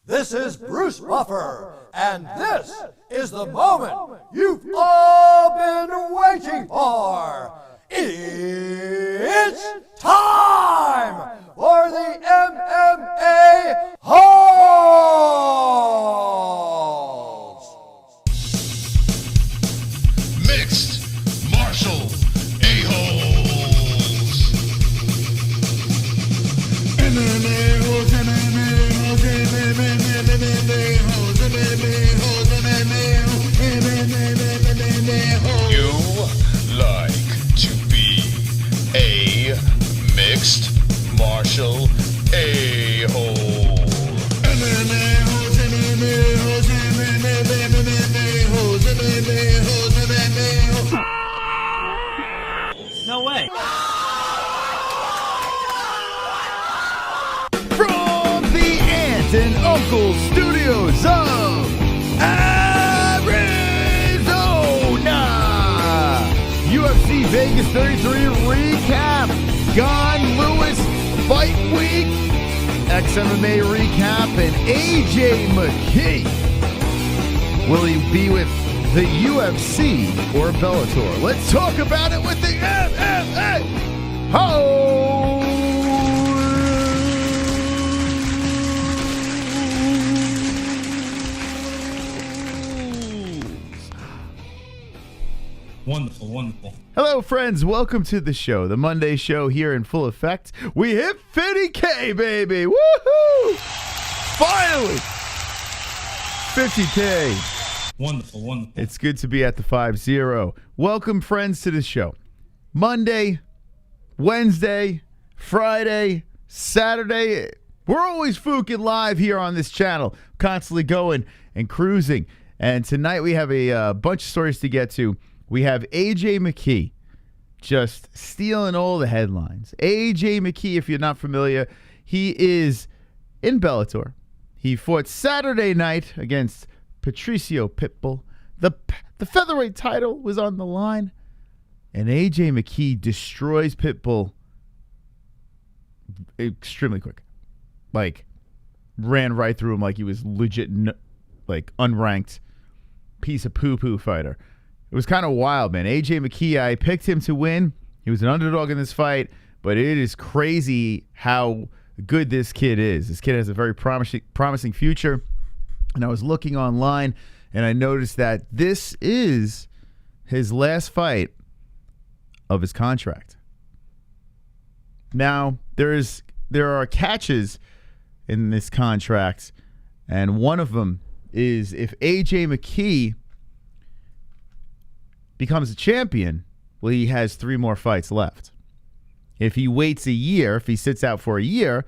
This is Bruce Buffer, and this is the moment you've all been waiting for. It's time for the MMA-Holes! Mixed martial a-holes. MMA-Holes, MMA-Holes, MMA-Holes, MMA-Holes, MMA-Holes. You like to be a mixed martial a-hole. MMA-Holes, MMA-Holes, MMA-Holes, MMA-Holes, MMA-Holes. No way. From the Aunt and Uncle Studios of Arizona, UFC Vegas 33 recap, Gane Fight Week XMMA recap, and AJ McKee. Will he be with the UFC or Bellator? Let's talk about it with the MMA-Holes. Wonderful, wonderful. Hello, friends. Welcome to the show, the Monday show here in full effect. We hit 50K, baby. Woohoo! Finally! 50K. Wonderful, wonderful. It's good to be at the 5-0. Welcome, friends, to the show. Monday, Wednesday, Friday, Saturday. We're always fucking live here on this channel, constantly going and cruising. And tonight we have a bunch of stories to get to. We have AJ McKee just stealing all the headlines. AJ McKee, if you're not familiar, he is in Bellator. He fought Saturday night against Patricio Pitbull. The featherweight title was on the line, and AJ McKee destroys Pitbull extremely quick. Like, ran right through him like he was legit, like, unranked piece of poo-poo fighter. It was kind of wild, man. AJ McKee, I picked him to win. He was an underdog in this fight, but it is crazy how good this kid is. This kid has a very promising future. And I was looking online, and I noticed that this is his last fight of his contract. Now, there are catches in this contract, and one of them is if AJ McKee becomes a champion, well, he has 3 more fights left. If he waits a year, if he sits out for a year,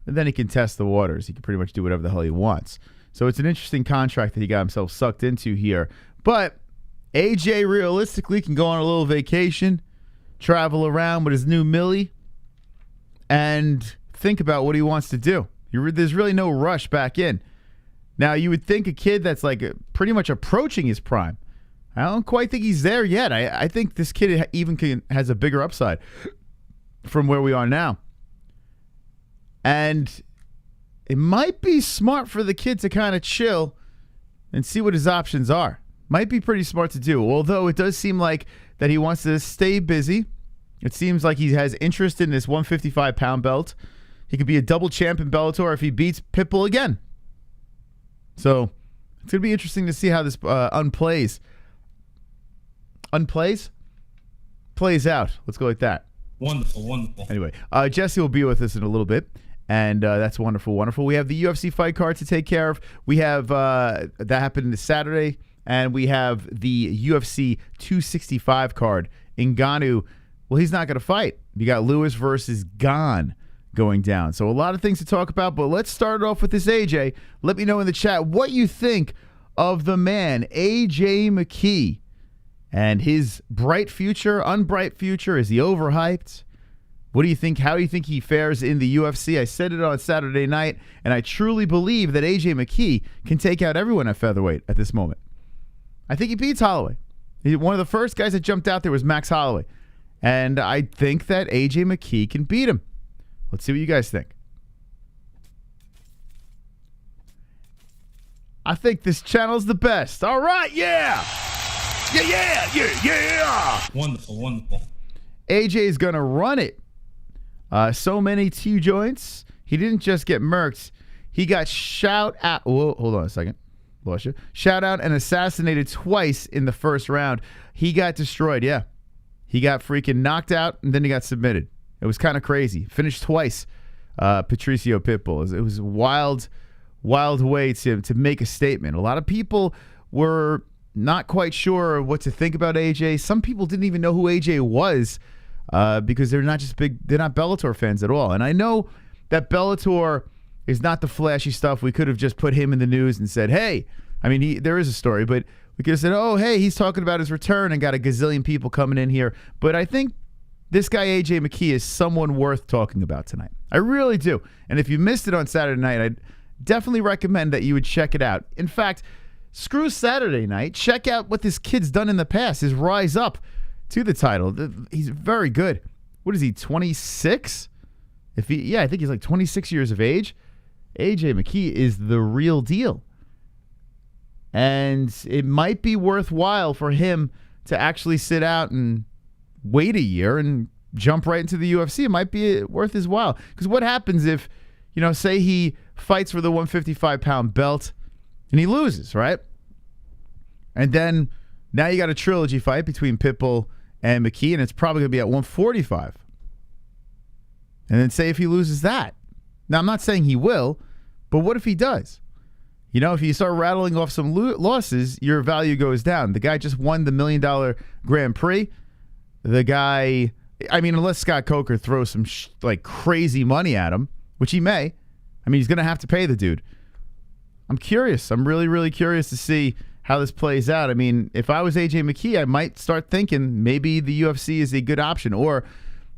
then he can test the waters. He can pretty much do whatever the hell he wants. So it's an interesting contract that he got himself sucked into here. But AJ realistically can go on a little vacation, travel around with his new Millie, and think about what he wants to do. There's really no rush back in. Now, you would think a kid that's like pretty much approaching his prime. I don't quite think he's there yet. I think this kid even has a bigger upside from where we are now. And it might be smart for the kid to kind of chill and see what his options are. Might be pretty smart to do, although it does seem like that he wants to stay busy. It seems like he has interest in this 155-pound belt. He could be a double champ in Bellator if he beats Pitbull again. So it's going to be interesting to see how this plays out. Let's go like that. Wonderful, wonderful. Anyway, Jesse will be with us in a little bit, and that's wonderful, wonderful. We have the UFC fight card to take care of. We have that happened this Saturday, and we have the UFC 265 card. Ngannou, well, he's not going to fight. You got Lewis versus Gane going down. So a lot of things to talk about, but let's start off with this AJ. Let me know in the chat what you think of the man, AJ McKee, and his bright future, unbright future. Is he overhyped? What do you think? How do you think he fares in the UFC? I said it on Saturday night, and I truly believe that AJ McKee can take out everyone at featherweight at this moment. I think he beats Holloway. One of the first guys that jumped out there was Max Holloway, and I think that AJ McKee can beat him. Let's see what you guys think. I think this channel's the best. All right, yeah. Yeah. Wonderful, wonderful. AJ's going to run it. So many T joints. He didn't just get murked. He got shout out. Whoa, hold on a second. Lost you. Shout out and assassinated twice in the first round. He got destroyed, yeah. He got freaking knocked out, and then he got submitted. It was kind of crazy. Finished twice, Patricio Pitbull. It was a wild way to make a statement. A lot of people were not quite sure what to think about AJ. Some people didn't even know who AJ was because they're not Bellator fans at all. And I know that Bellator is not the flashy stuff. We could have just put him in the news and said, hey, I mean, there is a story, but we could have said, oh, hey, he's talking about his return and got a gazillion people coming in here. But I think this guy, AJ McKee, is someone worth talking about tonight. I really do. And if you missed it on Saturday night, I'd definitely recommend that you would check it out. In fact, screw Saturday night. Check out what this kid's done in the past, his rise up to the title. He's very good. What is he, 26? I think he's like 26 years of age. AJ McKee is the real deal. And it might be worthwhile for him to actually sit out and wait a year and jump right into the UFC. It might be worth his while. Because what happens if, say he fights for the 155-pound belt and he loses, right? And then now you got a trilogy fight between Pitbull and McKee, and it's probably going to be at 145. And then say if he loses that. Now, I'm not saying he will, but what if he does? If you start rattling off some losses, your value goes down. The guy just won the $1 million Grand Prix. The guy, unless Scott Coker throws some crazy money at him, which he may. He's going to have to pay the dude. I'm curious. I'm really, really curious to see how this plays out. If I was AJ McKee, I might start thinking maybe the UFC is a good option. Or,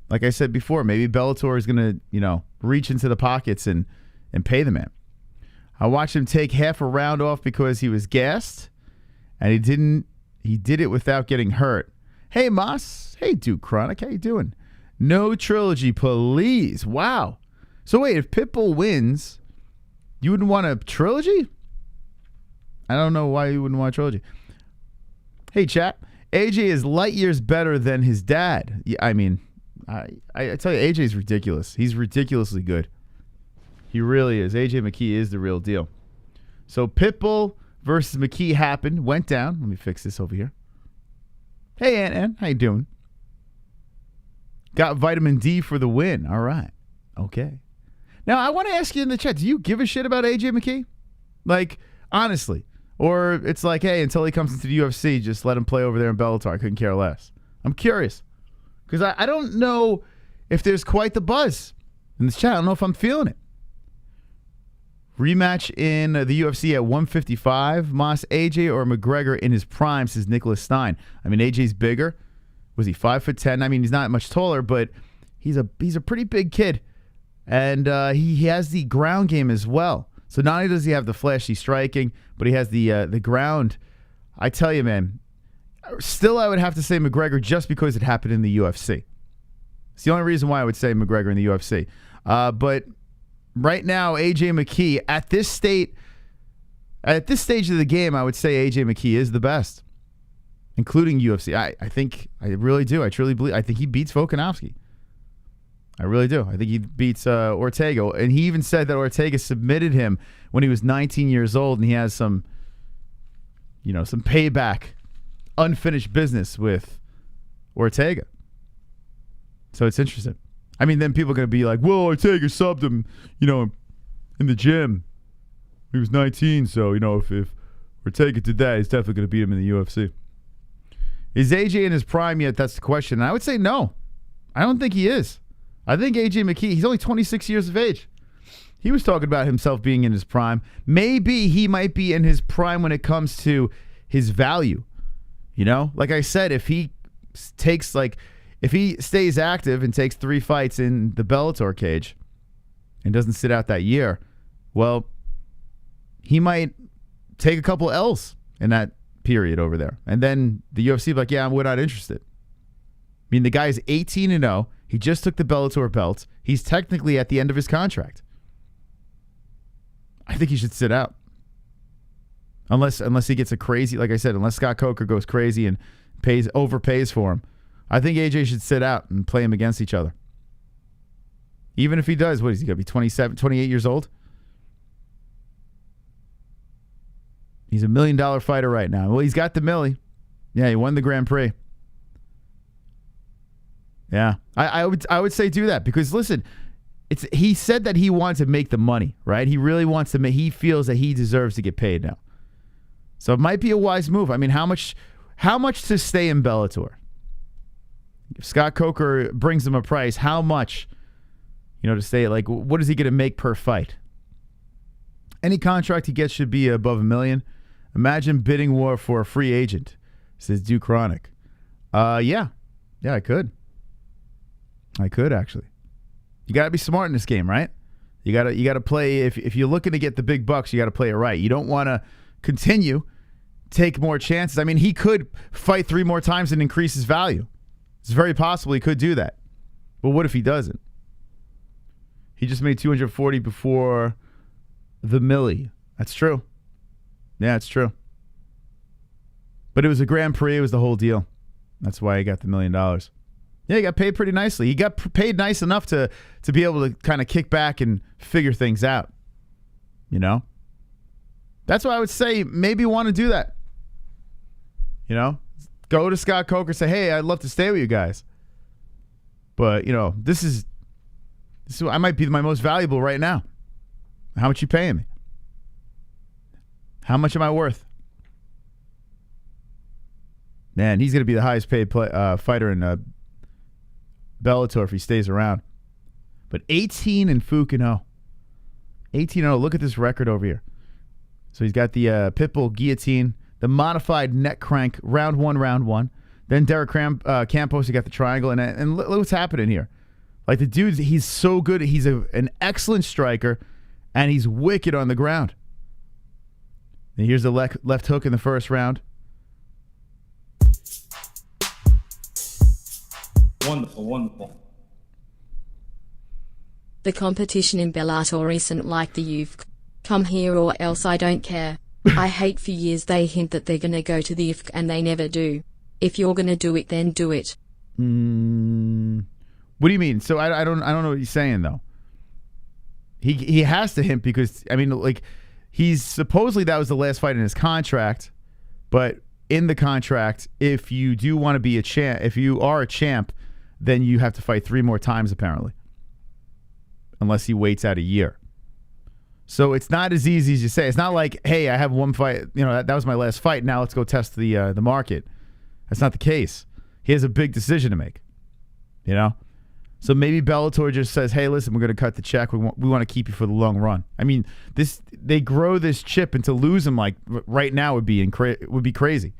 like I said before, maybe Bellator is going to, reach into the pockets and pay the man. I watched him take half a round off because he was gassed, and he did it without getting hurt. Hey, Moss. Hey, Duke Chronic. How you doing? No trilogy, please. Wow. So wait, if Pitbull wins, you wouldn't want a trilogy? I don't know why you wouldn't want a trilogy. Hey, chat. AJ is light years better than his dad. Yeah, I tell you, AJ is ridiculous. He's ridiculously good. He really is. AJ McKee is the real deal. So Pitbull versus McKee happened, went down. Let me fix this over here. Hey, Ann, how you doing? Got vitamin D for the win. All right. Okay. Now, I want to ask you in the chat, do you give a shit about AJ McKee? Honestly. Or it's like, hey, until he comes into the UFC, just let him play over there in Bellator. I couldn't care less. I'm curious. Because I don't know if there's quite the buzz in this chat. I don't know if I'm feeling it. Rematch in the UFC at 155. Moss, AJ, or McGregor in his prime, says Nicholas Stein. AJ's bigger. Was he 5'10"? He's not much taller, but he's a pretty big kid. And he has the ground game as well. So not only does he have the flashy striking, but he has the ground. I tell you, man, still I would have to say McGregor just because it happened in the UFC. It's the only reason why I would say McGregor in the UFC. But right now, AJ McKee, at this stage of the game, I would say AJ McKee is the best, including UFC. I really do. I truly believe. I think he beats Volkanovski. I really do. I think he beats Ortega. And he even said that Ortega submitted him when he was 19 years old, and he has some payback, unfinished business with Ortega. So it's interesting. Then people are going to be like, well, Ortega subbed him, in the gym. He was 19, so, if Ortega did that, he's definitely going to beat him in the UFC. Is AJ in his prime yet? That's the question. And I would say no. I don't think he is. I think AJ McKee, he's only 26 years of age. He was talking about himself being in his prime. Maybe he might be in his prime when it comes to his value. Like I said, if he stays active and takes 3 fights in the Bellator cage and doesn't sit out that year, well, he might take a couple L's in that period over there. And then the UFC be like, yeah, we're not interested. The guy's 18-0. He just took the Bellator belt. He's technically at the end of his contract. I think he should sit out. Unless he gets a crazy, like I said, unless Scott Coker goes crazy and overpays for him. I think AJ should sit out and play him against each other. Even if he does, what is he going to be, 27, 28 years old? He's a $1 million fighter right now. Well, he's got the millie. Yeah, he won the Grand Prix. Yeah, I would say do that because listen, he said that he wants to make the money, right? He really wants to make. He feels that he deserves to get paid now, so it might be a wise move. I mean, how much to stay in Bellator? If Scott Coker brings him a price, how much, to stay? Like, what is he going to make per fight? Any contract he gets should be above $1 million. Imagine bidding war for a free agent, says Duke Chronic. Yeah, I could. I could actually. You got to be smart in this game, right? You got to play. If you're looking to get the big bucks, you got to play it right. You don't want to take more chances. I mean, he could fight 3 more times and increase his value. It's very possible he could do that. But what if he doesn't? He just made 240 before the millie. That's true. Yeah, it's true. But it was a Grand Prix. It was the whole deal. That's why he got the $1 million. Yeah, he got paid pretty nicely. He got paid nice enough to be able to kind of kick back and figure things out. That's why I would say maybe want to do that. Go to Scott Coker and say, hey, I'd love to stay with you guys. But, this is I might be my most valuable right now. How much you paying me? How much am I worth? Man, he's going to be the highest paid fighter in Bellator if he stays around. But 18-0. 18-0. Look at this record over here. So he's got the Pitbull guillotine, the modified neck crank, round one. Then Derek Campos, he got the triangle. And look what's happening here. Like the dude, he's so good. He's an excellent striker, and he's wicked on the ground. And here's the left hook in the first round. Wonderful. The competition in Bellator isn't like the you've come here or else I don't care. I hate for years they hint that they're gonna go to the IFC and they never do. If you're gonna do it, then do it. What do you mean? So I don't know what he's saying though. He has to hint because he's supposedly that was the last fight in his contract, but in the contract, if you do want to be a champ, if you are a champ, then you have to fight 3 more times apparently, unless he waits out a year. So it's not as easy as you say. It's not like, hey, I have one fight. That was my last fight. Now let's go test the market. That's not the case. He has a big decision to make. So maybe Bellator just says, hey, listen, we're going to cut the check. We want to keep you for the long run. I mean, they grow this chip, and to lose him right now would be crazy.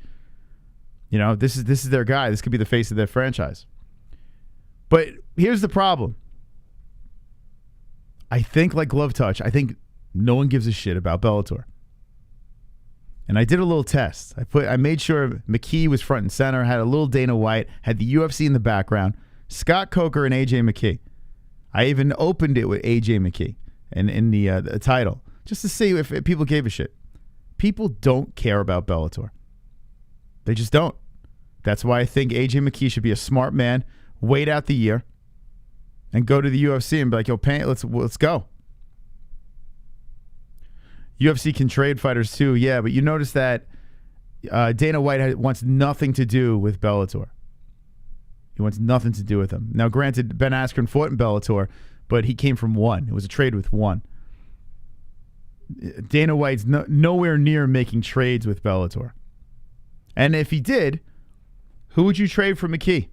This is their guy. This could be the face of their franchise. But here's the problem. I think like Glove Touch, I think no one gives a shit about Bellator. And I did a little test. I made sure McKee was front and center, had a little Dana White, had the UFC in the background, Scott Coker and AJ McKee. I even opened it with AJ McKee and in the title just to see if people gave a shit. People don't care about Bellator. They just don't. That's why I think AJ McKee should be a smart man, wait out the year, and go to the UFC and be like, yo, let's go. UFC can trade fighters too, yeah, but you notice that Dana White wants nothing to do with Bellator. He wants nothing to do with them. Now, granted, Ben Askren fought in Bellator, but he came from one. It was a trade with one. Dana White's nowhere near making trades with Bellator. And if he did, who would you trade for McKee?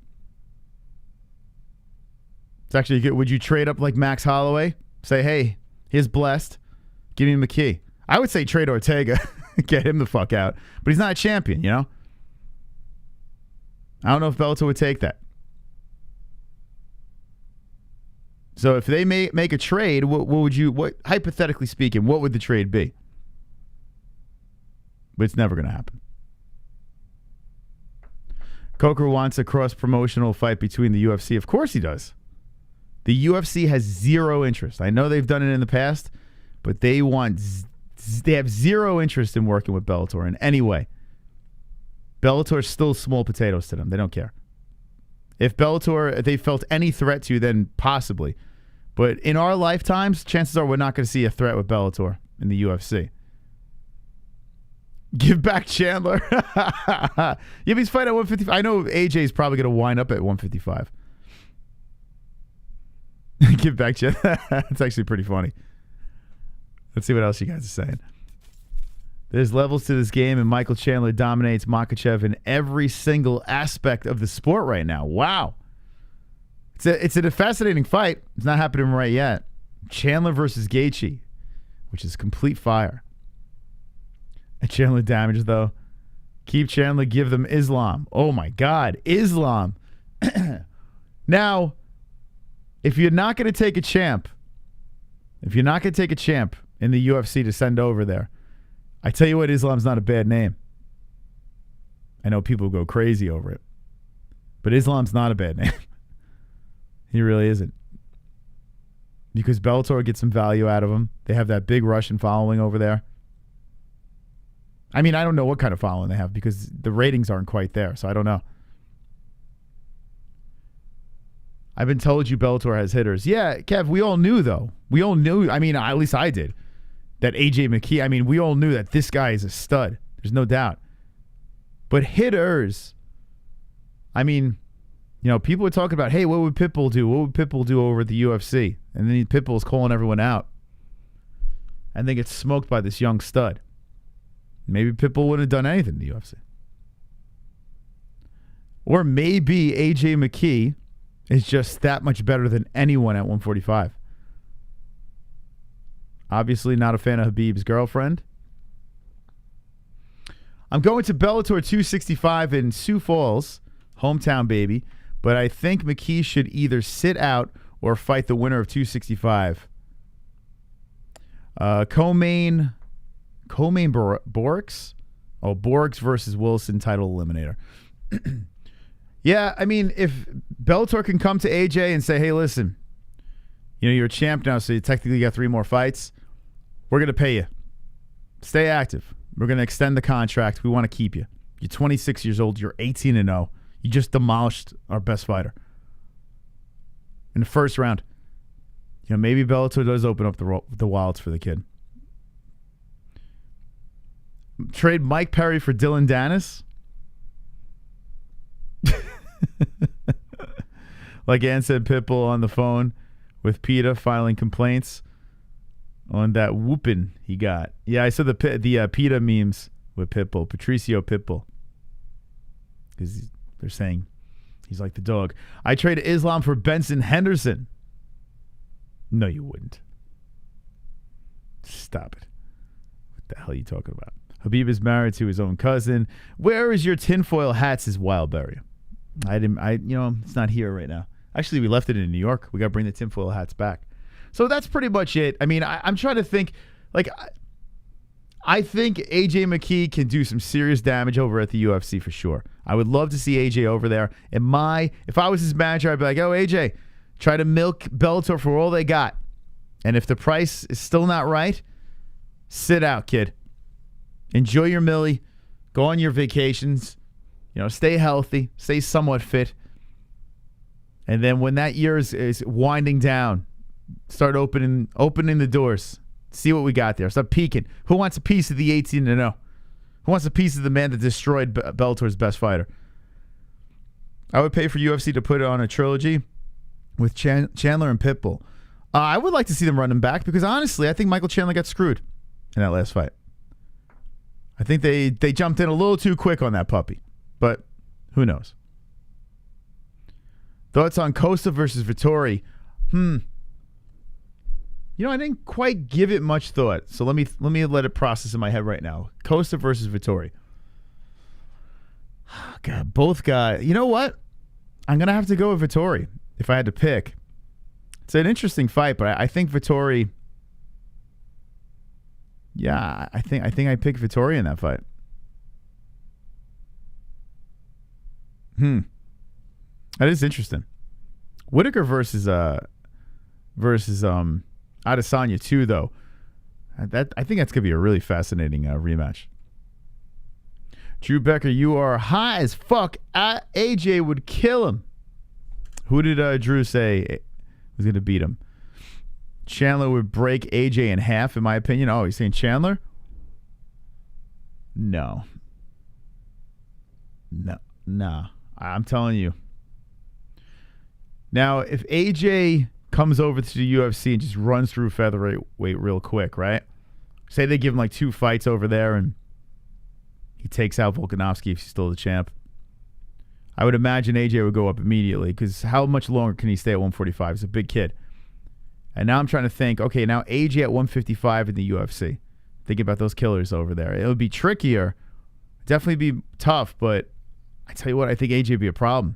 It's actually good. Would you trade up like Max Holloway? Say, hey, here's blessed. Give me McKee. I would say trade Ortega. Get him the fuck out. But he's not a champion, I don't know if Bellator would take that. So if they make a trade, what hypothetically speaking, what would the trade be? But it's never going to happen. Coker wants a cross-promotional fight between the UFC. Of course he does. The UFC has zero interest. I know they've done it in the past, but they want They have zero interest in working with Bellator in any way. Bellator's still small potatoes to them. They don't care. If they felt any threat to you, then possibly. But in our lifetimes, chances are we're not going to see a threat with Bellator in the UFC. Give back Chandler. Yeah, he's fighting at 155. I know AJ is probably going to wind up at 155. Give back Chandler. That's actually pretty funny. Let's see what else you guys are saying. There's levels to this game, and Michael Chandler dominates Makhachev in every single aspect of the sport right now. Wow. It's a fascinating fight. It's not happening right yet. Chandler versus Gaethje, which is complete fire. And Chandler damage, though. Keep Chandler, give them Islam. Oh, my God. Islam. Now, if you're not going to take a champ in the UFC to send over there, I tell you what, Islam's not a bad name. I know people go crazy over it. But Islam's not a bad name. He really isn't. Because Bellator gets some value out of him. They have that big Russian following over there. I mean, I don't know what kind of following they have because the ratings aren't quite there, so I don't know. I've been told you Bellator has hitters. Yeah, Kev, we all knew, though. We all knew, I mean, at least I did, that AJ McKee, I mean, we all knew that this guy is a stud. There's no doubt. But hitters, I mean, you know, people were talking about, hey, what would Pitbull do? What would Pitbull do over at the UFC? And then Pitbull's calling everyone out. And they get smoked by this young stud. Maybe Pitbull wouldn't have done anything in the UFC. Or maybe AJ McKee is just that much better than anyone at 145. Obviously not a fan of Habib's girlfriend. I'm going to Bellator 265 in Sioux Falls, hometown baby, but I think McKee should either sit out or fight the winner of 265. Co-main Borks? Oh, Borgs versus Wilson title eliminator. Yeah, I mean, if Bellator can come to AJ and say, hey, listen, you know, you're a champ now, so you technically got 3 more fights. We're going to pay you. Stay active. We're going to extend the contract. We want to keep you. You're 26 years old. You're 18-0. You just demolished our best fighter in the first round. You know, maybe Bellator does open up the wilds for the kid. Trade Mike Perry for Dylan Dennis. Like Ann said, Pitbull on the phone with PETA filing complaints on that whooping he got. Yeah, I saw the PETA memes with Pitbull, Patricio Pitbull, because they're saying he's like the dog. I traded Islam for Benson Henderson. No, you wouldn't. Stop it. What the hell are you talking about? Habib is married to his own cousin. Where is your tinfoil hats? Is Wildberry. It's not here right now. Actually, we left it in New York. We got to bring the tinfoil hats back. So that's pretty much it. I mean, I'm trying to think. Like, I think AJ McKee can do some serious damage over at the UFC for sure. I would love to see AJ over there. If I was his manager, I'd be like, oh, AJ, try to milk Bellator for all they got. And if the price is still not right, sit out, kid. Enjoy your millie. Go on your vacations. You know, stay healthy. Stay somewhat fit. And then when that year is winding down, start opening the doors. See what we got there. Start peeking. Who wants a piece of the 18-0? Who wants a piece of the man that destroyed Bellator's best fighter? I would pay for UFC to put it on a trilogy with Chandler and Pitbull. I would like to see them run him back because honestly, I think Michael Chandler got screwed in that last fight. I think they jumped in a little too quick on that puppy, but who knows? Thoughts on Costa versus Vettori? You know, I didn't quite give it much thought, so let me let it process in my head right now. Costa versus Vettori. God, both guys. You know what? I'm gonna have to go with Vettori if I had to pick. It's an interesting fight, but I think Vettori. Yeah, I think I pick Vettori in that fight. That is interesting. Whitaker versus Adesanya too, though. I think that's gonna be a really fascinating rematch. Drew Becker, you are high as fuck. AJ would kill him. Who did Drew say was gonna beat him? Chandler would break AJ in half, in my opinion. Oh, he's saying Chandler? No. I'm telling you. Now, if AJ comes over to the UFC and just runs through featherweight real quick, right? Say they give him like 2 fights over there and he takes out Volkanovski if he's still the champ. I would imagine AJ would go up immediately because how much longer can he stay at 145? He's a big kid. And now I'm trying to think, okay, now AJ at 155 in the UFC. Think about those killers over there. It would be trickier. Definitely be tough, but I tell you what, I think AJ would be a problem.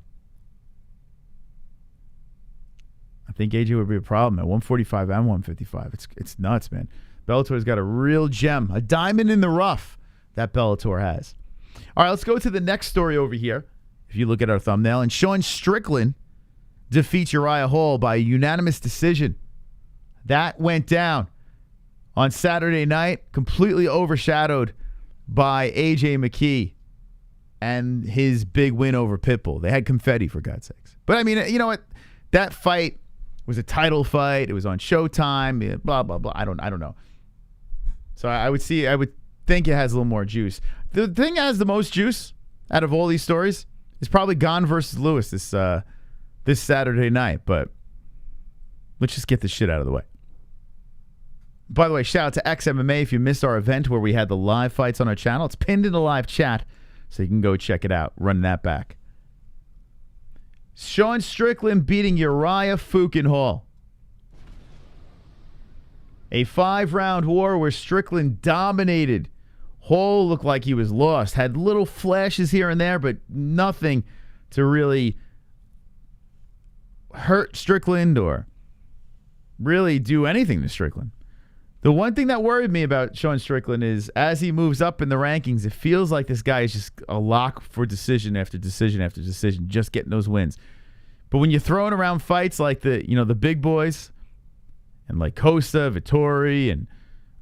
I think AJ would be a problem at 145 and 155. It's nuts, man. Bellator's got a real gem, a diamond in the rough that Bellator has. All right, let's go to the next story over here. If you look at our thumbnail, and Sean Strickland defeats Uriah Hall by a unanimous decision. That went down on Saturday night, completely overshadowed by AJ McKee and his big win over Pitbull. They had confetti, for God's sakes. But I mean, you know what? That fight was a title fight. It was on Showtime. Blah blah blah. I don't know. So I would think it has a little more juice. The thing that has the most juice out of all these stories is probably Gane versus Lewis this Saturday night. But let's just get this shit out of the way. By the way, shout out to XMMA if you missed our event where we had the live fights on our channel. It's pinned in the live chat, so you can go check it out. Run that back. Sean Strickland beating Uriah Hall. A 5-round war where Strickland dominated. Hall looked like he was lost. Had little flashes here and there, but nothing to really hurt Strickland or really do anything to Strickland. The one thing that worried me about Sean Strickland is as he moves up in the rankings, it feels like this guy is just a lock for decision after decision after decision, just getting those wins. But when you're throwing around fights like the big boys and like COSTA, Vittori, and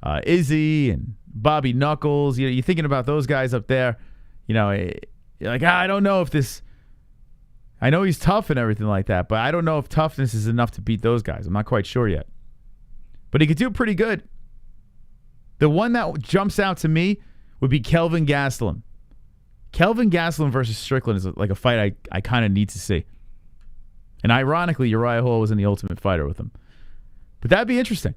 IZZY and Bobby Knuckles, you're thinking about those guys up there. You're like, I don't know if this. I know he's tough and everything like that, but I don't know if toughness is enough to beat those guys. I'm not quite sure yet. But he could do pretty good. The one that jumps out to me would be Kelvin Gastelum. Kelvin Gastelum versus Strickland is like a fight I kind of need to see. And ironically, Uriah Hall was in the Ultimate Fighter with him. But that'd be interesting.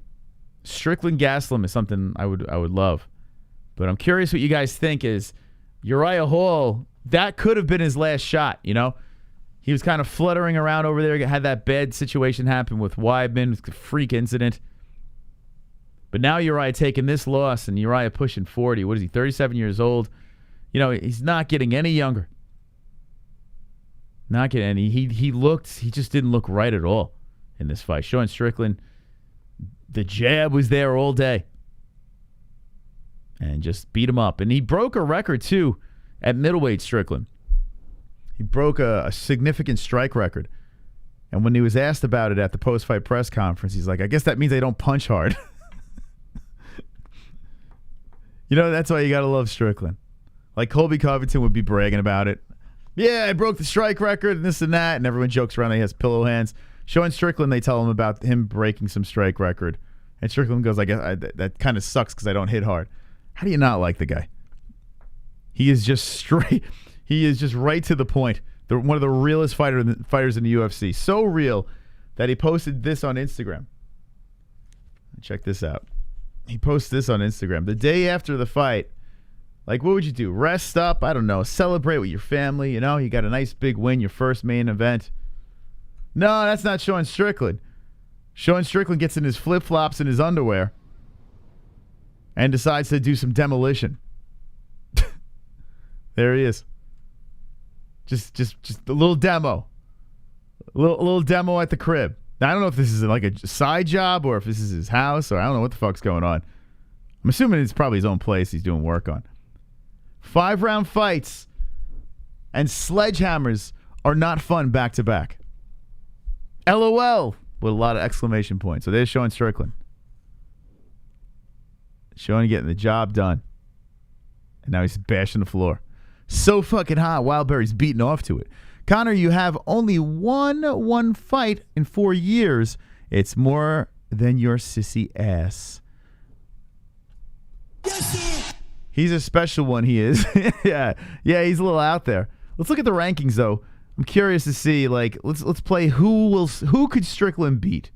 Strickland Gastelum is something I would love. But I'm curious what you guys think is Uriah Hall, that could have been his last shot, He was kind of fluttering around over there, had that bad situation happen with Weidman, a freak incident. But now Uriah taking this loss and Uriah pushing 40. What is he, 37 years old? He's not getting any younger. Not getting any. He just didn't look right at all in this fight. Sean Strickland, the jab was there all day. And just beat him up. And he broke a record, too, at middleweight Strickland. He broke a significant strike record. And when he was asked about it at the post-fight press conference, he's like, I guess that means I don't punch hard. That's why you got to love Strickland. Like Colby Covington would be bragging about it. Yeah, I broke the strike record and this and that. And everyone jokes around that he has pillow hands. Showing Strickland, they tell him about him breaking some strike record. And Strickland goes, I guess that kind of sucks because I don't hit hard. How do you not like the guy? He is just straight. He is just right to the point. One of the realest fighters in the UFC. So real that he posted this on Instagram. Check this out. He posted this on Instagram. The day after the fight, like, what would you do? Rest up? I don't know. Celebrate with your family. You got a nice big win, your first main event. No, that's not Sean Strickland. Sean Strickland gets in his flip-flops and his underwear and decides to do some demolition. There he is. Just a little demo. A little demo at the crib. Now, I don't know if this is like a side job or if this is his house or I don't know what the fuck's going on. I'm assuming it's probably his own place he's doing work on. 5-round fights and sledgehammers are not fun back-to-back. LOL with a lot of exclamation points. So there's Sean Strickland. Showing getting the job done. And now he's bashing the floor. So fucking hot. Wildberry's beating off to it. Conor, you have only one fight in 4 years. It's more than your sissy ass. Yes, sir. He's a special one, he is. Yeah, he's a little out there. Let's look at the rankings, though. I'm curious to see, like, let's play who could Strickland beat.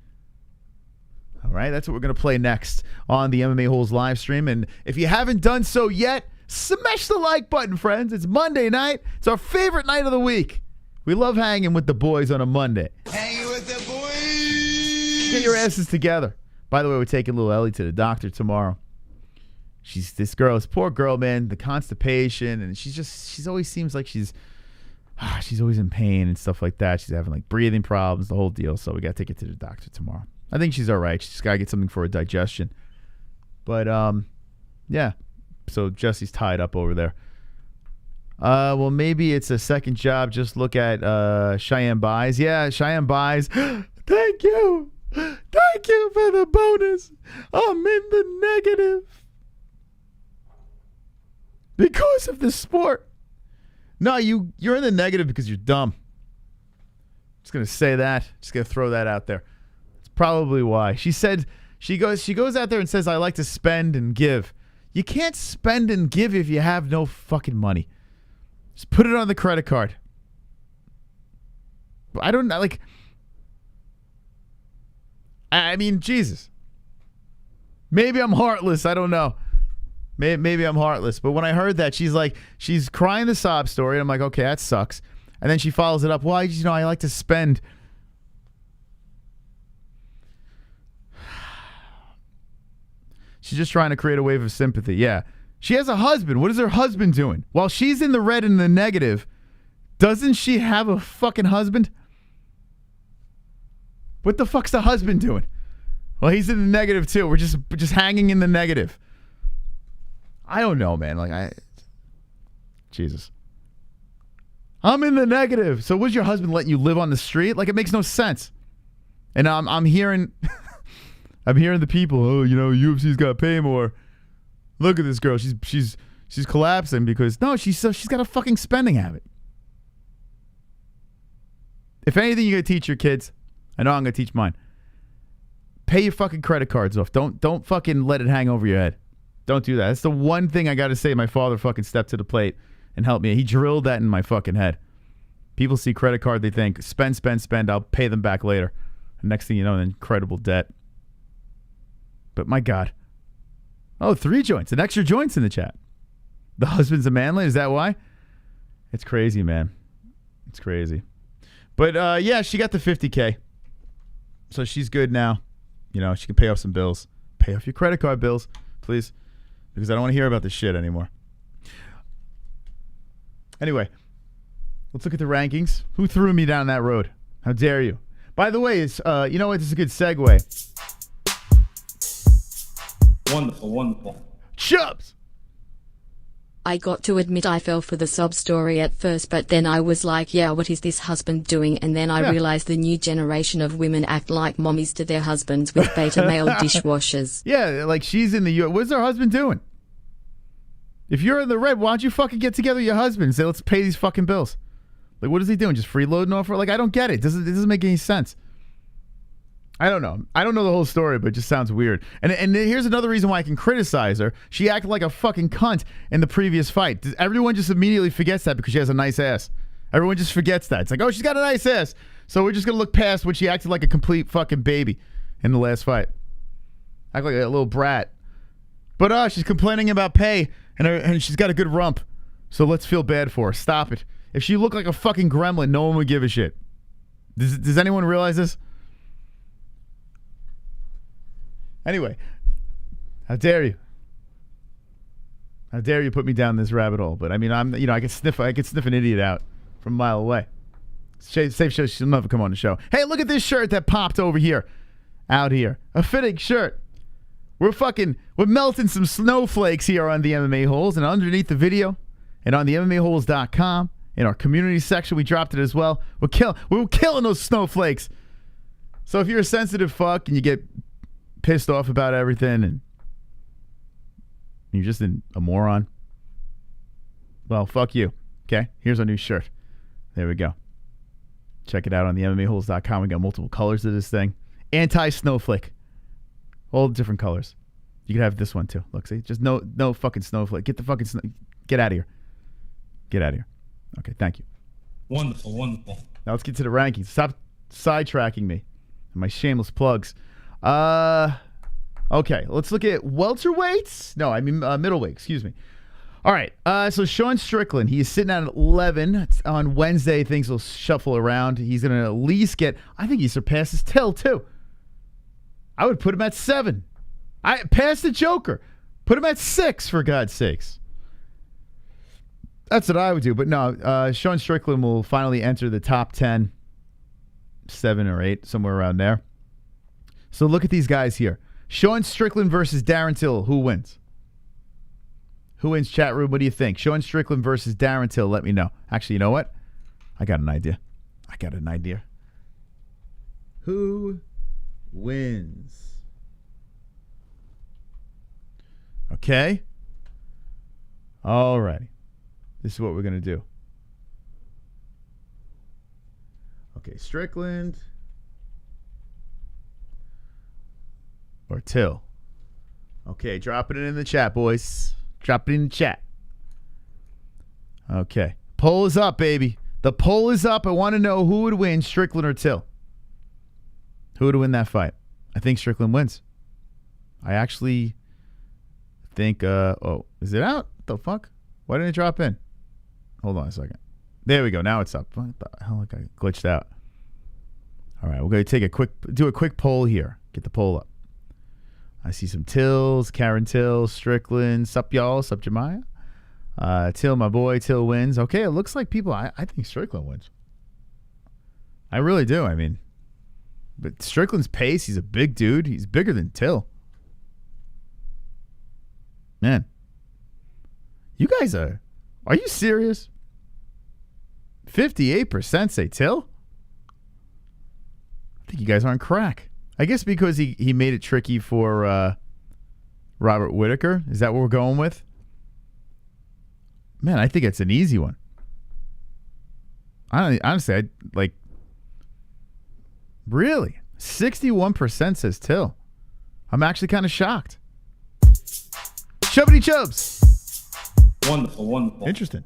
All right, that's what we're going to play next on the MMA Holes live stream. And if you haven't done so yet, smash the like button, friends. It's Monday night. It's our favorite night of the week. We love hanging with the boys on a Monday. Hanging with the boys. Get your asses together. By the way, we're taking little Ellie to the doctor tomorrow. This poor girl, man, the constipation, and she's always seems like she's always in pain and stuff like that. She's having like breathing problems, the whole deal. So we got to take her to the doctor tomorrow. I think she's all right. She's got to get something for her digestion. But, yeah. So Jesse's tied up over there. Well, maybe it's a second job. Just look at Cheyenne Buys. Yeah, Cheyenne Buys. Thank you. Thank you for the bonus. I'm in the negative. Because of the sport. No, you're in the negative because you're dumb. Just going to say that. Just going to throw that out there. It's probably why. She said she goes out there and says, I like to spend and give. You can't spend and give if you have no fucking money. Just put it on the credit card. I don't know, like, I mean, Jesus. Maybe I'm heartless. I don't know. Maybe I'm heartless. But when I heard that, she's crying the sob story. And I'm like, okay, that sucks. And then she follows it up. Well, I like to spend. She's just trying to create a wave of sympathy. Yeah. She has a husband. What is her husband doing? While she's in the red and the negative, doesn't she have a fucking husband? What the fuck's the husband doing? Well, he's in the negative too. We're just hanging in the negative. I don't know, man. Jesus. I'm in the negative. So was your husband letting you live on the street? Like, it makes no sense. And I'm hearing I'm hearing the people, UFC's got to pay more. Look at this girl. She's collapsing because she's got a fucking spending habit. If anything you're going to teach your kids, I know I'm going to teach mine. Pay your fucking credit cards off. Don't fucking let it hang over your head. Don't do that. That's the one thing I got to say. My father fucking stepped to the plate and helped me. He drilled that in my fucking head. People see credit card, they think, spend. I'll pay them back later. And next thing you know, an incredible debt. But my God. Oh, 3 joints. An extra joints in the chat. The husband's a manly? Is that why? It's crazy, man. It's crazy. But, yeah, she got the $50K. So she's good now. She can pay off some bills. Pay off your credit card bills, please. Because I don't want to hear about this shit anymore. Anyway, let's look at the rankings. Who threw me down that road? How dare you? By the way, it's you know what? This is a good segue. Wonderful. Chubbs! I got to admit I fell for the sob story at first, but then I was like, yeah, what is this husband doing? And then I realized the new generation of women act like mommies to their husbands with beta male dishwashers. Yeah, like she's in the U.S. What's her husband doing? If you're in the red, why don't you fucking get together with your husband and say, let's pay these fucking bills? Like, what is he doing? Just freeloading off her? Like, I don't get it. It doesn't make any sense. I don't know. I don't know the whole story, but it just sounds weird. And here's another reason why I can criticize her. She acted like a fucking cunt in the previous fight. Everyone just immediately forgets that because she has a nice ass. Everyone just forgets that. It's like, oh, she's got a nice ass. So we're just going to look past when she acted like a complete fucking baby in the last fight. Act like a little brat. But she's complaining about pay, and she's got a good rump. So let's feel bad for her. Stop it. If she looked like a fucking gremlin, no one would give a shit. Does anyone realize this? Anyway, how dare you? How dare you put me down this rabbit hole? But I mean, I could sniff an idiot out from a mile away. Safe show, she'll never come on the show. Hey, look at this shirt that popped over here, out here. A fitting shirt. We're melting some snowflakes here on the MMA Holes, and underneath the video, and on the MMAHoles.com, in our community section, we dropped it as well. We're killing those snowflakes. So if you're a sensitive fuck and you get pissed off about everything and You're just a moron. Well, fuck you. Okay, here's our new shirt. There we go. Check it out on the MMA-Holes.com. We got multiple colors of this thing. Anti-snowflake. All different colors. You can have this one too. Look, see? Just no fucking snowflake. Get the fucking get out of here. Get out of here. Okay, thank you. Wonderful, wonderful. Now let's get to the rankings. Stop sidetracking me. My shameless plugs. Okay, let's look at welterweights. No, I mean middleweight, excuse me. All right, so Sean Strickland, he is sitting at 11. On Wednesday, things will shuffle around. He's going to at least get, I think he surpasses Till, too. I would put him at 7. I passed the Joker. Put him at 6, for God's sakes. That's what I would do. But no, Sean Strickland will finally enter the top 10, 7 or 8, somewhere around there. So look at these guys here. Sean Strickland versus Darren Till. Who wins? Who wins, chat room? What do you think? Sean Strickland versus Darren Till. Let me know. Actually, you know what? I got an idea. Who wins? Okay. All righty. This is what we're going to do. Okay, Strickland or Till. Okay, dropping it in the chat, boys. Drop it in the chat. Okay. Poll is up, baby. The poll is up. I want to know who would win, Strickland or Till. Who would win that fight? I think Strickland wins. I actually think, oh, is it out? What the fuck? Why didn't it drop in? Hold on a second. There we go. Now it's up. What the hell? Like I glitched out. All right. We're going to do a quick poll here. Get the poll up. I see some Tills, Karen Till, Strickland. Sup, y'all? Sup, Jemiah? Till, my boy. Till wins. Okay, it looks like people, I think Strickland wins. I really do. I mean, but Strickland's pace, he's a big dude. He's bigger than Till. Man. You guys are you serious? 58% say Till? I think you guys are on crack. I guess because he made it tricky for Robert Whittaker. Is that what we're going with? Man, I think it's an easy one. Honestly, really? 61% says Till. I'm actually kind of shocked. Chubbity Chubbs. Wonderful, wonderful. Interesting.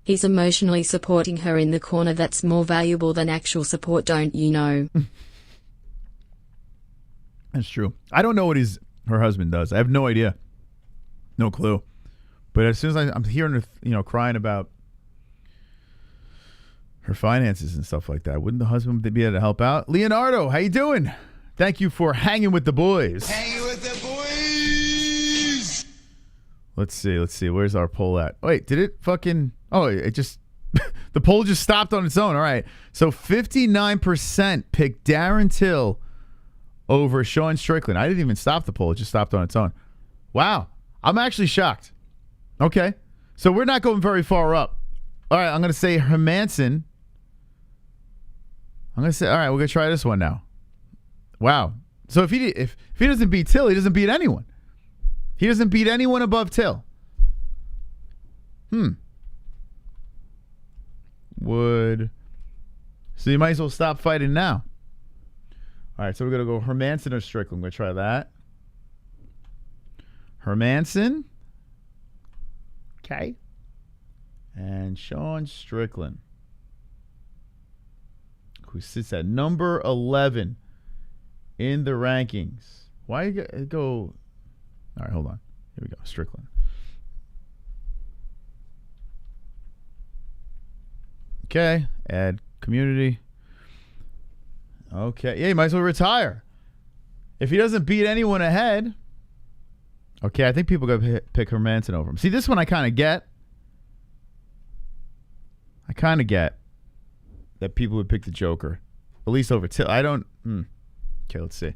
He's emotionally supporting her in the corner. That's more valuable than actual support, don't you know? That's true. I don't know what her husband does. I have no idea. No clue. But as soon as I'm hearing her, crying about her finances and stuff like that, wouldn't the husband be able to help out? Leonardo, how you doing? Thank you for hanging with the boys. Hanging with the boys. Let's see. Where's our poll at? Wait, did it fucking... Oh, it just... the poll just stopped on its own. All right. So 59% picked Darren Till over Sean Strickland. I didn't even stop the poll. It just stopped on its own. Wow. I'm actually shocked. Okay. So we're not going very far up. All right. I'm going to say Hermanson. All right. We're going to try this one now. Wow. So if he doesn't beat Till, he doesn't beat anyone. He doesn't beat anyone above Till. So you might as well stop fighting now. All right, so we're going to go Hermanson or Strickland. We're going to try that. Hermanson. Okay. And Sean Strickland, who sits at number 11 in the rankings. Why you go... All right, hold on. Here we go. Strickland. Okay. Add community. Okay. Yeah, you might as well retire. If he doesn't beat anyone ahead. Okay, I think people go pick Hermanson over him. See, this one I kind of get. I kind of get that people would pick the Joker. At least over Till. I don't... Okay, let's see.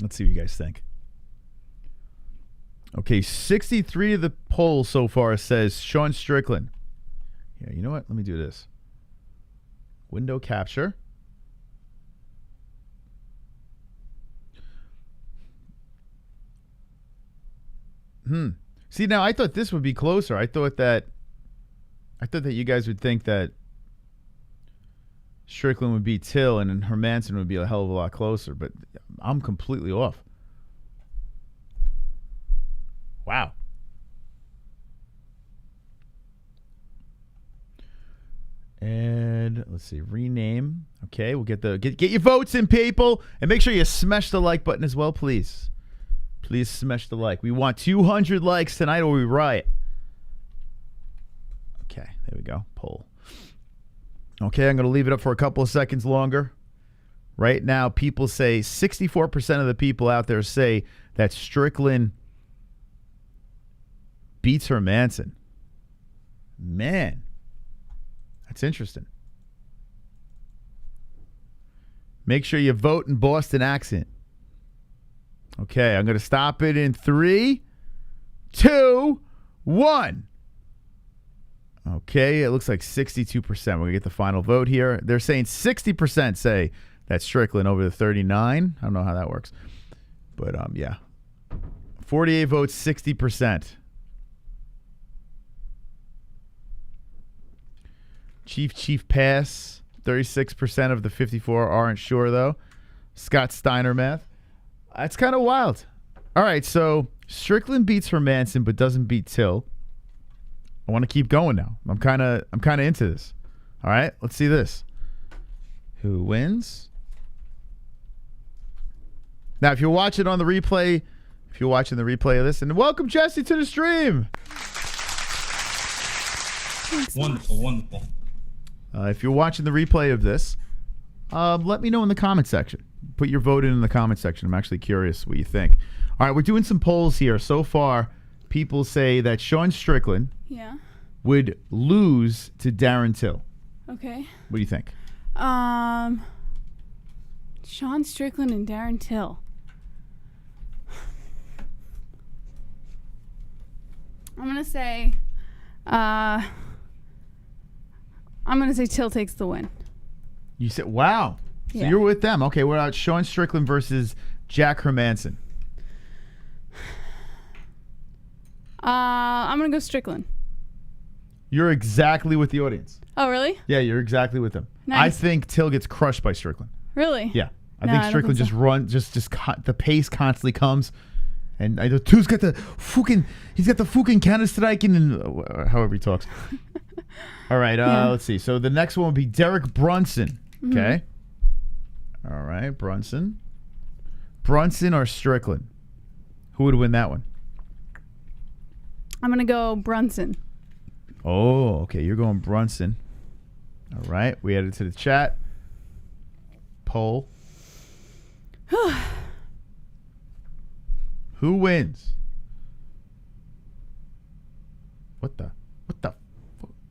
Let's see what you guys think. Okay, 63 of the poll so far says Sean Strickland. Yeah, you know what? Let me do this. Window capture. See, now I thought this would be closer. I thought that you guys would think that Strickland would beat Till and then Hermansson would be a hell of a lot closer, but I'm completely off. Wow. And let's see, rename. Okay, we'll get your votes in, people, and make sure you smash the like button as well, please. Please smash the like. We want 200 likes tonight or we riot. Okay, there we go. Poll. Okay, I'm going to leave it up for a couple of seconds longer. Right now, people say 64% of the people out there say that Strickland beats Hermansson. Man, that's interesting. Make sure you vote in Boston accent. Okay, I'm going to stop it in 3, 2, 1. Okay, it looks like 62%. We're going to get the final vote here. They're saying 60% say that Strickland over the 39. I don't know how that works. But, yeah. 48 votes, 60%. Chief pass. 36% of the 54 aren't sure, though. Scott Steiner math. That's kind of wild. All right, so Strickland beats Hermansson but doesn't beat Till. I want to keep going now. I'm kind of into this. All right, let's see this. Who wins? Now, if you're watching on the replay, if you're watching the replay of this, and welcome Jesse to the stream. Wonderful. If you're watching the replay of this, let me know in the comment section. Put your vote in the comment section. I'm actually curious what you think. All right, we're doing some polls here. So far, people say that Sean Strickland would lose to Darren Till. Okay. What do you think? Sean Strickland and Darren Till. I'm gonna say Till takes the win. You said, wow. So you're with them. Okay, what about Sean Strickland versus Jack Hermansson? I'm going to go Strickland. You're exactly with the audience. Oh, really? Yeah, you're exactly with them. Nice. I think Till gets crushed by Strickland. Really? Yeah. I think Strickland think so. just the pace constantly comes. And I know Till's got the fucking Counter-Striking and however he talks. All right, let's see. So the next one would be Derek Brunson. Okay. All right, Brunson. Brunson or Strickland? Who would win that one? I'm going to go Brunson. Oh, okay. You're going Brunson. All right. We added to the chat. Poll. Who wins? What the?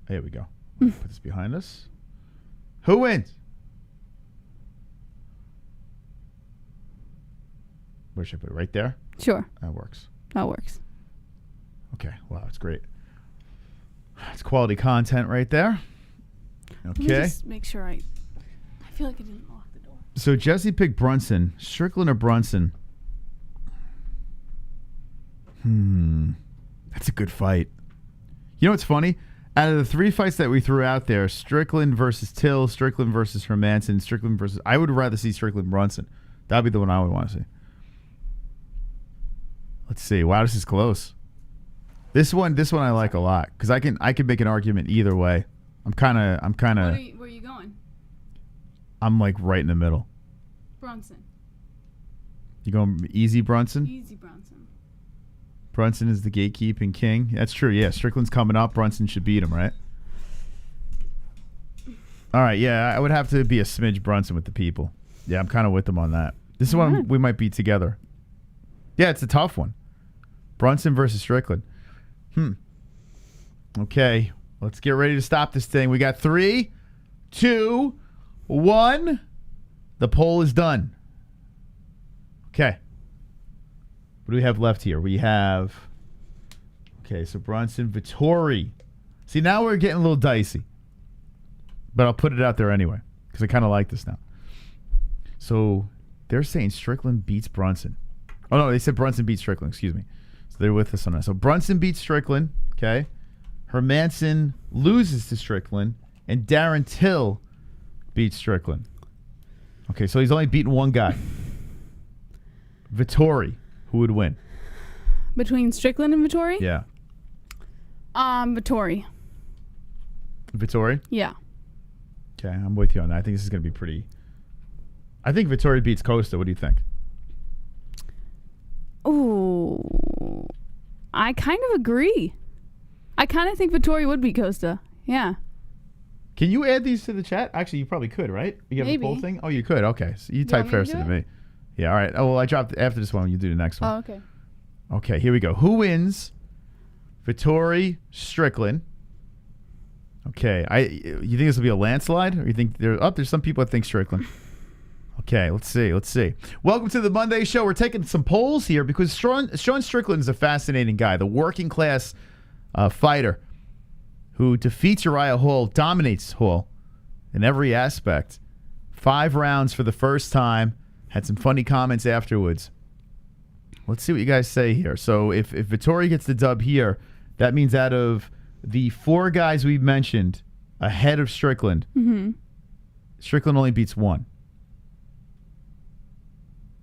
There we go. Put this behind us. Who wins? Where should I put it? Right there? Sure. That works. That works. Okay. Wow, that's great. It's quality content right there. Let me Okay. just make sure I feel like I didn't lock the door. So Jesse picked Brunson. Strickland or Brunson? That's a good fight. You know what's funny? Out of the 3 fights that we threw out there, Strickland versus Till, Strickland versus Hermansson, Strickland versus... I would rather see Strickland Brunson. That'd be the one I would want to see. Let's see. Wow, this is close. This one I like a lot because I can make an argument either way. I'm kind of. Where are you going? I'm like right in the middle. Brunson. You going easy Brunson? Easy Brunson. Brunson is the gatekeeping king. That's true. Yeah, Strickland's coming up. Brunson should beat him, right? All right. Yeah, I would have to be a smidge Brunson with the people. Yeah, I'm kind of with them on that. This is one we might beat together. Yeah, it's a tough one. Brunson versus Strickland. Okay, let's get ready to stop this thing. We got 3, 2, 1. The poll is done. Okay. What do we have left here? We have... Okay, so Brunson, Vittori. See, now we're getting a little dicey. But I'll put it out there anyway. because I kind of like this now. So they're saying Strickland beats Brunson. Oh, no, they said Brunson beats Strickland. Excuse me. So they're with us on that. So Brunson beats Strickland. Okay. Hermanson loses to Strickland. And Darren Till beats Strickland. Okay, so he's only beaten one guy. Vettori, who would win? Between Strickland and Vettori? Yeah. Vettori. Vettori? Yeah. Okay, I'm with you on that. I think this is going to be pretty... I think Vettori beats Costa. What do you think? Ooh. I kind of agree. I kind of think Vettori would beat Costa. Yeah. Can you add these to the chat? Actually, you probably could, right? You have Maybe. a poll thing? Oh, you could. Okay. So you type want me to faster do than me. Yeah, all right. Oh, well, I dropped after this one. You do the next one. Oh, okay. Okay, here we go. Who wins? Vettori, Strickland. Okay. You think this will be a landslide? Or you think there's some people that think Strickland. Okay, let's see. Welcome to the Monday show. We're taking some polls here because Sean Strickland is a fascinating guy. The working class fighter who defeats Uriah Hall, dominates Hall in every aspect. 5 rounds for the first time. Had some funny comments afterwards. Let's see what you guys say here. So if Vettori gets the dub here, that means out of the 4 guys we mentioned ahead of Strickland, Strickland only beats 1.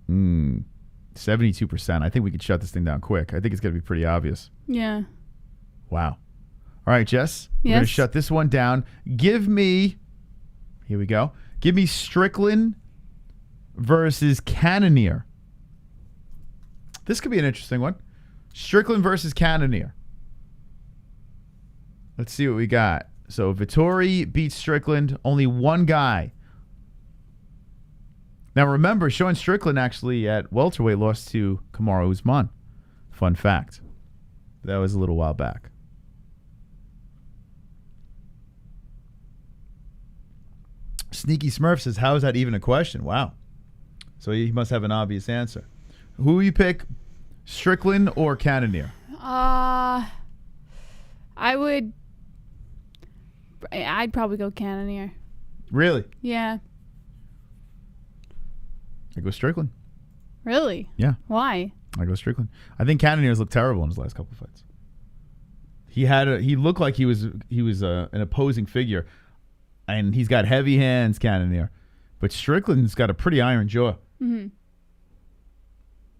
72%. I think we could shut this thing down quick. I think it's going to be pretty obvious. Yeah. Wow. All right, Jess. We're going to shut this one down. Here we go. Give me Strickland versus Cannonier. This could be an interesting one. Strickland versus Cannonier. Let's see what we got. So Vettori beats Strickland. Only one guy. Now remember, Sean Strickland actually at welterweight lost to Kamaru Usman. Fun fact. That was a little while back. Sneaky Smurf says, how is that even a question? Wow. So he must have an obvious answer. Who will you pick, Strickland or Cannonier? I'd probably go Cannonier. Really? Yeah. I go Strickland. Really? Yeah. Why? I go Strickland. I think Cannonier's looked terrible in his last couple of fights. He looked like he was an opposing figure, and he's got heavy hands, Cannonier, but Strickland's got a pretty iron jaw. Mm-hmm.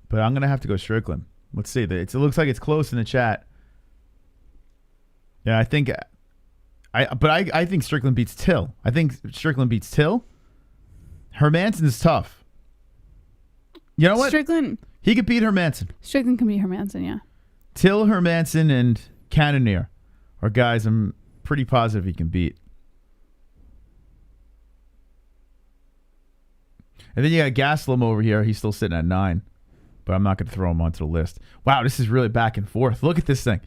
But I'm gonna have to go Strickland. Let's see. It looks like it's close in the chat. Yeah, I think Strickland beats Till. I think Strickland beats Till. Hermanson's tough. You know what? Strickland. He could beat Hermanson. Strickland can beat Hermanson, yeah. Till, Hermanson, and Cannonier are guys I'm pretty positive he can beat. And then you got Gaslam over here. He's still sitting at 9. But I'm not going to throw him onto the list. Wow, this is really back and forth. Look at this thing.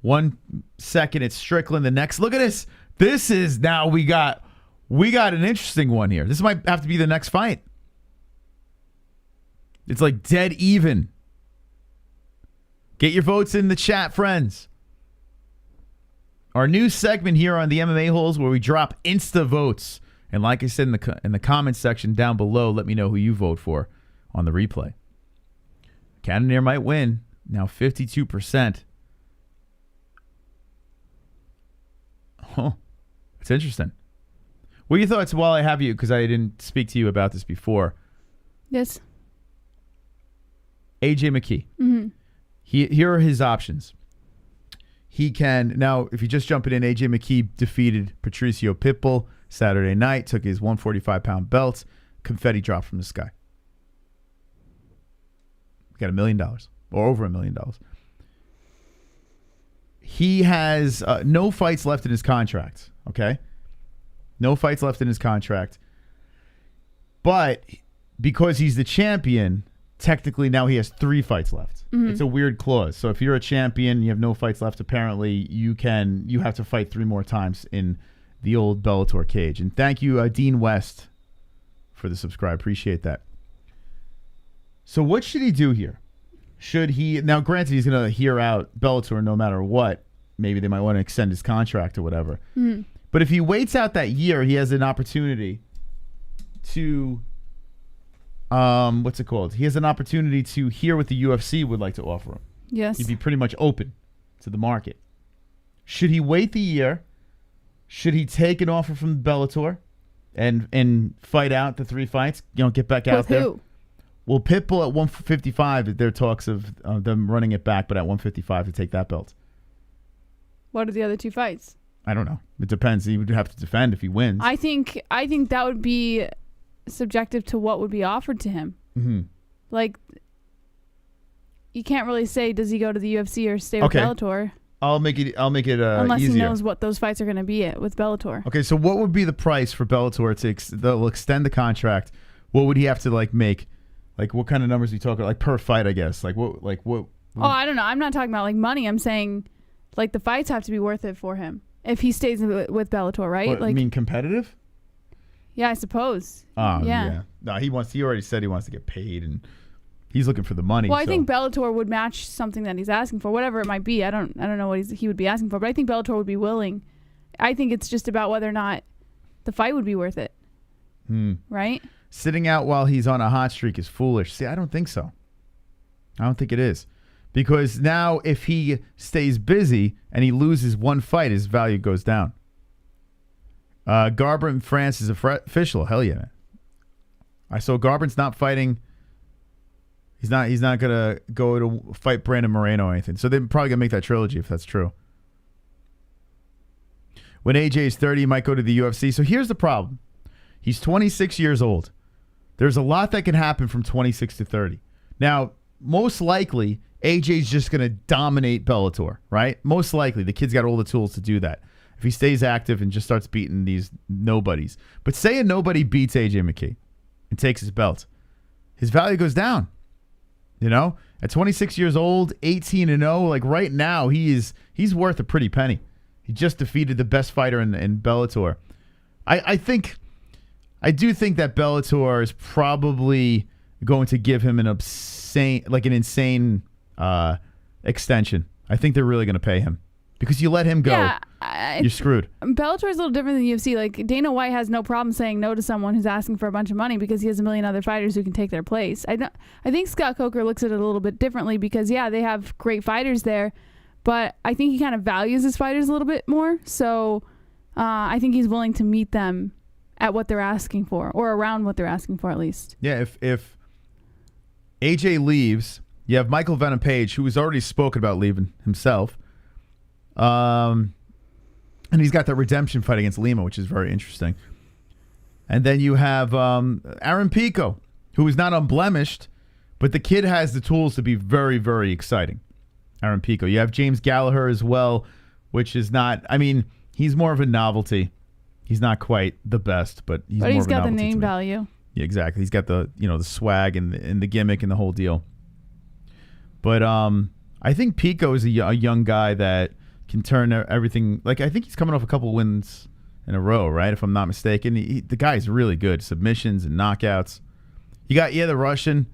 1 second, it's Strickland. The next, look at this. This is now we got an interesting one here. This might have to be the next fight. It's like dead even. Get your votes in the chat, friends. Our new segment here on the MMA-Holes where we drop Insta votes. And like I said in the comments section down below, let me know who you vote for on the replay. Cannonier might win. Now 52%. Oh, it's interesting. What are your thoughts while I have you? Because I didn't speak to you about this before. Yes. AJ McKee. Mm-hmm. Here are his options. He can, now if you just jump it in, AJ McKee defeated Patricio Pitbull Saturday night, took his 145-pound belt, confetti dropped from the sky. Got $1 million, or over $1 million. He has no fights left in his contract, okay? No fights left in his contract. But because he's the champion, technically now he has 3 fights left. Mm-hmm. It's a weird clause. So if you're a champion, you have no fights left, apparently you have to fight 3 more times in the old Bellator cage. And thank you, Dean West, for the subscribe. Appreciate that. So what should he do here? Should he... Now, granted, he's going to hear out Bellator no matter what. Maybe they might want to extend his contract or whatever. Mm-hmm. But if he waits out that year, he has an opportunity to what's it called? He has an opportunity to hear what the UFC would like to offer him. Yes. He'd be pretty much open to the market. Should he wait the year? Should he take an offer from Bellator and fight out the 3 fights? Get back out there. Who? Well, Pitbull at 155. There are talks of them running it back, but at 155 to take that belt. What are the other 2 fights? I don't know. It depends. He would have to defend if he wins. I think that would be subjective to what would be offered to him. Mm-hmm. Like, you can't really say, does he go to the UFC or stay with Bellator? I'll make it unless easier. he knows what those fights are going to be with Bellator. Okay, so what would be the price for Bellator to they'll extend the contract? What would he have to make? Like, what kind of numbers are you talking? Like per fight, I guess. Like what? Oh, I don't know. I'm not talking about like money. I'm saying like the fights have to be worth it for him if he stays with Bellator, right? What, like, you mean competitive? Yeah, I suppose. Yeah. No, he already said he wants to get paid, and he's looking for the money. Well, I think Bellator would match something that he's asking for, whatever it might be. I don't know what he would be asking for, but I think Bellator would be willing. I think it's just about whether or not the fight would be worth it. Right? Sitting out while he's on a hot streak is foolish. See, I don't think so. I don't think it is. Because now if he stays busy and he loses 1 fight, his value goes down. Garbrandt in France is official. Hell yeah. I saw Garbrandt's not fighting. He's not going to go to fight Brandon Moreno or anything. So they're probably going to make that trilogy if that's true. When AJ is 30, he might go to the UFC. So here's the problem. He's 26 years old. There's a lot that can happen from 26 to 30. Now, most likely, AJ's just going to dominate Bellator, right? Most likely. The kid's got all the tools to do that. If he stays active and just starts beating these nobodies. But say a nobody beats AJ McKee and takes his belt, his value goes down. At 26 years old, 18-0, like right now, he's worth a pretty penny. He just defeated the best fighter in Bellator. I do think that Bellator is probably going to give him an insane extension. I think they're really going to pay him because you let him go, you're screwed. Bellator is a little different than the UFC. Like Dana White has no problem saying no to someone who's asking for a bunch of money because he has a million other fighters who can take their place. I think Scott Coker looks at it a little bit differently because they have great fighters there, but I think he kind of values his fighters a little bit more. So I think he's willing to meet them at what they're asking for, or around what they're asking for at least. Yeah, if AJ leaves, you have Michael Venom Page, who has already spoken about leaving himself. And he's got that redemption fight against Lima, which is very interesting. And then you have Aaron Pico, who is not unblemished, but the kid has the tools to be very, very exciting. Aaron Pico. You have James Gallagher as well, which is not, he's more of a novelty. He's not quite the best, but he's more of a novelty. But he's got the name value. Yeah, exactly. He's got the the swag and the gimmick and the whole deal. But I think Pico is a young guy that can turn everything. Like I think he's coming off a couple wins in a row, right? If I'm not mistaken, the guy's really good. Submissions and knockouts. You got the Russian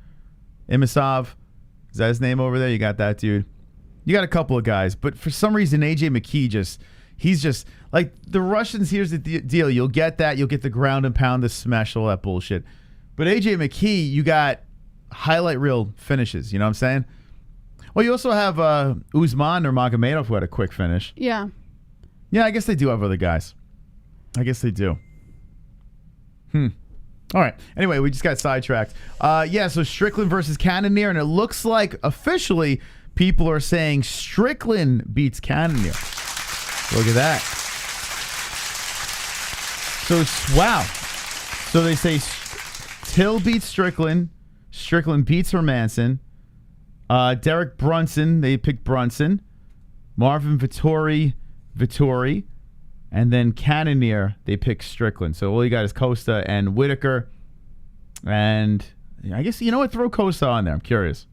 Imasov. Is that his name over there? You got that dude. You got a couple of guys, but for some reason AJ McKee he's just like the Russians. Here's the deal. You'll get that. You'll get the ground and pound, the smash, all that bullshit. But AJ McKee, you got highlight reel finishes. You know what I'm saying? Well, you also have Usman or Magomedov who had a quick finish. Yeah. Yeah, I guess they do have other guys. I guess they do. All right. Anyway, we just got sidetracked. So Strickland versus Cannonier, and it looks like officially people are saying Strickland beats Cannonier. Look at that. So, wow. So they say Till beats Strickland. Strickland beats Hermanson. Derek Brunson, they picked Brunson. Marvin Vittori. And then Cannonier, they picked Strickland. So all you got is Costa and Whitaker. And I guess, you know what? Throw Costa on there. I'm curious.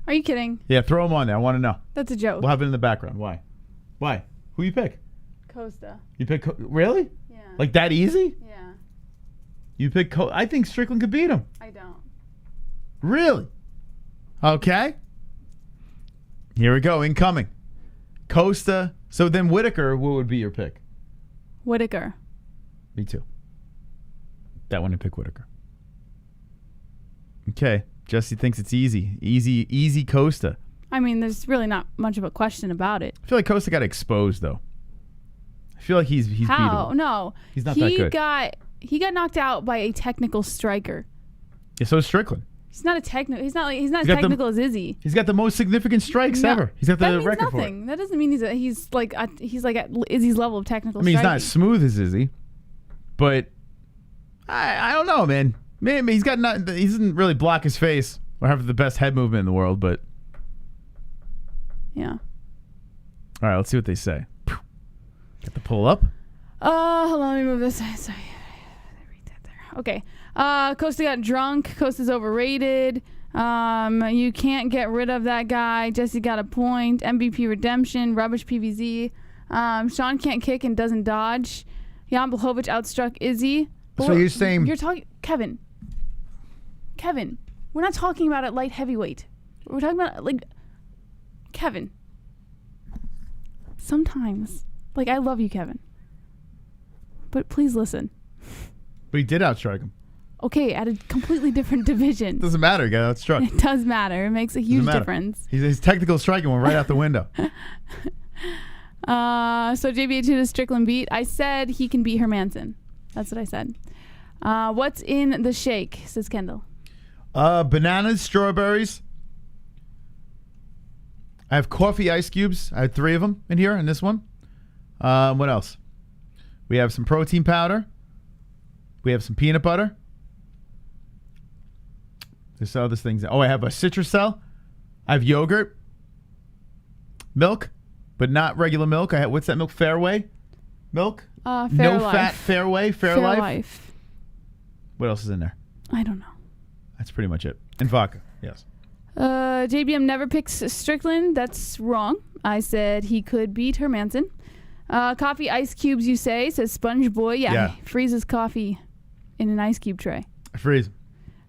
Are you kidding? Yeah, throw him on there. I want to know. That's a joke. We'll have it in the background. Why? Who you pick? Costa. You pick really? Yeah. Like that easy? Yeah. You pick I think Strickland could beat him. I don't. Really? Okay. Here we go. Incoming. Costa. So then Whitaker, what would be your pick? Whitaker. Me too. That one to pick Whitaker. Okay. Jesse thinks it's easy. Easy Costa. I mean, there's really not much of a question about it. I feel like Costa got exposed, though. I feel like he's How? beatable. No. He's not that good. He got knocked out by a technical striker. Yeah, so is Strickland. He's not a technical. He's not as got the- technical as Izzy. He's got the most significant strikes No, ever. He's got the that means record nothing. for it. That doesn't mean he's like at Izzy's level of technical. I mean, he's not striking. as smooth as Izzy, but I don't know, man. Maybe he doesn't really block his face or have the best head movement in the world, but Yeah. all right, let's see what they say. Get the pull up. Hold on, let me move this. Sorry. Read that there. Okay. Costa got drunk. Costa's overrated. You can't get rid of that guy. Jesse got a point. MVP redemption. Rubbish PVZ. Sean can't kick and doesn't dodge. Jan Blachowicz outstruck Izzy. So you're saying You're talking Kevin. We're not talking about at light heavyweight. We're talking about like Kevin. Sometimes, like, I love you, Kevin, but please listen. But he did outstrike him. Okay, at a completely different division. Doesn't matter. He got outstruck. It does matter. It makes a huge matter. difference. His technical striking went right out the window. So JBA2 to Strickland beat. I said he can beat Hermanson. That's what I said. What's in the shake, says Kendall. Bananas, strawberries. I have coffee ice cubes. I had 3 of them in here in this one. What else? We have some protein powder. We have some peanut butter. There's other things. Oh, I have a Citrusel. I have yogurt. Milk, but not regular milk. I have, what's that milk? Fairway milk? Fair no Life. fat Fairway. Fair Life. What else is in there? I don't know. That's pretty much it. And vodka. Yes. JBM never picks Strickland. That's wrong. I said he could beat Hermanson. Coffee ice cubes, you say, says Sponge Boy. Yeah. He freezes coffee in an ice cube tray. I freeze.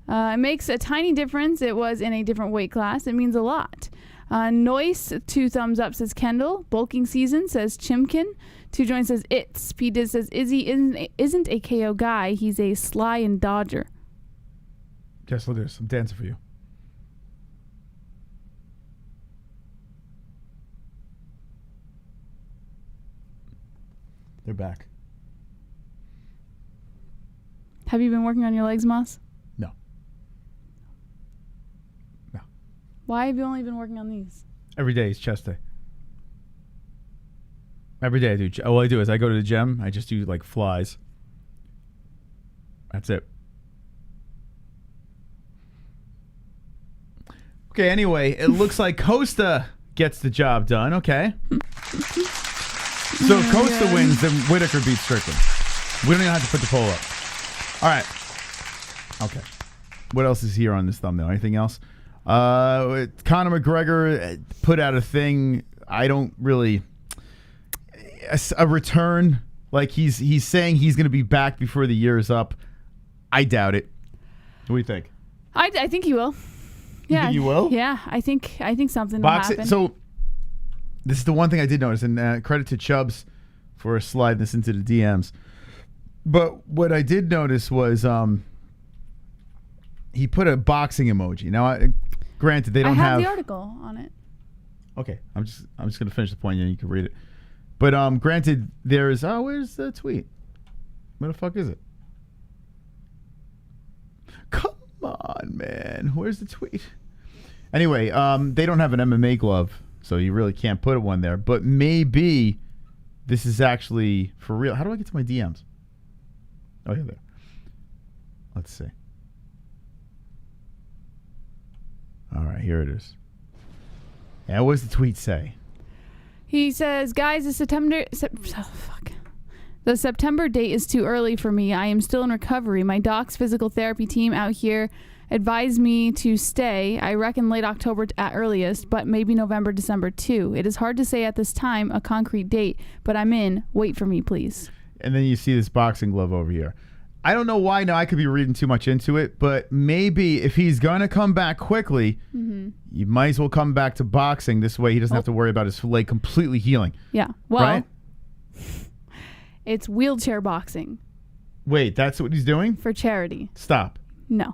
It makes a tiny difference. It was in a different weight class. It means a lot. Noise, 2 thumbs up, says Kendall. Bulking season, says Chimkin. 2 joints, says It's. P. Diz says Izzy isn't a KO guy. He's a sly and dodger. Yes, we'll do some dancing for you. They're back. Have you been working on your legs, Moss? No. No. Why have you only been working on these? Every day is chest day. Every day I do. All I do is I go to the gym. I just do like flies. That's it. Okay, anyway, it looks like Costa gets the job done. Okay. So if Costa wins, then Whitaker beats Strickland. We don't even have to put the poll up. All right. Okay. What else is here on this thumbnail? Anything else? Conor McGregor put out a thing. I don't really... A return. Like he's saying he's going to be back before the year is up. I doubt it. What do you think? I think he will. Yeah, you will? Yeah, I think something will happen. So this is the one thing I did notice, and credit to Chubbs for sliding this into the DMs. But what I did notice was he put a boxing emoji. Now, granted, they don't I have the article on it. Okay, I'm just going to finish the point, and you can read it. But granted, there's where's the tweet? Where the fuck is it? Come on, man. Where's the tweet? Anyway, they don't have an MMA glove, so you really can't put one there. But maybe this is actually for real. How do I get to my DMs? Oh, yeah, there. Let's see. All right, here it is. And what does the tweet say? He says, guys, the September date is too early for me. I am still in recovery. My doc's physical therapy team out here advised me to stay. I reckon late October at earliest, but maybe November, December too. It is hard to say at this time a concrete date, but I'm in. Wait for me, please. And then you see this boxing glove over here. I don't know why. Now, I could be reading too much into it, but maybe if he's going to come back quickly, you might as well come back to boxing. This way he doesn't have to worry about his leg completely healing. Yeah. Well, right? It's wheelchair boxing. Wait, that's what he's doing? For charity. Stop. No.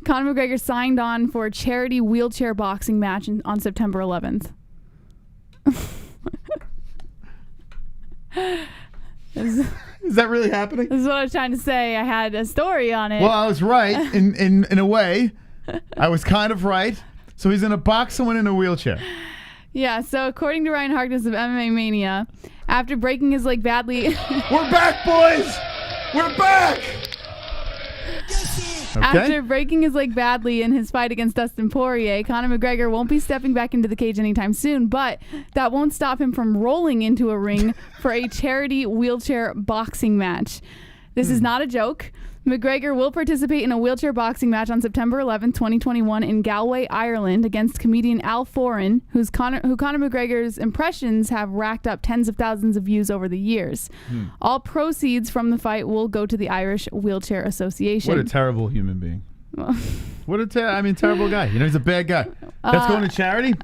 Conor McGregor signed on for a charity wheelchair boxing match on September 11th. Is that really happening? This is what I was trying to say. I had a story on it. Well, I was right in a way. I was kind of right. So he's going to box someone in a wheelchair. Yeah, so according to Ryan Harkness of MMA Mania, after breaking his leg badly... We're back, boys! We're back! Okay. After breaking his leg badly in his fight against Dustin Poirier, Conor McGregor won't be stepping back into the cage anytime soon, but that won't stop him from rolling into a ring for a charity wheelchair boxing match. This is not a joke. McGregor will participate in a wheelchair boxing match on September 11th, 2021 in Galway, Ireland against comedian Al Foran, who Conor McGregor's impressions have racked up tens of thousands of views over the years. All proceeds from the fight will go to the Irish Wheelchair Association. What a terrible human being. What a terrible guy. You know, he's a bad guy. That's going to charity?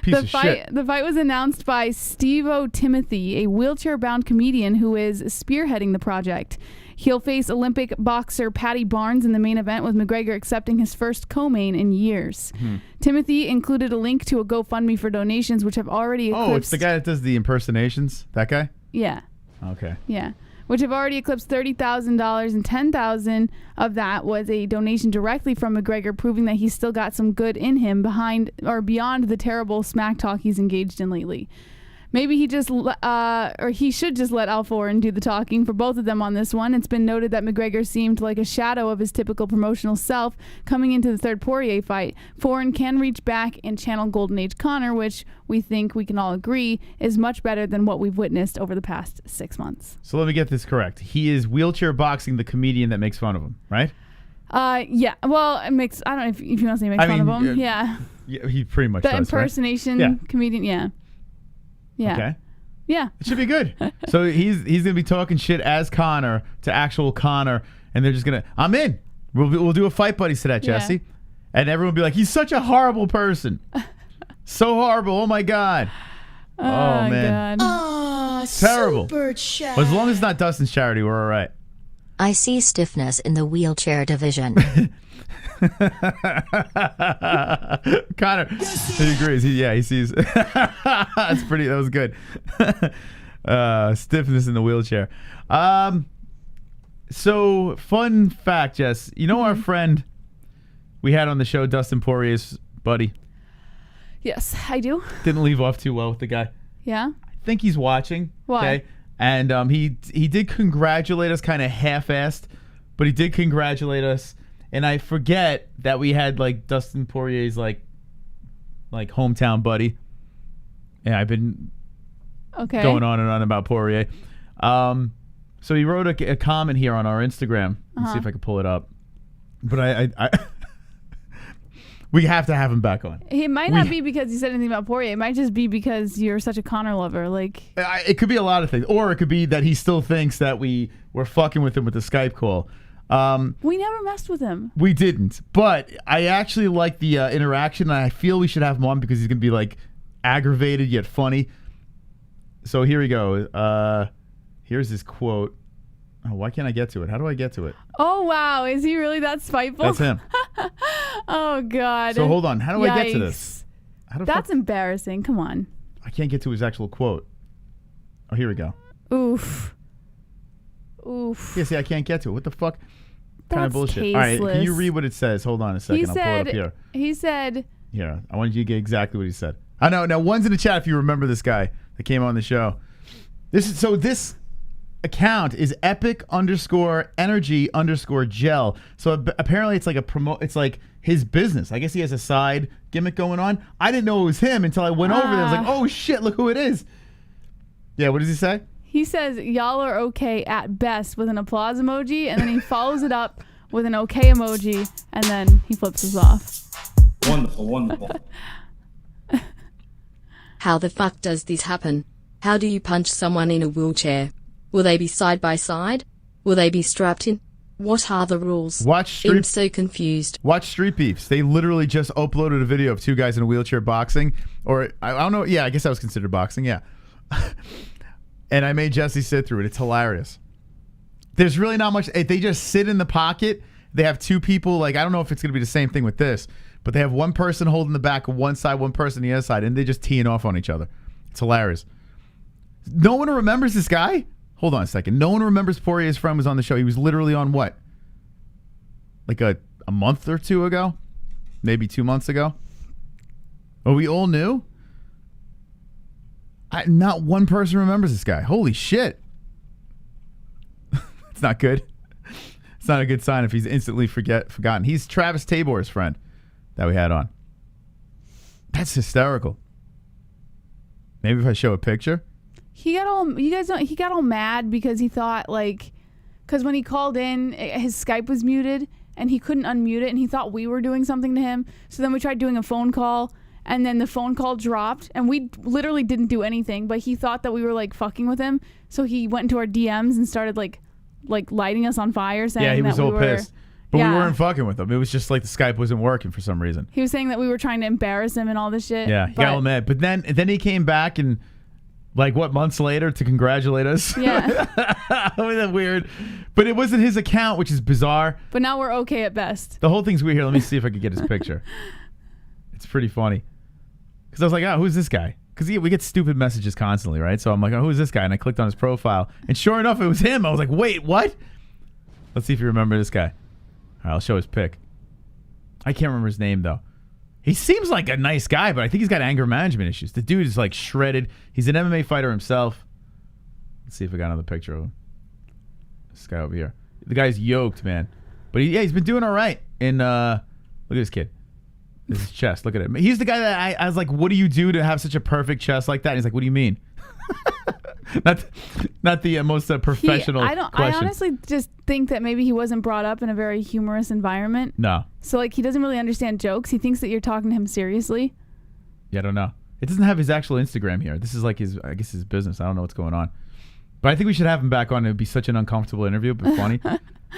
Piece of shit. The fight was announced by Steve-O Timothy, a wheelchair-bound comedian who is spearheading the project. He'll face Olympic boxer Paddy Barnes in the main event, with McGregor accepting his first co-main in years. Timothy included a link to a GoFundMe for donations, which have already eclipsed... Oh, it's the guy that does the impersonations? That guy? Yeah. Okay. Yeah. Which have already eclipsed $30,000, and $10,000 of that was a donation directly from McGregor, proving that he's still got some good in him beyond the terrible smack talk he's engaged in lately. Maybe he should just let Al Foran do the talking for both of them on this one. It's been noted that McGregor seemed like a shadow of his typical promotional self coming into the third Poirier fight. Foran can reach back and channel Golden Age Conor, which we think we can all agree is much better than what we've witnessed over the past 6 months. So let me get this correct. He is wheelchair boxing the comedian that makes fun of him, right? Yeah. Well, it makes... I don't know if you want to say makes fun of him. Yeah. He pretty much does, the impersonation right? comedian, yeah. Yeah. Okay. Yeah. It should be good. So he's going to be talking shit as Conor to actual Conor, and they're just going to... I'm in. We'll do a Fight Buddies to that, Jesse. And everyone will be like, he's such a horrible person. So horrible. Oh, my God. Oh, man. Oh, terrible. Super chat. Well, as long as it's not Dustin's charity, we're all right. I see stiffness in the wheelchair division. Conor, he agrees. He sees. That's pretty. That was good. Stiffness in the wheelchair. So fun fact, Jess. You know our friend we had on the show, Dustin Poirier's buddy. Yes, I do. Didn't leave off too well with the guy. Yeah. I think he's watching. Why? Okay? And he did congratulate us, kind of half-assed, but he did congratulate us. And I forget that we had like Dustin Poirier's like hometown buddy. Yeah, I've been going on and on about Poirier. So he wrote a comment here on our Instagram. Let's see if I can pull it up. But I we have to have him back on. It might not be because you said anything about Poirier. It might just be because you're such a Conor lover. Like it could be a lot of things, or it could be that he still thinks that we were fucking with him with the Skype call. We never messed with him. We didn't, but I actually like the interaction, and I feel we should have him on because he's gonna be like aggravated yet funny. So here we go. Here's his quote. Oh, why can't I get to it? How do I get to it? Oh wow, is he really that spiteful? That's him. Oh God. So hold on. How do Yikes. I get to this? That's embarrassing. Come on. I can't get to his actual quote. Oh, here we go. Oof. Yeah, see, I can't get to it. What the fuck? Kind of That's bullshit. All right, can you tasteless. read what it says? Hold on a second. I'll pull it up here. He said. Here, I wanted you to get exactly what he said. I know. Now, one's in the chat if you remember this guy that came on the show. This account is epic_energy_gel. So apparently it's like it's like his business. I guess he has a side gimmick going on. I didn't know it was him until I went over there. I was like, oh shit, look who it is. Yeah, what does he say? He says, y'all are okay at best with an applause emoji, and then he follows it up with an okay emoji, and then he flips us off. Wonderful, wonderful. How the fuck does this happen? How do you punch someone in a wheelchair? Will they be side by side? Will they be strapped in? What are the rules? I'm so confused. Watch Street Beefs. They literally just uploaded a video of two guys in a wheelchair boxing. Or, I don't know. Yeah, I guess that was considered boxing. Yeah. And I made Jesse sit through it. It's hilarious. There's really not much. They just sit in the pocket they have two people. Like, I don't know if it's going to be the same thing with this, but they have one person holding the back of one side, one person on the other side, and they're just teeing off on each other. It's hilarious. No one remembers this guy? Hold on a second. No one remembers Poirier's friend was on the show. He was literally on what? Like a month or two ago? Maybe 2 months ago? Oh, we all knew? Not one person remembers this guy. Holy shit. It's not good. It's not a good sign if he's instantly forgotten. He's Travis Tabor's friend that we had on. That's hysterical. Maybe if I show a picture. He got all mad because he thought, like, because when he called in, his Skype was muted and he couldn't unmute it, and he thought we were doing something to him. So then we tried doing a phone call, and then the phone call dropped, and we literally didn't do anything, but he thought that we were like fucking with him. So he went into our DMs and started like lighting us on fire, saying he was that all we were pissed. But we weren't fucking with him. It was just like the Skype wasn't working for some reason. He was saying that we were trying to embarrass him and all this shit. Yeah, he got all mad. But then he came back and, like, what, months later to congratulate us? Yeah. Wasn't that weird? But it wasn't his account, which is bizarre. But now we're okay at best. The whole thing's weird here. Let me see if I can get his picture. It's pretty funny. Because I was like, oh, who's this guy? Because we get stupid messages constantly, right? So I'm like, oh, who's this guy? And I clicked on his profile. And sure enough, it was him. I was like, wait, what? Let's see if you remember this guy. All right, I'll show his pic. I can't remember his name, though. He seems like a nice guy, but I think he's got anger management issues. The dude is like shredded. He's an MMA fighter himself. Let's see if I got another picture of him. This guy over here. The guy's yoked, man. But he's been doing all right. And look at this kid. This is his chest. Look at it. He's the guy that I was like, what do you do to have such a perfect chest like that? And he's like, what do you mean? not the most professional question. I honestly just think that maybe he wasn't brought up in a very humorous environment. No. So like he doesn't really understand jokes. He thinks that you're talking to him seriously. Yeah, I don't know. It doesn't have his actual Instagram here. This is like his business. I don't know what's going on. But I think we should have him back on. It would be such an uncomfortable interview, but funny.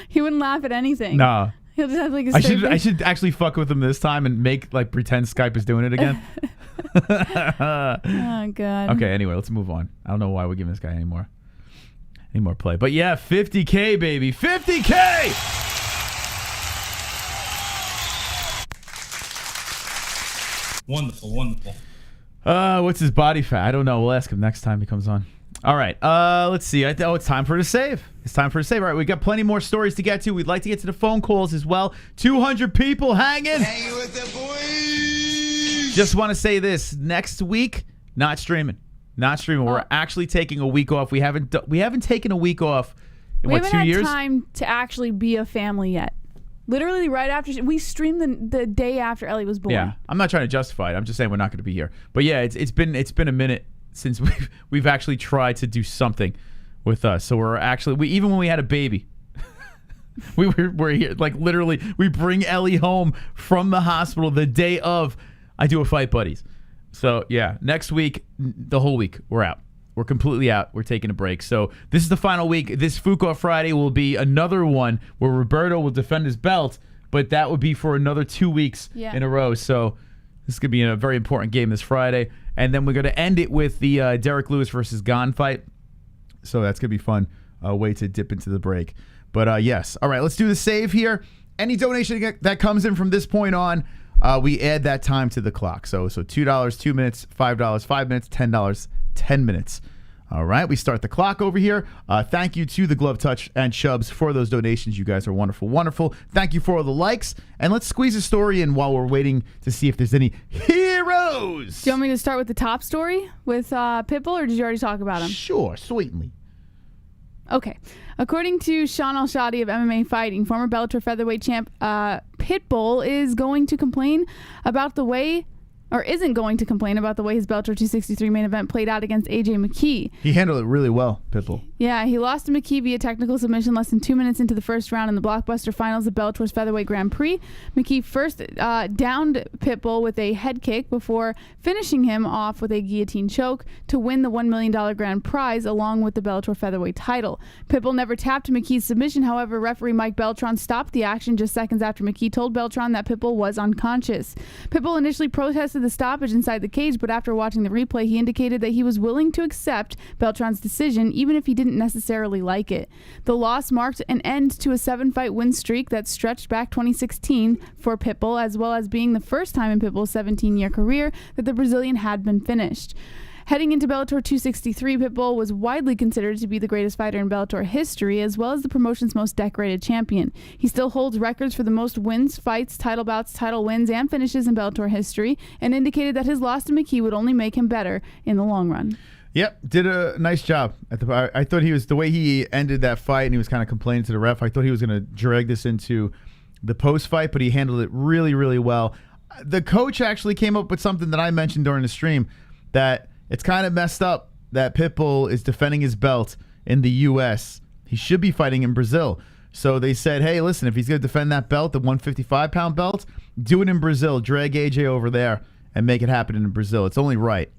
He wouldn't laugh at anything. No. He'll just have like a I should actually fuck with him this time and make like pretend Skype is doing it again. Oh god. Okay, anyway, let's move on. I don't know why we're giving this guy any more play. But yeah, 50K baby. 50K! Wonderful. What's his body fat? I don't know. We'll ask him next time he comes on. All right. Let's see. It's time for the save. All right. We got plenty more stories to get to. We'd like to get to the phone calls as well. 200 people hanging. Hanging with the boys. Just want to say this. Next week, not streaming. We're actually taking a week off. We haven't taken a week off in, we what, 2 years? We haven't had time to actually be a family yet. Literally right after we streamed the day after Ellie was born. Yeah. I'm not trying to justify it. I'm just saying we're not going to be here. But yeah, it's been a minute since we've actually tried to do something with us. So we're actually even when we had a baby, we're here, like literally we bring Ellie home from the hospital the day of I do a Fight Buddies. So yeah, next week, the whole week we're out. We're completely out. We're taking a break. So this is the final week. This Fuko Friday will be another one where Roberto will defend his belt, but that would be for another 2 weeks in a row. So this could be a very important game this Friday. And then we're going to end it with the Derek Lewis versus Gane fight. So that's going to be fun. A way to dip into the break. But yes. All right, let's do the save here. Any donation that comes in from this point on, we add that time to the clock. So $2, 2 minutes, $5, 5 minutes, $10, 10 minutes. All right, we start the clock over here. Thank you to the Glove Touch and Chubbs for those donations. You guys are wonderful. Thank you for all the likes. And let's squeeze a story in while we're waiting to see if there's any heroes. Do you want me to start with the top story with Pitbull, or did you already talk about him? Sure, sweetly. Okay. According to Sean Al-Shadi of MMA Fighting, former Bellator featherweight champ Pitbull is going to complain about the way, or isn't going to complain about the way his Bellator 263 main event played out against AJ McKee. He handled it really well, Pitbull. Yeah, he lost to McKee via technical submission less than 2 minutes into the first round in the blockbuster finals of Bellator's Featherweight Grand Prix. McKee first downed Pitbull with a head kick before finishing him off with a guillotine choke to win the $1 million grand prize along with the Bellator Featherweight title. Pitbull never tapped McKee's submission. However, referee Mike Beltran stopped the action just seconds after McKee told Beltran that Pitbull was unconscious. Pitbull initially protested the stoppage inside the cage, but after watching the replay, he indicated that he was willing to accept Beltran's decision, even if he didn't necessarily like it. The loss marked an end to a 7-fight win streak that stretched back 2016 for Pitbull, as well as being the first time in Pitbull's 17-year career that the Brazilian had been finished. Heading into Bellator 263, Pitbull was widely considered to be the greatest fighter in Bellator history, as well as the promotion's most decorated champion. He still holds records for the most wins, fights, title bouts, title wins, and finishes in Bellator history, and indicated that his loss to McKee would only make him better in the long run. Yep, did a nice job. I thought he was, the way he ended that fight and he was kind of complaining to the ref, I thought he was going to drag this into the post-fight, but he handled it really, really well. The coach actually came up with something that I mentioned during the stream, that it's kind of messed up that Pitbull is defending his belt in the U.S. He should be fighting in Brazil. So they said, hey, listen, if he's going to defend that belt, the 155-pound belt, do it in Brazil. Drag AJ over there and make it happen in Brazil. It's only right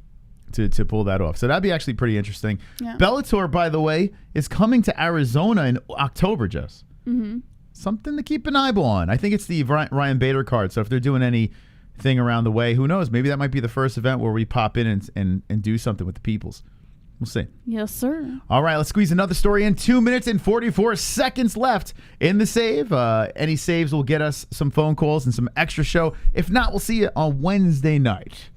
to pull that off. So that'd be actually pretty interesting. Yeah. Bellator, by the way, is coming to Arizona in October, Jess. Mm-hmm. Something to keep an eyeball on. I think it's the Ryan Bader card. So if they're doing anything around the way, who knows? Maybe that might be the first event where we pop in and do something with the peoples. We'll see. Yes, sir. All right, let's squeeze another story in. 2 minutes and 44 seconds left in the save. Any saves will get us some phone calls and some extra show. If not, we'll see you on Wednesday night.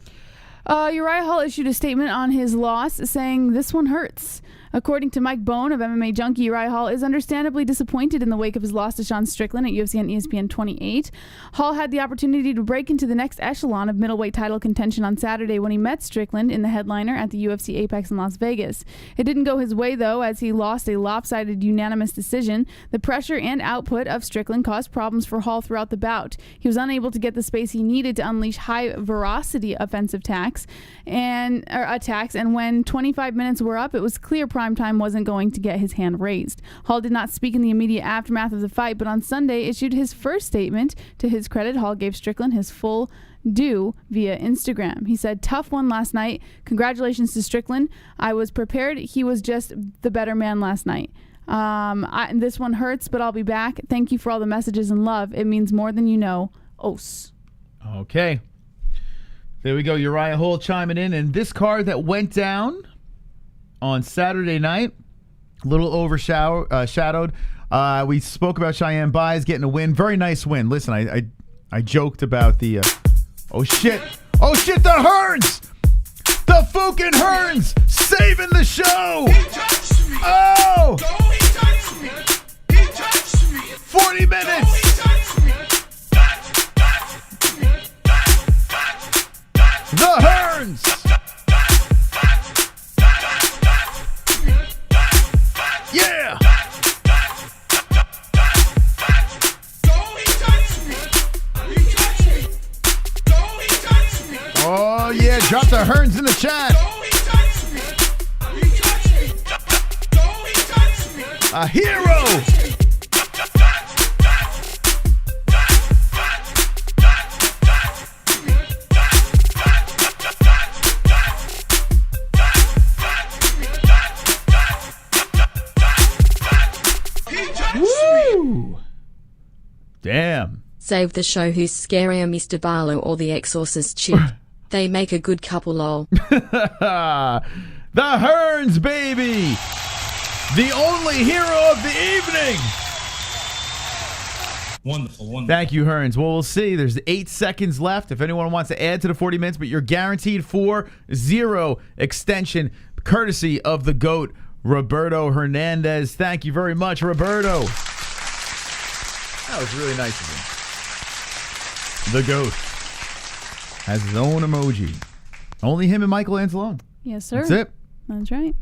Uriah Hall issued a statement on his loss saying, "This one hurts." According to Mike Bone of MMA Junkie, Uriah Hall is understandably disappointed in the wake of his loss to Sean Strickland at UFC and ESPN 28. Hall had the opportunity to break into the next echelon of middleweight title contention on Saturday when he met Strickland in the headliner at the UFC Apex in Las Vegas. It didn't go his way, though, as he lost a lopsided unanimous decision. The pressure and output of Strickland caused problems for Hall throughout the bout. He was unable to get the space he needed to unleash high-veracity offensive attacks, and when 25 minutes were up, it was clear Primetime wasn't going to get his hand raised. Hall did not speak in the immediate aftermath of the fight, but on Sunday issued his first statement. To his credit, Hall gave Strickland his full due via Instagram. He said, "Tough one last night. Congratulations to Strickland. I was prepared. He was just the better man last night. This one hurts, but I'll be back. Thank you for all the messages and love. It means more than you know. Os." Okay. There we go. Uriah Hall chiming in. And this card that went down on Saturday night, a little overshadowed. We spoke about Cheyenne Buys getting a win. Very nice win. Listen, I joked about the... oh, shit. Oh, shit, the Hearns! The fucking Hearns saving the show! Oh! 40 minutes! The Hearns! Yeah! Oh, yeah, drop the Hearns in the chat. A hero! Woo! Damn. Save the show. Who's scarier, Mr. Barlow or the Exorcist chick? They make a good couple, lol. The Hearns, baby! The only hero of the evening! Wonderful, wonderful. Thank you, Hearns. Well, we'll see. There's 8 seconds left if anyone wants to add to the 40 minutes, but you're guaranteed 4-0 extension, courtesy of the GOAT, Roberto Hernandez. Thank you very much, Roberto. That was really nice of him. The GOAT has his own emoji. Only him and Michael Anzalone. Yes, sir. That's it. That's right.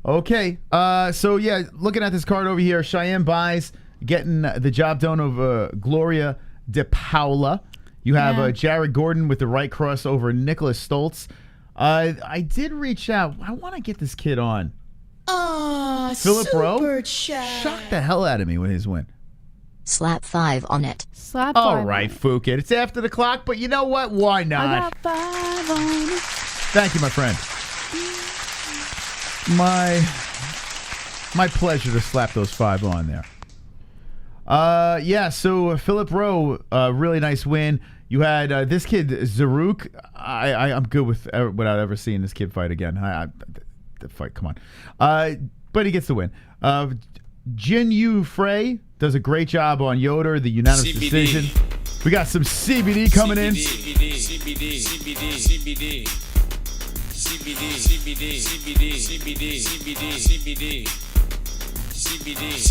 Okay. So, yeah, looking at this card over here, Cheyenne Buys getting the job done over Gloria De Paula. You have Jared Gordon with the right cross over Nicholas Stoltz. I did reach out. I want to get this kid on. Philip Rowe shocked the hell out of me with his win. Slap 5 on it. Slap 5. All right, Fook it. It's after the clock, but you know what? Why not? I got 5 on it. Thank you, my friend. My pleasure to slap those 5 on there. Yeah, so Philip Rowe, really nice win. You had this kid, Zaruk. I'm good without ever seeing this kid fight again. The fight, come on. But he gets the win. Jin Yu Frey does a great job on Yoder, the unanimous decision. We got some CBD coming in.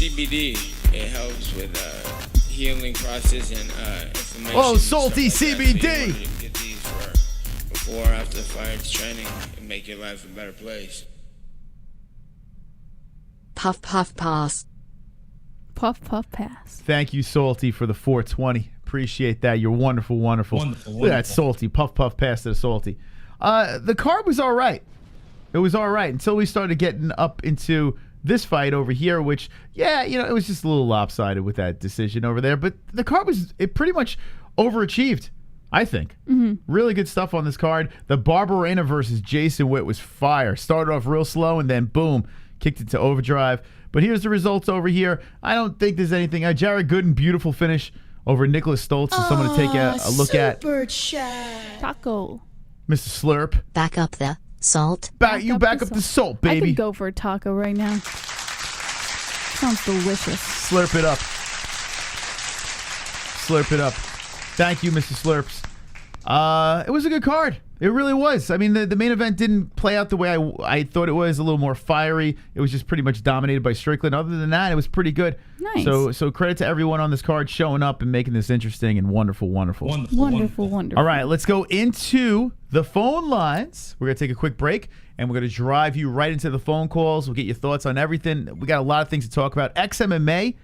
CBD. It helps with healing process and inflammation. Oh, salty CBD. Get these for before or after the fight training and make your life a better place. Puff puff pass. Puff puff pass. Thank you, Salty, for the 420. Appreciate that. You're wonderful. Wonderful. Look at that, Salty. Puff puff pass to the Salty. The card was all right. It was all right until we started getting up into this fight over here, which, yeah, it was just a little lopsided with that decision over there. But the card it pretty much overachieved, I think. Really good stuff on this card. The Barberena versus Jason Witt was fire. Started off real slow and then boom, kicked it to overdrive. But here's the results over here. I don't think there's anything. Jared Gooden, beautiful finish over Nicholas Stoltz. So someone to take a look at. Taco. Mr. Slurp. Back up the salt. Back up the salt, baby. I could go for a taco right now. Sounds delicious. Slurp it up. Slurp it up. Thank you, Mr. Slurps. It was a good card. It really was. I mean, the main event didn't play out the way I thought it was. A little more fiery. It was just pretty much dominated by Strickland. Other than that, it was pretty good. Nice. So credit to everyone on this card showing up and making this interesting and wonderful. Wonderful. All right, let's go into the phone lines. We're going to take a quick break, and we're going to drive you right into the phone calls. We'll get your thoughts on everything. We got a lot of things to talk about. XMMA,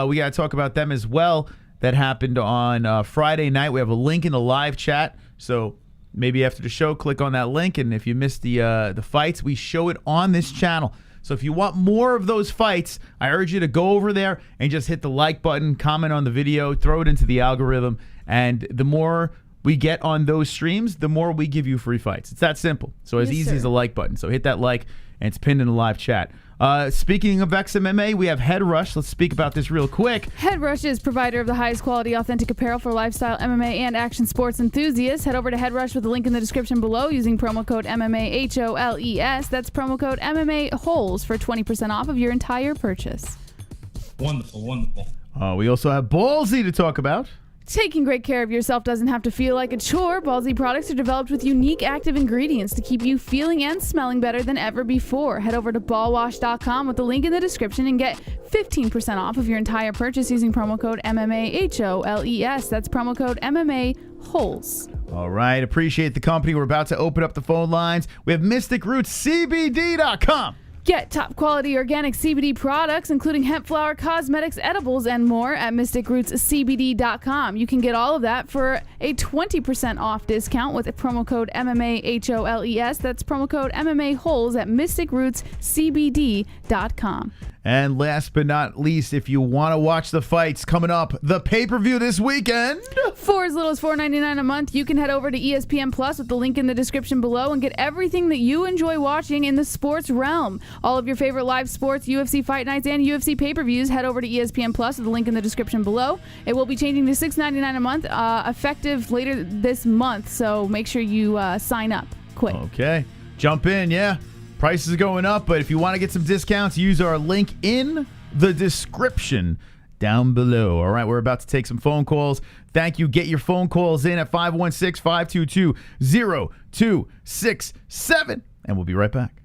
we got to talk about them as well. That happened on Friday night. We have a link in the live chat, so maybe after the show, click on that link, and if you missed the fights, we show it on this channel. So if you want more of those fights, I urge you to go over there and just hit the like button, comment on the video, throw it into the algorithm, and the more we get on those streams, the more we give you free fights. It's that simple. So as easy as the like button. So hit that like, and it's pinned in the live chat. Speaking of XMMA, we have Head Rush. Let's speak about this real quick. Head Rush is provider of the highest quality authentic apparel for lifestyle, MMA, and action sports enthusiasts. Head over to Head Rush with the link in the description below using promo code MMA-HOLES. That's promo code MMA-Holes for 20% off of your entire purchase. Wonderful. We also have Ballsy to talk about. Taking great care of yourself doesn't have to feel like a chore. Ballsy products are developed with unique active ingredients to keep you feeling and smelling better than ever before. Head over to ballwash.com with the link in the description and get 15% off of your entire purchase using promo code MMA-HOLES. That's promo code MMA-HOLES. All right, appreciate the company. We're about to open up the phone lines. We have MysticRootsCBD.com. Get top quality organic CBD products, including hemp flower, cosmetics, edibles, and more at MysticRootsCBD.com. You can get all of that for a 20% off discount with promo code MMA-HOLES. That's promo code MMA-HOLES at MysticRootsCBD.com. And last but not least, if you want to watch the fights coming up, the pay-per-view this weekend. For as little as $4.99 a month, you can head over to ESPN Plus with the link in the description below and get everything that you enjoy watching in the sports realm. All of your favorite live sports, UFC fight nights, and UFC pay-per-views, head over to ESPN Plus with the link in the description below. It will be changing to $6.99 a month, effective later this month, so make sure you sign up quick. Okay. Jump in, yeah. Prices are going up, but if you want to get some discounts, use our link in the description down below. All right, we're about to take some phone calls. Thank you. Get your phone calls in at 516-522-0267, and we'll be right back.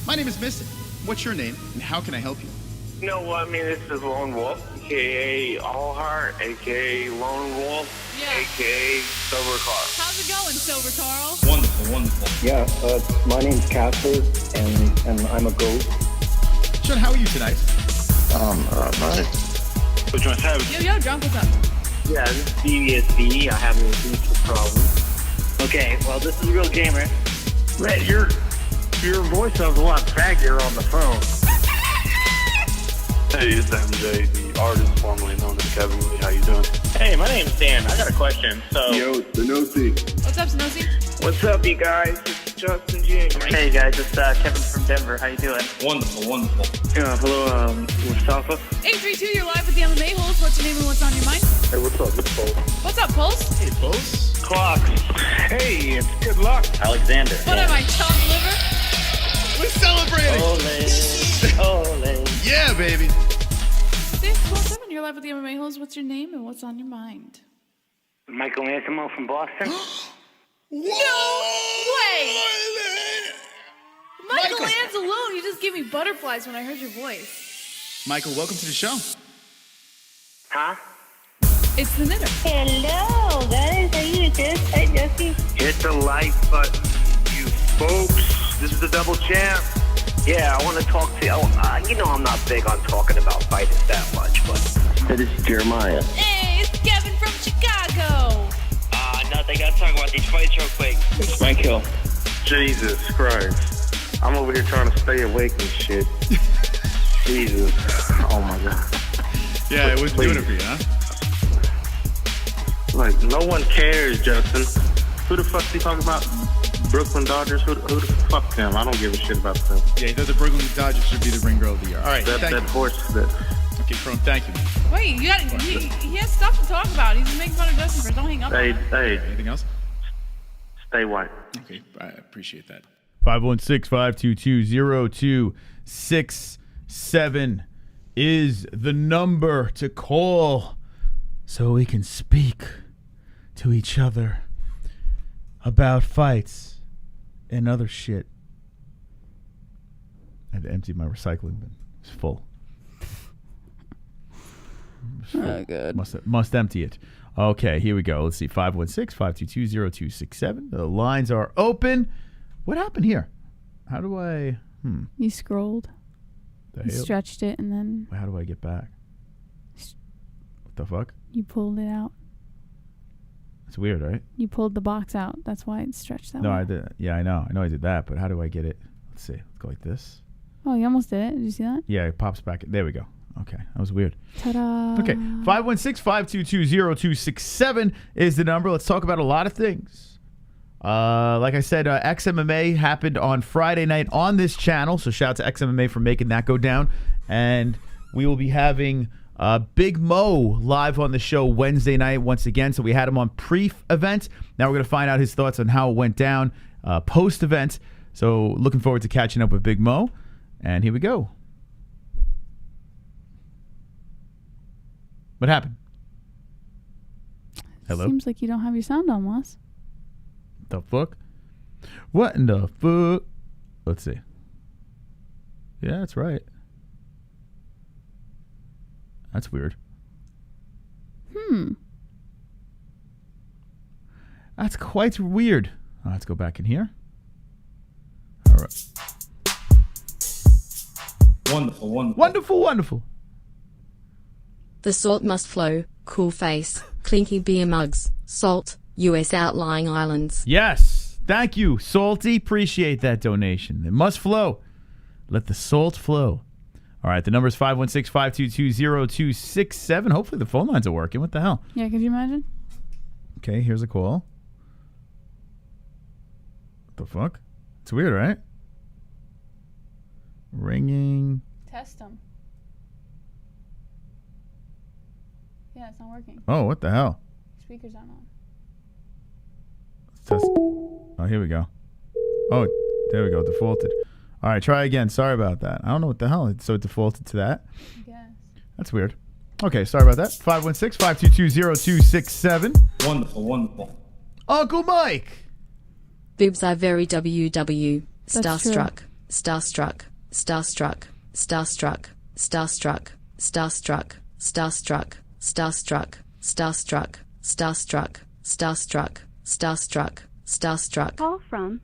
My name is Mystic. What's your name, and how can I help you? No, I mean, this is Lone Wolf, a.k.a. Allheart, a.k.a. Lone Wolf, a.k.a. Silver Carl. How's it going, Silver Carl? Wonderful. Yeah, my name's Casper, and I'm a goat. Sean, how are you tonight? Right. Which one's having? Yo, drunk, what's up? Yeah, this is DIAZ. I have a beach problem. Okay, well, this is a real gamer. Red, your voice sounds a lot faggier on the phone. Hey, it's MJ, the artist formerly known as Kevin Lee. How you doing? Hey, my name's Dan. I got a question. So, Yo, Sanosi. What's up, Sanosi? What's up, you guys? It's Justin Jr. Hey guys, it's Kevin from Denver. How you doing? Wonderful, wonderful. Yeah, hello, Mustafa. A32, you're live with the MMA-Holes. What's your name and what's on your mind? Hey, what's up? It's Pulse. What's up, Pulse? Hey, Pulse. Clocks. Hey, it's good luck. Alexander. What am I, chopped liver? We're celebrating. Ole. Yeah, baby. 617, you're live with the MMA-Holes. What's your name and what's on your mind? Michael Anthony from Boston. No way! Michael Anzalone, you just gave me butterflies when I heard your voice. Michael, welcome to the show. Huh? It's the knitter. Hello, guys. How you doing? Hi, Jesse. Hit the like button, you folks. This is the double champ. Yeah, I want to talk to you. You know I'm not big on talking about fighting that much, but... Hey, this is Jeremiah. Hey, it's Kevin from Chicago. Nothing. Gotta talk about these fights real quick. It's my kill. Jesus Christ. I'm over here trying to stay awake and shit. Jesus. Oh my God. Yeah, it was doing it for you, huh? Like, no one cares, Justin. Who the fuck you talking about? Brooklyn Dodgers? Who the fuck them? I don't give a shit about them. Yeah, he thought the Brooklyn Dodgers should be the ring girl of the year. All right, That horse that... Okay, Crone, thank you. Wait, he has stuff to talk about. He's making fun of Justin first. Don't hang up on him. Hey. Anything else? Stay white. Okay, I appreciate that. 516-522-0267 is the number to call so we can speak to each other about fights and other shit. I had to empty my recycling bin. It's full. Oh, good. Must empty it. Okay, here we go. Let's see. 516-522-0267. The lines are open. What happened here? How do I... You scrolled. The You hell? stretched it and then How do I get back? What the fuck? you pulled it out. It's weird, right? You pulled the box out. That's why it's stretched that No, way. I did. Yeah, I know. I know I did that, but how do I get it? Let's see. Let's go like this. Oh, you almost did it. Did you see that? Yeah, it pops back. There we go. Okay, that was weird. Ta-da. Okay, 516-522-0267 is the number. Let's talk about a lot of things. Like I said, XMMA happened on Friday night on this channel, so shout out to XMMA for making that go down. And we will be having Big Mo live on the show Wednesday night once again. So we had him on pre-event. Now we're going to find out his thoughts on how it went down post-event. So looking forward to catching up with Big Mo. And here we go. What happened? Hello? Seems like you don't have your sound on, Moss. The fuck? What in the fuck? Let's see. Yeah, that's right. That's weird. That's quite weird. Let's go back in here. All right. Wonderful, wonderful. Wonderful, wonderful. The salt must flow, cool face, clinky beer mugs, salt, U.S. outlying islands. Yes. Thank you, Salty. Appreciate that donation. It must flow. Let the salt flow. All right, the number is 516-522-0267. Hopefully the phone lines are working. What the hell? Yeah, could you imagine? Okay, here's a call. What the fuck? It's weird, right? Ringing. Test them. Yeah, it's not working. Oh, what the hell? Speakers aren't on. Let's test. Oh, here we go. Oh, there we go. Defaulted. All right, try again. Sorry about that. I don't know what the hell. So it defaulted to that. I guess. That's weird. Okay, sorry about that. 516-522-0267. Wonderful, wonderful. Uncle Mike. Boobs are very WW. That's Starstruck, starstruck, starstruck, starstruck, starstruck, starstruck, starstruck, starstruck, starstruck, starstruck, starstruck, starstruck, starstruck. Call from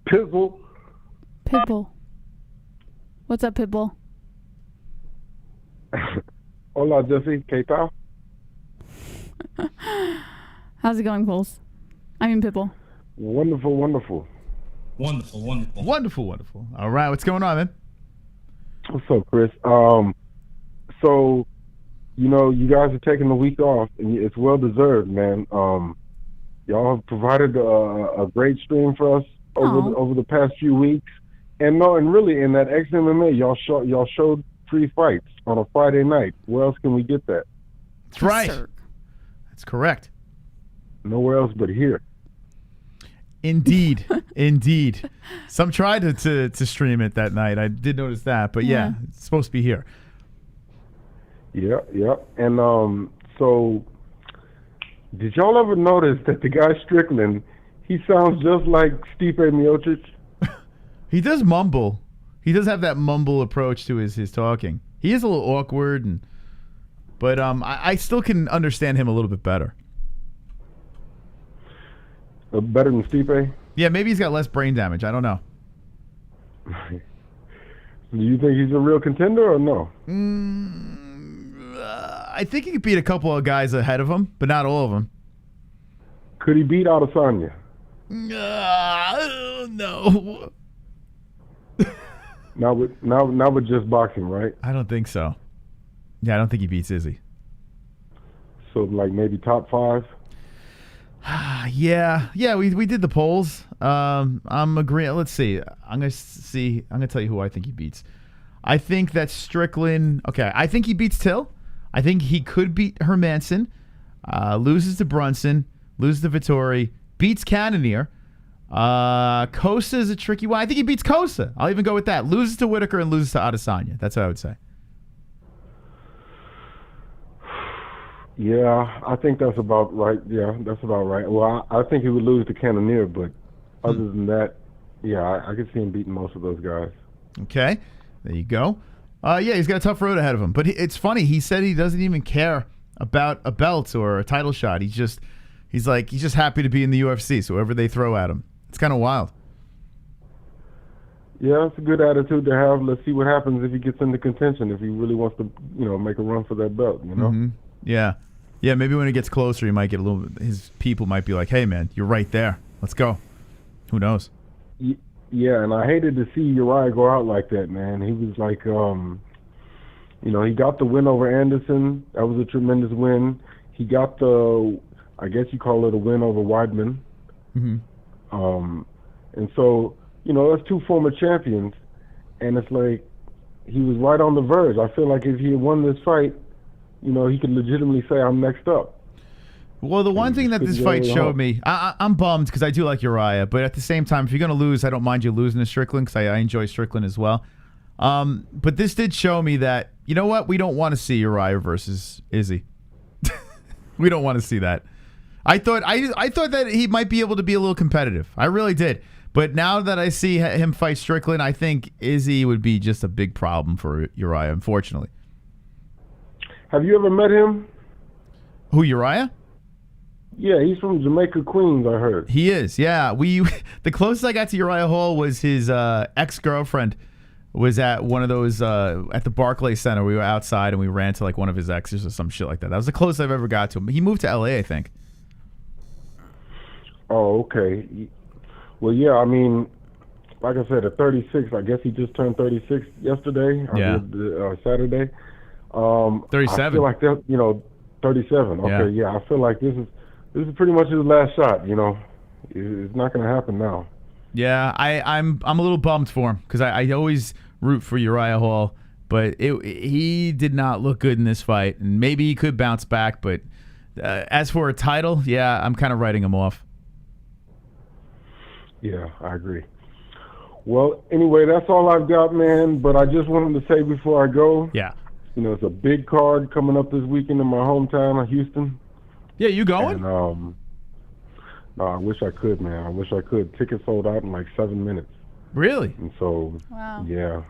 Pitbull. Pitbull. What's up, Pitbull? Hola, Jesse. ¿Qué tal? How's it going, Pulse? I mean, Pitbull. Wonderful, wonderful. Wonderful, wonderful. Wonderful, wonderful. All right, what's going on, man? What's up, Chris? So, you know, you guys are taking the week off, and it's well deserved, man. Y'all have provided a great stream for us over the past few weeks. And really in that XMMA, y'all showed 3 fights on a Friday night. Where else can we get that? That's right. That's correct. Nowhere else but here. Indeed. Indeed. Some tried to stream it that night. I did notice that. But yeah, it's supposed to be here. Yeah. And so did y'all ever notice that the guy Strickland, he sounds just like Stipe Miocic? He does mumble. He does have that mumble approach to his talking. He is a little awkward, but I still can understand him a little bit better. Better than Stipe? Yeah, maybe he's got less brain damage. I don't know. Do you think he's a real contender or no? I think he could beat a couple of guys ahead of him, but not all of them. Could he beat Adesanya? No. Not with just boxing, right? I don't think so. Yeah, I don't think he beats Izzy. So like maybe top 5? Yeah, we did the polls. I'm agreeing. Let's see. I'm gonna tell you who I think he beats. I think that Strickland. Okay, I think he beats Till. I think he could beat Hermanson. Loses to Brunson. Loses to Vittori. Beats Cannonier. COSTA is a tricky one. I think he beats COSTA. I'll even go with that. Loses to Whitaker and loses to Adesanya. That's what I would say. Yeah, I think that's about right. Yeah, that's about right. Well, I think he would lose to Cannonier, but other than that, yeah, I could see him beating most of those guys. Okay, there you go. Yeah, he's got a tough road ahead of him. But it's funny. He said he doesn't even care about a belt or a title shot. He's just happy to be in the UFC. So whatever they throw at him, it's kind of wild. Yeah, it's a good attitude to have. Let's see what happens if he gets into contention. If he really wants to, make a run for that belt. Mm-hmm. Yeah. Maybe when it gets closer, he might get a little. His people might be like, "Hey, man, you're right there. Let's go." Who knows? Yeah, and I hated to see Uriah go out like that, man. He was like, he got the win over Anderson. That was a tremendous win. He got the, I guess you call it a win over Weidman. Mm-hmm. And so, that's 2 former champions, and it's like he was right on the verge. I feel like if he had won this fight, he could legitimately say, I'm next up. Well, the one thing that this fight showed me, I'm bummed because I do like Uriah, but at the same time, if you're going to lose, I don't mind you losing to Strickland because I enjoy Strickland as well. But this did show me that, you know what? We don't want to see Uriah versus Izzy. We don't want to see that. I thought that he might be able to be a little competitive. I really did. But now that I see him fight Strickland, I think Izzy would be just a big problem for Uriah, unfortunately. Have you ever met him? Who, Uriah? Yeah, he's from Jamaica, Queens, I heard. He is, yeah. The closest I got to Uriah Hall was his ex-girlfriend was at one of those, at the Barclays Center. We were outside and we ran to like one of his exes or some shit like that. That was the closest I've ever got to him. He moved to LA, I think. Oh, okay. Well, yeah, I mean, like I said, at 36, I guess he just turned 36 yesterday, or Saturday. 37. I feel like that, 37. Okay, yeah. I feel like this is pretty much his last shot. It's not going to happen now. Yeah, I'm a little bummed for him because I always root for Uriah Hall, but he did not look good in this fight, and maybe he could bounce back. But as for a title, yeah, I'm kind of writing him off. Yeah, I agree. Well, anyway, that's all I've got, man. But I just wanted to say before I go, it's a big card coming up this weekend in my hometown of Houston. Yeah, you going? And, no, I wish I could, man. I wish I could. Tickets sold out in like 7 minutes. Really? And so, yeah.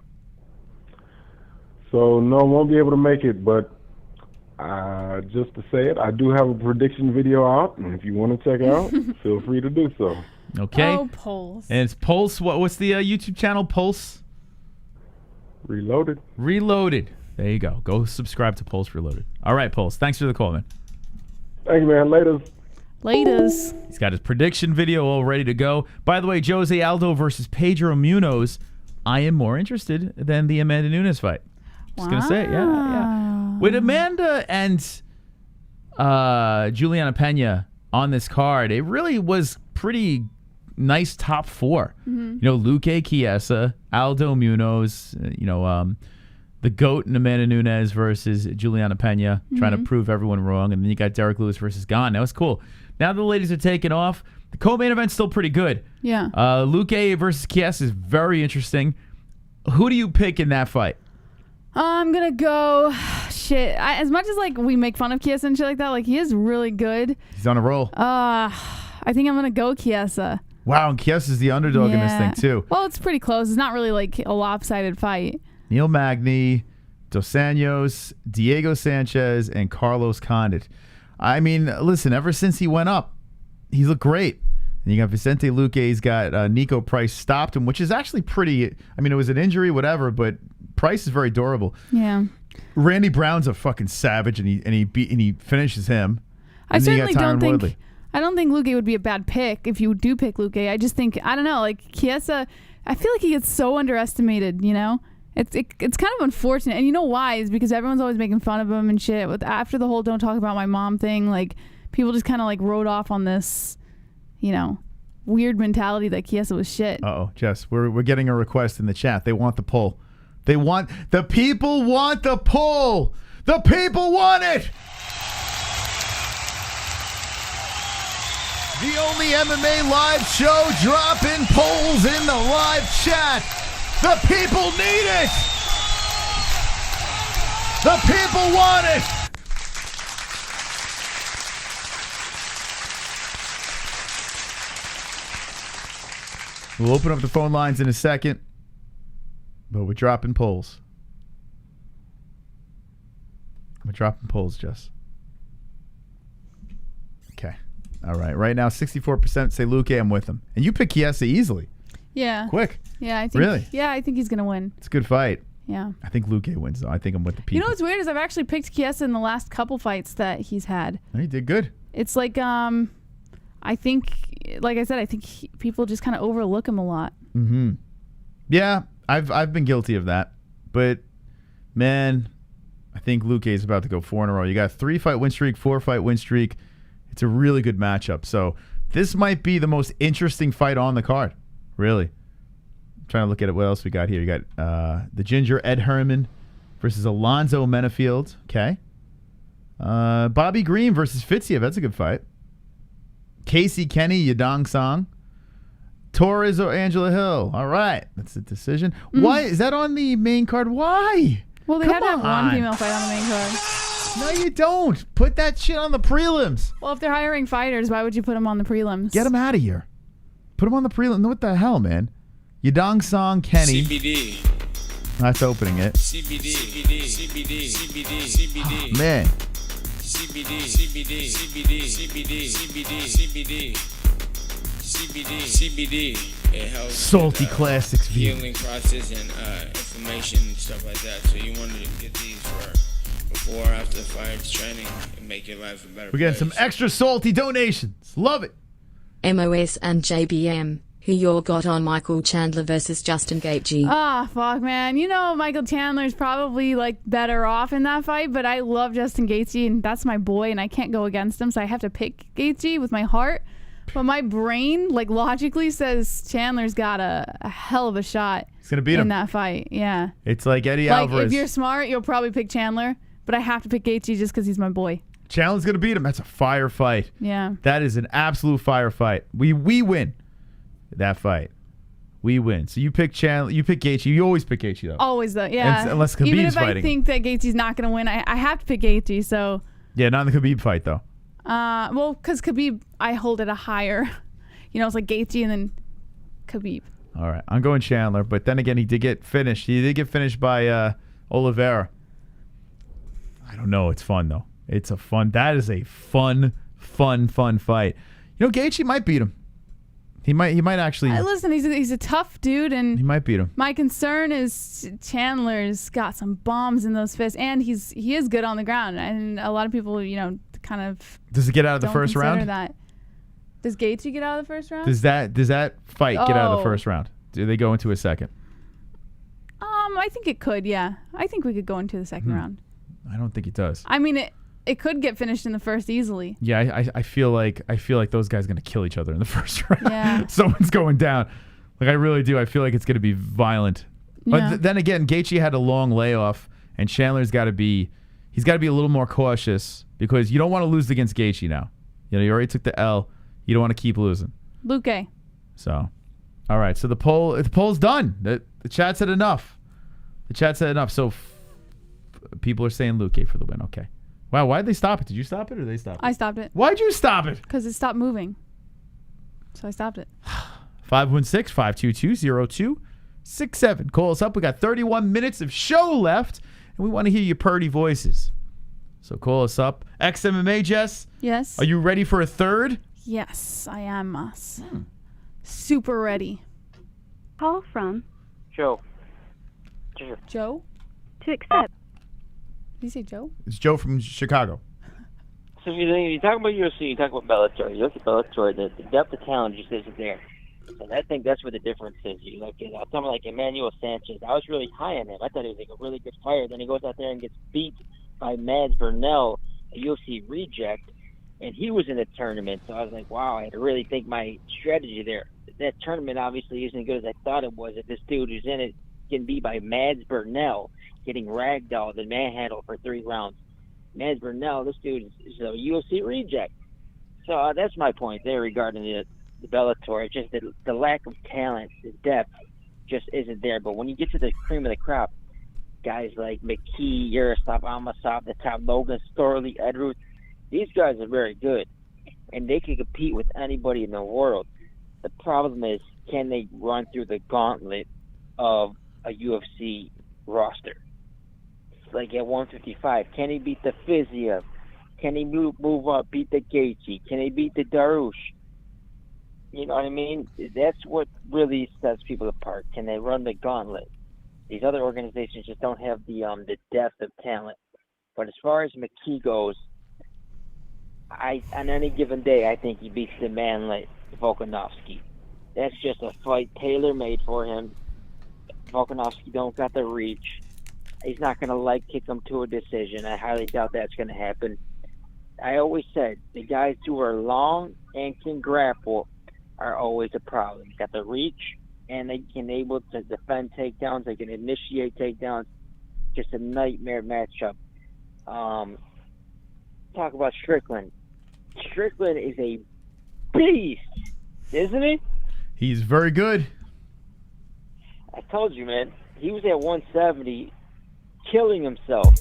So, no, won't be able to make it, but just to say it, I do have a prediction video out, and if you want to check it out, feel free to do so. Okay. Oh, Pulse. And it's Pulse. What's the YouTube channel? Pulse? Reloaded. Reloaded. There you go. Go subscribe to Pulse Reloaded. All right, Pulse. Thanks for the call, man. Thank you, man. Laters. He's got his prediction video all ready to go. By the way, Jose Aldo versus Pedro Munoz. I am more interested than the Amanda Nunes fight. Just going to say it. Yeah. With Amanda and Juliana Pena on this card, it really was pretty nice top 4. Mhm. You know, Luque Chiesa, Aldo Munoz, the GOAT and Amanda Nunes versus Juliana Pena, trying to prove everyone wrong. And then you got Derek Lewis versus Gane. That was cool. Now the ladies are taking off. The co-main event's still pretty good. Yeah. Luque versus Chiesa is very interesting. Who do you pick in that fight? I'm gonna go. Shit. As much as like we make fun of Chiesa and shit like that, like he is really good. He's on a roll. I think I'm gonna go Chiesa. Wow, and Chiesa's the underdog in this thing too. Well, it's pretty close. It's not really like a lopsided fight. Neil Magny, Dos Anjos, Diego Sanchez, and Carlos Condit. I mean, listen, ever since he went up, he's looked great. And you got Vicente Luque. He's got Nico Price stopped him, which is actually pretty. I mean, it was an injury, whatever, but Price is very durable. Yeah. Randy Brown's a fucking savage, and he finishes him. I And then you certainly got Tyron don't think. Woodley. I don't think Luque would be a bad pick if you do pick Luque. I just think I don't know. Like Chiesa, I feel like he gets so underestimated. You know, it's kind of unfortunate, and you know why? Is because everyone's always making fun of him and shit. After the whole "don't talk about my mom" thing, like people just kind of like wrote off on this, weird mentality that Chiesa was shit. Uh-oh, Jess, we're getting a request in the chat. They want the poll. The people want the poll. The people want it. The only MMA live show dropping polls in the live chat. The people need it. The people want it. We'll open up the phone lines in a second, but we're dropping polls. We're dropping polls, Jess. Okay. All right. Right now, 64% say Luque. I'm with him. And you pick Chiesa easily. Yeah. Quick. Yeah, I think. Really? Yeah, I think he's gonna win. It's a good fight. Yeah. I think Luque wins, though. I think I'm with the people. You know what's weird is I've actually picked Chiesa in the last couple fights that he's had. He did good. It's like I think, like I said, I think people just kind of overlook him a lot. Mm-hmm. Yeah, I've been guilty of that. But, man, I think Luque is about to go 4 in a row. You got a 3-fight win streak, 4-fight win streak. It's a really good matchup. So this might be the most interesting fight on the card. Really. I'm trying to look at it. What else we got here? You got the Ginger Ed Herman versus Alonzo Menafield. Okay. Bobby Green versus Fitziev. That's a good fight. Casey Kenny, Yadong Song. Torres or Angela Hill. All right. That's a decision. Why? Is that on the main card? Why? Well, they Come had to have on. one female fight on the main card. No, you don't. Put that shit on the prelims. Well, if they're hiring fighters, why would you put them on the prelims? Get them out of here. Put them on the prelim. What the hell, man? Yadong Song, Kenny. CBD. That's opening it. CBD. CBD. CBD. CBD. CBD. Man. CBD. CBD. CBD. CBD. CBD. CBD. CBD. CBD. It helps Salty with, Classics view. healing process and inflammation and stuff like that. So you wanted to get these for before or after the fight training and make your life a better We're getting place. some extra salty donations. Love it. MOS and JBM. Who you got on Michael Chandler versus Justin Gaethje? Ah, fuck, man. You know Michael Chandler's probably like better off in that fight, but I love Justin Gaethje, and that's my boy, and I can't go against him, so I have to pick Gaethje with my heart. But my brain, like, logically says Chandler's got a hell of a shot. He's gonna beat in him. that fight. Yeah. It's like Eddie Like, Alvarez. if you're smart, you'll probably pick Chandler, but I have to pick Gaethje just because he's my boy. Chandler's gonna beat him. That's a fire fight. Yeah. That is an absolute fire fight. We win that fight. We win. So you pick Chandler. You pick Gaethje. You always pick Gaethje though. Always though, yeah. Unless Khabib's even if fighting. I think that Gaethje's not going to win, I have to pick Gaethje. So, Yeah, not in the Khabib fight though. well, because Khabib, I hold it a higher. It's like Gaethje and then Khabib. All right, I'm going Chandler, but then again, he did get finished. He did get finished by Oliveira. I don't know. It's fun though. It's a fun. That is a fun fight. Gaethje might beat him. He might actually. Listen, he's a tough dude, and He might beat him. my concern is Chandler's got some bombs in those fists, and he is good on the ground, and a lot of people, kind of. Does it get out of the don't first consider round? That. Does Gaethje get out of the first round? Does that fight get out of the Oh. first round? Do they go into a second? I think it could. Yeah, I think we could go into the second round. I don't think it does. I mean, it could get finished in the first easily. Yeah, I feel like those guys are gonna kill each other in the first round. Yeah. Someone's going down. Like I really do. I feel like it's gonna be violent. But Yeah. then again, Gaethje had a long layoff, and Chandler's got to be a little more cautious because you don't want to lose against Gaethje now. You know, you already took the L. You don't want to keep losing. Luque. So, all right. So the poll's done. The chat said enough. The chat said enough. So people are saying Luque for the win. Okay. Wow. Why did they stop it? Did you stop it or they stopped it? I stopped it. Why'd you stop it? Because it stopped moving. So I stopped it. 516-522-0267. Call us up. We got 31 minutes of show left, and we want to hear your purdy voices. So call us up. XMMA, Jess? Yes. Are you ready for a third? Yes, I am. Super ready. Call from Joe. Joe? to accept. Did you say Joe? It's Joe from Chicago. So you talk about UFC, you talk about Bellator. You look at Bellator, the depth of talent just isn't there. And I think that's where the difference is. You look at someone like Emmanuel Sanchez. I was really high on him. I thought he was like a really good fighter. Then he goes out there and gets beat by Mads Burnell, a UFC reject, and he was in the tournament. So I was like, wow, I had to really think my strategy there. That tournament obviously isn't as good as I thought it was. If this dude who's in it getting beat by Mads Burnell, getting ragdolled and manhandled for 3 rounds. Mads Burnell, this dude is a UFC reject. So that's my point there regarding the Bellator. It's just the lack of talent, the depth just isn't there. But when you get to the cream of the crop, guys like McKee, Yaroslavl, Amasov, the top Logan, Storley, Edwards, these guys are very good. And they can compete with anybody in the world. The problem is, can they run through the gauntlet of a UFC roster? Like at 155, can he beat the Fiziev? Can he move up, beat the Gaethje? Can he beat the Darush? You know what I mean? That's what really sets people apart. Can they run the gauntlet? These other organizations just don't have the depth of talent. But as far as McKee goes, on any given day, I think he beats the man like Volkanovski. That's just a fight tailor-made for him. Volkanovski don't got the reach. He's not going to kick him to a decision. I highly doubt that's going to happen. I always said the guys who are long and can grapple are always a problem. Got the reach, and they can able to defend takedowns. They can initiate takedowns. Just a nightmare matchup. Talk about Strickland. Strickland is a beast, isn't he? He's very good. I told you, man. He was at 170, killing himself.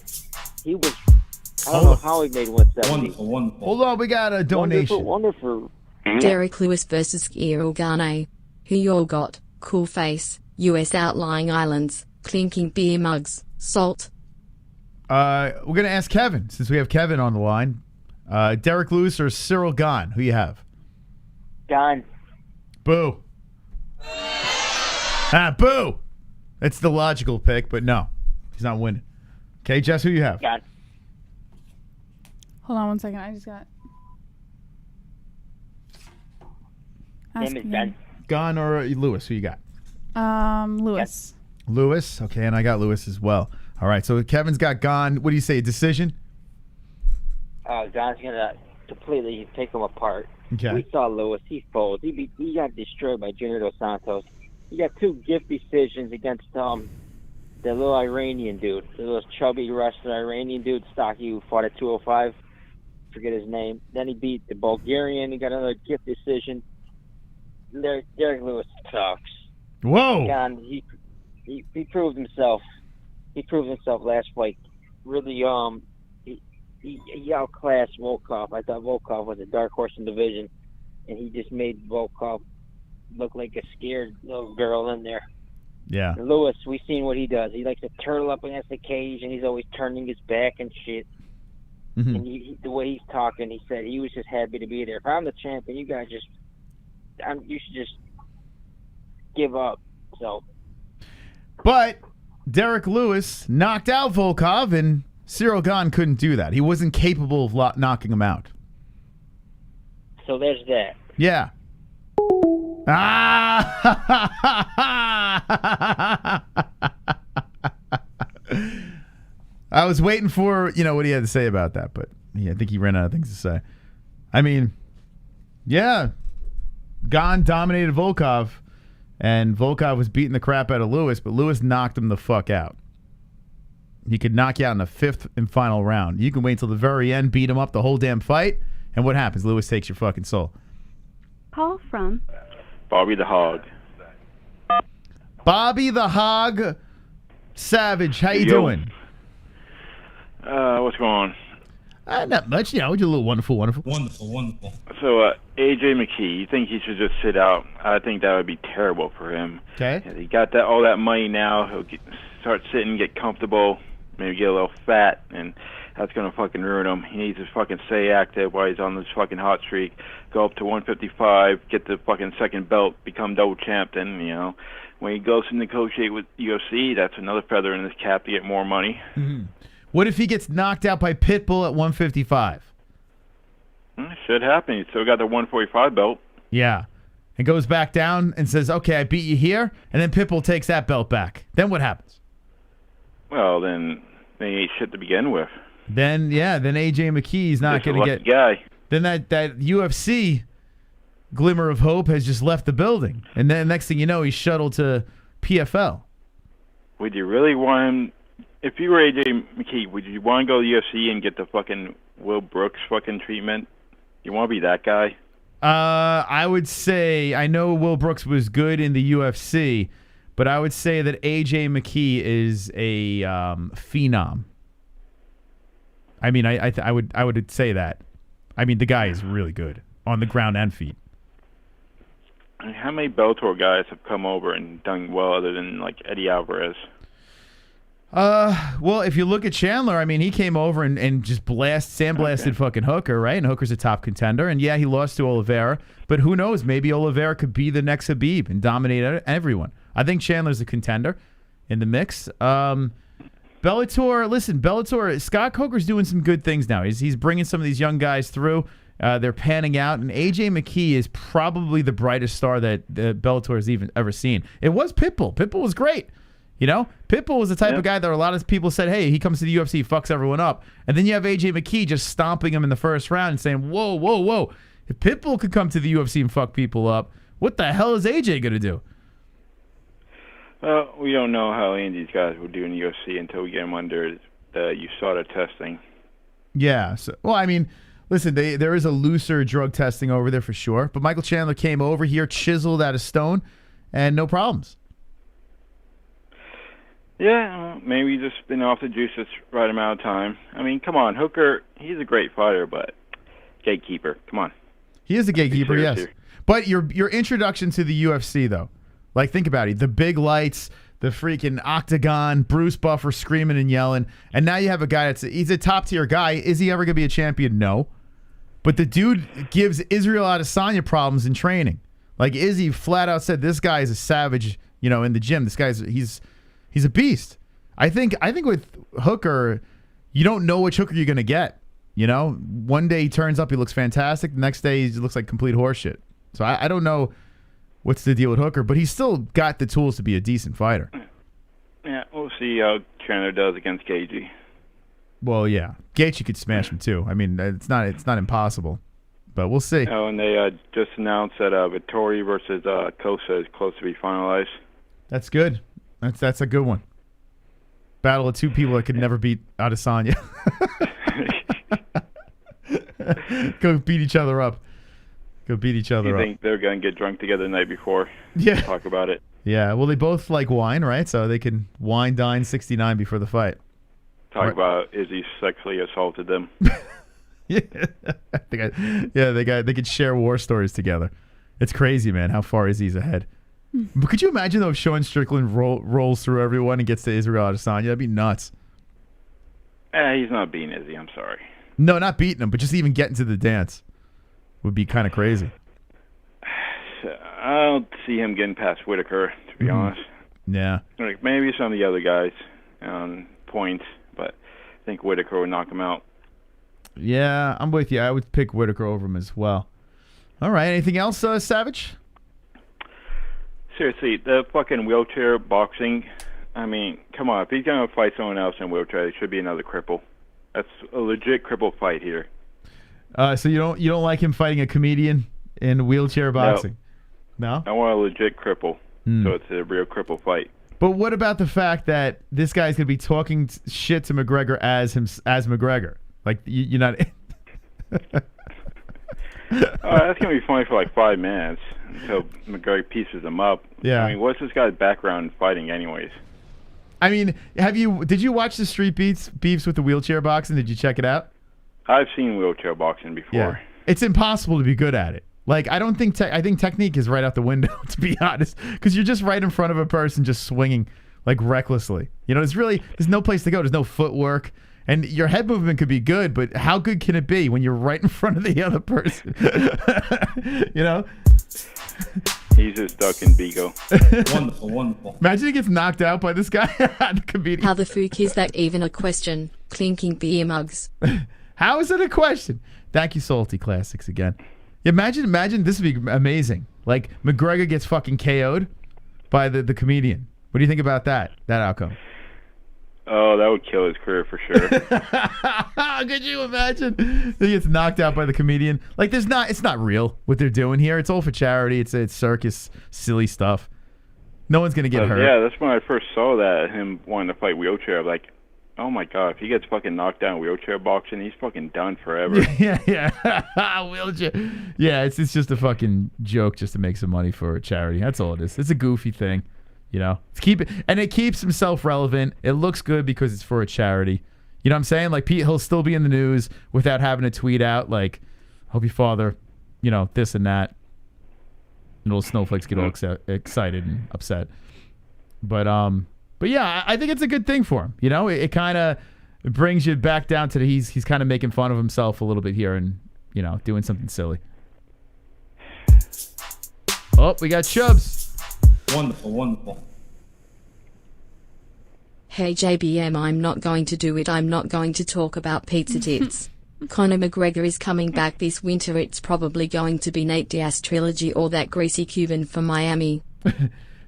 He was. I don't know how he made 170. Wonderful. Hold on, we got a donation. Wonderful. Derek Lewis versus Ariel Gane. Who y'all got? Cool face. US outlying islands. Clinking beer mugs. Salt. We're gonna ask Kevin since we have Kevin on the line. Derek Lewis or Cyril Gane? Who you have? Gane. Boo. Boo. That's the logical pick, but no, he's not winning. Okay, Jess, who you have? Gane. Hold on 1 second. I just got. Name is Gane. Gane or Lewis? Who you got? Lewis. Lewis. Okay, and I got Lewis as well. All right, so Kevin's got Gane. What do you say? Decision? Gane's gonna completely take him apart. Okay. We saw Lewis. He folds. He got destroyed by Junior Dos Santos. He got 2 gift decisions against the little Iranian dude, the little chubby wrestler Iranian dude, stocky, who fought at 205. Forget his name. Then he beat the Bulgarian. He got another gift decision. Derek Lewis sucks. Whoa. Gane, he proved himself. He proved himself last fight. Really, he outclassed Volkov. I thought Volkov was a dark horse in the division, and he just made Volkov look like a scared little girl in there. Yeah. And Lewis, we've seen what he does. He likes to turtle up against the cage, and he's always turning his back and shit. Mm-hmm. And the way he's talking, he said he was just happy to be there. If I'm the champion, you guys you should just give up. So. But Derek Lewis knocked out Volkov, and Cyril Gane couldn't do that. He wasn't capable of knocking him out. So there's that. Yeah. I was waiting for, what he had to say about that, but Yeah, I think he ran out of things to say. I mean, yeah, Gane dominated Volkov, and Volkov was beating the crap out of Lewis, but Lewis knocked him the fuck out. He could knock you out in the 5th and final round. You can wait until the very end, beat him up the whole damn fight, and what happens? Lewis takes your fucking soul. Call from Bobby the Hog. Bobby the Hog Savage, how you doing? What's going on? Not much, we're just a little wonderful. Wonderful. So, AJ McKee, you think he should just sit out? I think that would be terrible for him. Okay. He got all that money now. He'll start sitting, get comfortable, maybe get a little fat, and that's going to fucking ruin him. He needs to fucking stay active while he's on this fucking hot streak, go up to 155, get the fucking second belt, become double champ, then, when he goes to negotiate with UFC, that's another feather in his cap to get more money. Mm-hmm. What if he gets knocked out by Pitbull at 155? It should happen. He's still got the 145 belt. Yeah. And goes back down and says, okay, I beat you here, and then Pitbull takes that belt back. Then what happens? Well, then he ain't shit to begin with. Then AJ McKee's not going to get... guy. Then that UFC glimmer of hope has just left the building. And then next thing you know, he's shuttled to PFL. Would you really want him... If you were AJ McKee, would you want to go to the UFC and get the fucking Will Brooks fucking treatment? You want to be that guy? I would say, I know Will Brooks was good in the UFC, but I would say that AJ McKee is a phenom. I mean, I would say that. I mean, the guy is really good on the ground and feet. I mean, how many Bellator guys have come over and done well other than like Eddie Alvarez? Well, if you look at Chandler, I mean, he came over and just sandblasted fucking Hooker, right? And Hooker's a top contender. And yeah, he lost to Oliveira, but who knows? Maybe Oliveira could be the next Habib and dominate everyone. I think Chandler's a contender in the mix. Bellator, Scott Coker's doing some good things now. He's bringing some of these young guys through. They're panning out, and AJ McKee is probably the brightest star that Bellator has even ever seen. It was Pitbull. Pitbull was great. Pitbull was the type of guy that a lot of people said, hey, he comes to the UFC, fucks everyone up. And then you have AJ McKee just stomping him in the first round and saying, whoa, whoa, whoa. If Pitbull could come to the UFC and fuck people up, what the hell is AJ going to do? Well, we don't know how any of these guys will do in the UFC until we get them under the USADA testing. Yeah. Well, I mean, listen, there is a looser drug testing over there for sure. But Michael Chandler came over here, chiseled out of stone, and no problems. Yeah, maybe he's just been off the juice this right amount of time. I mean, come on, Hooker, he's a great fighter, but gatekeeper, come on. He is a gatekeeper, yes. Here. But your introduction to the UFC, though, like think about it, the big lights, the freaking octagon, Bruce Buffer screaming and yelling, and now you have a guy he's a top-tier guy. Is he ever going to be a champion? No. But the dude gives Israel Adesanya problems in training. Like Izzy flat out said, this guy is a savage, in the gym. This guy's he's a beast. I think with Hooker, you don't know which Hooker you're going to get. One day he turns up, he looks fantastic. The next day he looks like complete horseshit. So I don't know what's the deal with Hooker, but he's still got the tools to be a decent fighter. Yeah, we'll see how Chandler does against KG. Well, yeah. Gaethje could smash him too. I mean, it's not impossible, but we'll see. Oh, and they just announced that Vittori versus COSTA is close to be finalized. That's good. That's a good one. Battle of two people that could never beat Adesanya. Go beat each other up. You think they're going to get drunk together the night before? Yeah. Talk about it. Yeah, well, they both like wine, right? So they can wine, dine 69 before the fight. Talk about Izzy sexually assaulted them. Yeah, they could share war stories together. It's crazy, man, how far Izzy's ahead. But could you imagine, though, if Sean Strickland rolls through everyone and gets to Israel Adesanya? That'd be nuts. He's not beating Izzy, I'm sorry. No, not beating him, but just even getting to the dance would be kind of crazy. I don't see him getting past Whitaker, to be honest. Yeah. Like maybe some of the other guys on points, but I think Whitaker would knock him out. Yeah, I'm with you. I would pick Whitaker over him as well. All right. Anything else, Savage? Seriously, the fucking wheelchair boxing, I mean, come on. If he's going to fight someone else in wheelchair, it should be another cripple. That's a legit cripple fight here. So you don't like him fighting a comedian in wheelchair boxing? No? I want a legit cripple, so it's a real cripple fight. But what about the fact that this guy's going to be talking shit to McGregor as McGregor? Like, you're not... That's going to be funny for like 5 minutes until McGregor pieces him up. Yeah. I mean, what's this guy's background in fighting anyways? I mean, did you watch the street beefs with the wheelchair boxing? Did you check it out? I've seen wheelchair boxing before. Yeah. It's impossible to be good at it. Like, I don't think I think technique is right out the window, to be honest, because you're just right in front of a person just swinging like recklessly. You know, there's no place to go. There's no footwork. And your head movement could be good, but how good can it be when you're right in front of the other person? You know? He's just ducking Bigo. Wonderful, wonderful. Imagine he gets knocked out by this guy. The comedian. How the fuck is that even a question? Clinking beer mugs. How is it a question? Thank you, Salty Classics, again. Imagine this would be amazing. Like, McGregor gets fucking KO'd by the comedian. What do you think about that outcome? Oh, that would kill his career for sure. Could you imagine? He gets knocked out by the comedian. Like, it's not real what they're doing here. It's all for charity. It's circus, silly stuff. No one's gonna get hurt. Yeah, that's when I first saw that, him wanting to fight wheelchair. I'm like, oh my god, if he gets fucking knocked down wheelchair boxing, he's fucking done forever. Yeah. Wheelchair. Yeah, it's just a fucking joke just to make some money for charity. That's all it is. It's a goofy thing. You know, it keeps himself relevant. It looks good because it's for a charity. You know what I'm saying? Like, he'll still be in the news without having to tweet out like, "Hope your father, you know, this and that." And little snowflakes get all excited and upset. But yeah, I think it's a good thing for him. You know, it kind of brings you back down to he's kind of making fun of himself a little bit here and, you know, doing something silly. Oh, we got Chubbs. Wonderful, wonderful. Hey JBM, I'm not going to do it. I'm not going to talk about pizza tits. Conor McGregor is coming back this winter. It's probably going to be Nate Diaz trilogy or that greasy Cuban from Miami.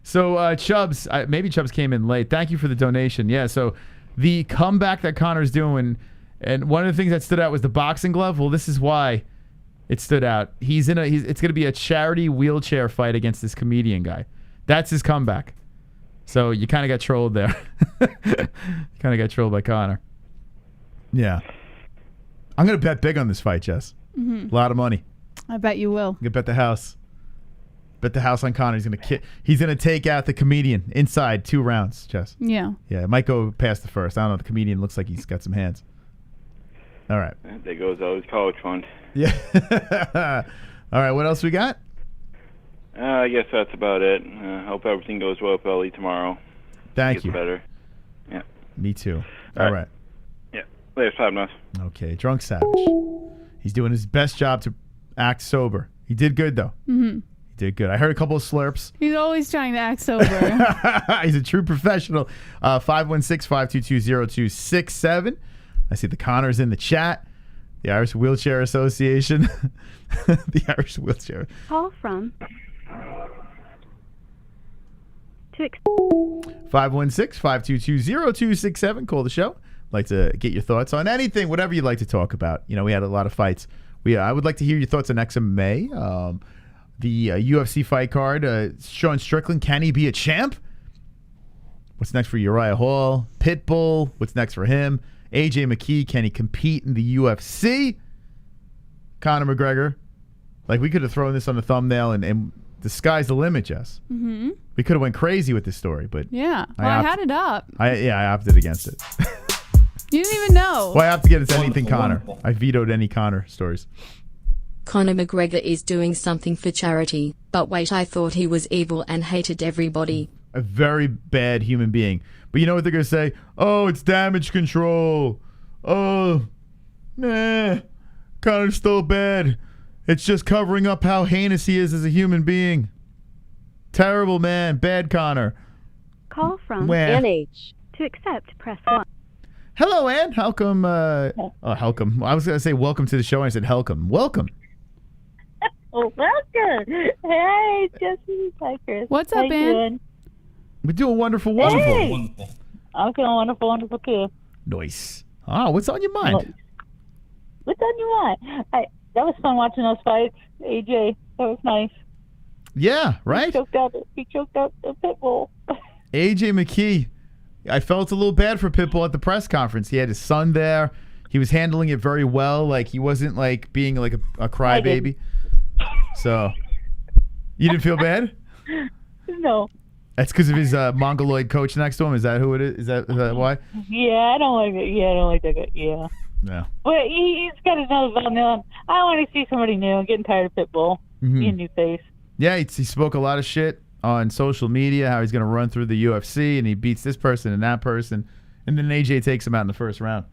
So Chubbs, maybe Chubbs came in late. Thank you for the donation. Yeah, so the comeback that Conor's doing, and one of the things that stood out was the boxing glove. Well, this is why it stood out. It's going to be a charity wheelchair fight against this comedian guy. That's his comeback. So you kind of got trolled there. You kind of got trolled by Conor. Yeah. I'm going to bet big on this fight, Jess. Mm-hmm. A lot of money. I bet you will. I'm going to bet the house. Bet the house on Conor. He's going to take out the comedian inside 2 rounds, Jess. Yeah. Yeah, it might go past the first. I don't know. The comedian looks like he's got some hands. All right. There goes all his college fund. Yeah. All right, what else we got? I guess that's about it. Hope everything goes well with Ellie tomorrow. Thank you. Better. Yeah. Me too. All right. Yeah. Later, Savnos. Okay, Drunk Savage. He's doing his best job to act sober. He did good, though. Mm-hmm. He did good. I heard a couple of slurps. He's always trying to act sober. He's a true professional. 516-522-0267. I see the Connor's in the chat. The Irish Wheelchair Association. The Irish Wheelchair. Call from 516-522-0267. Call the show. Like to get your thoughts on anything, whatever you'd like to talk about. You know, we had a lot of fights. I would like to hear your thoughts on XMMA. The UFC fight card. Sean Strickland, can he be a champ? What's next for Uriah Hall? Pitbull, what's next for him? AJ McKee, can he compete in the UFC? Conor McGregor. Like, we could have thrown this on the thumbnail and the sky's the limit, Jess. Mm-hmm. We could have went crazy with this story, but yeah. Well, I had it up. I opted against it. You didn't even know. Well, I have to get into anything Conor. I vetoed any Conor stories. Conor McGregor is doing something for charity, but wait, I thought he was evil and hated everybody. A very bad human being. But you know what they're going to say? Oh, it's damage control. Oh, nah. Conor's still bad. It's just covering up how heinous he is as a human being. Terrible man. Bad Conor. Call from NH. To accept, press 1. Hello, Ann. Welcome. Welcome. I was going to say welcome to the show, and I said welcome. Welcome. Oh, welcome. Hey, Jesse. Hi, Chris. What's up, Ann? We're doing wonderful, wonderful. Hey. I'm feeling wonderful, wonderful, too. Nice. Oh, what's on your mind? What's on your mind? That was fun watching those fights, AJ. That was nice. Yeah, right? He choked out the Pitbull. AJ McKee. I felt a little bad for Pitbull at the press conference. He had his son there. He was handling it very well. Like, he wasn't, like, being, like, a crybaby. So, you didn't feel bad? No. That's because of his mongoloid coach next to him? Is that who it is? Is that why? Yeah, I don't like it. Yeah, I don't like that. Yeah. Yeah. But he's got another belt now. I want to see somebody new. I'm getting tired of Pitbull. Be a new face. Yeah, he spoke a lot of shit on social media, how he's going to run through the UFC, and he beats this person and that person, and then AJ takes him out in the first round.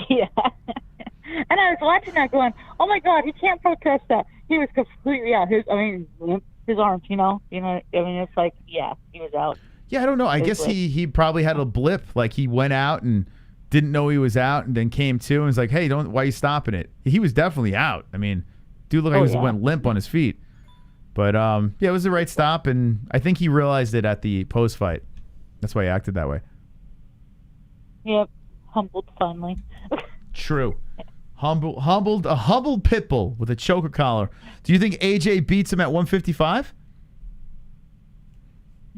Yeah. And I was watching that going, oh, my God, he can't protest that. He was completely out. His arms, you know, it's like, yeah, he was out. Yeah, I don't know. I guess he probably had a blip. Like, he went out and didn't know he was out and then came to and was like, hey, why are you stopping it? He was definitely out. I mean, dude looked like he went limp on his feet. But, yeah, it was the right stop, and I think he realized it at the post-fight. That's why he acted that way. Yep. Humbled finally. True. A humbled Pitbull with a choker collar. Do you think AJ beats him at 155?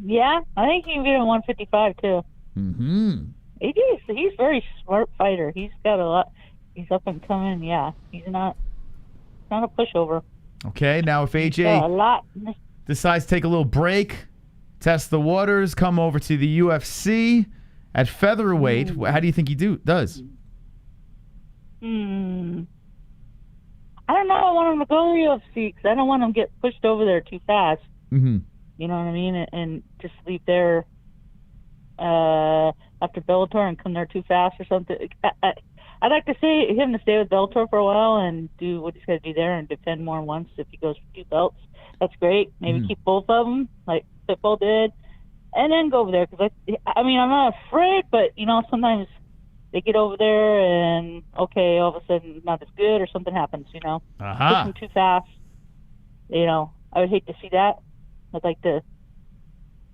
Yeah, I think he can beat him at 155 too. AJ, he's a very smart fighter. He's got a lot. He's up and coming. Yeah, he's not a pushover. Okay, now if AJ decides to take a little break, test the waters, come over to the UFC at featherweight, how do you think he does? I don't know. I want him to go to the UFC because I don't want him to get pushed over there too fast. You know what I mean? And just leave there after Bellator and come there too fast or something. I'd like to see him to stay with Bellator for a while and do what he's got to do there and defend more once if he goes for 2 belts. That's great. Maybe keep both of them like Pitbull did and then go over there. Because I mean, I'm not afraid, but, you know, sometimes they get over there and, okay, all of a sudden not as good or something happens, you know. Push them too fast. You know, I would hate to see that. I'd like to,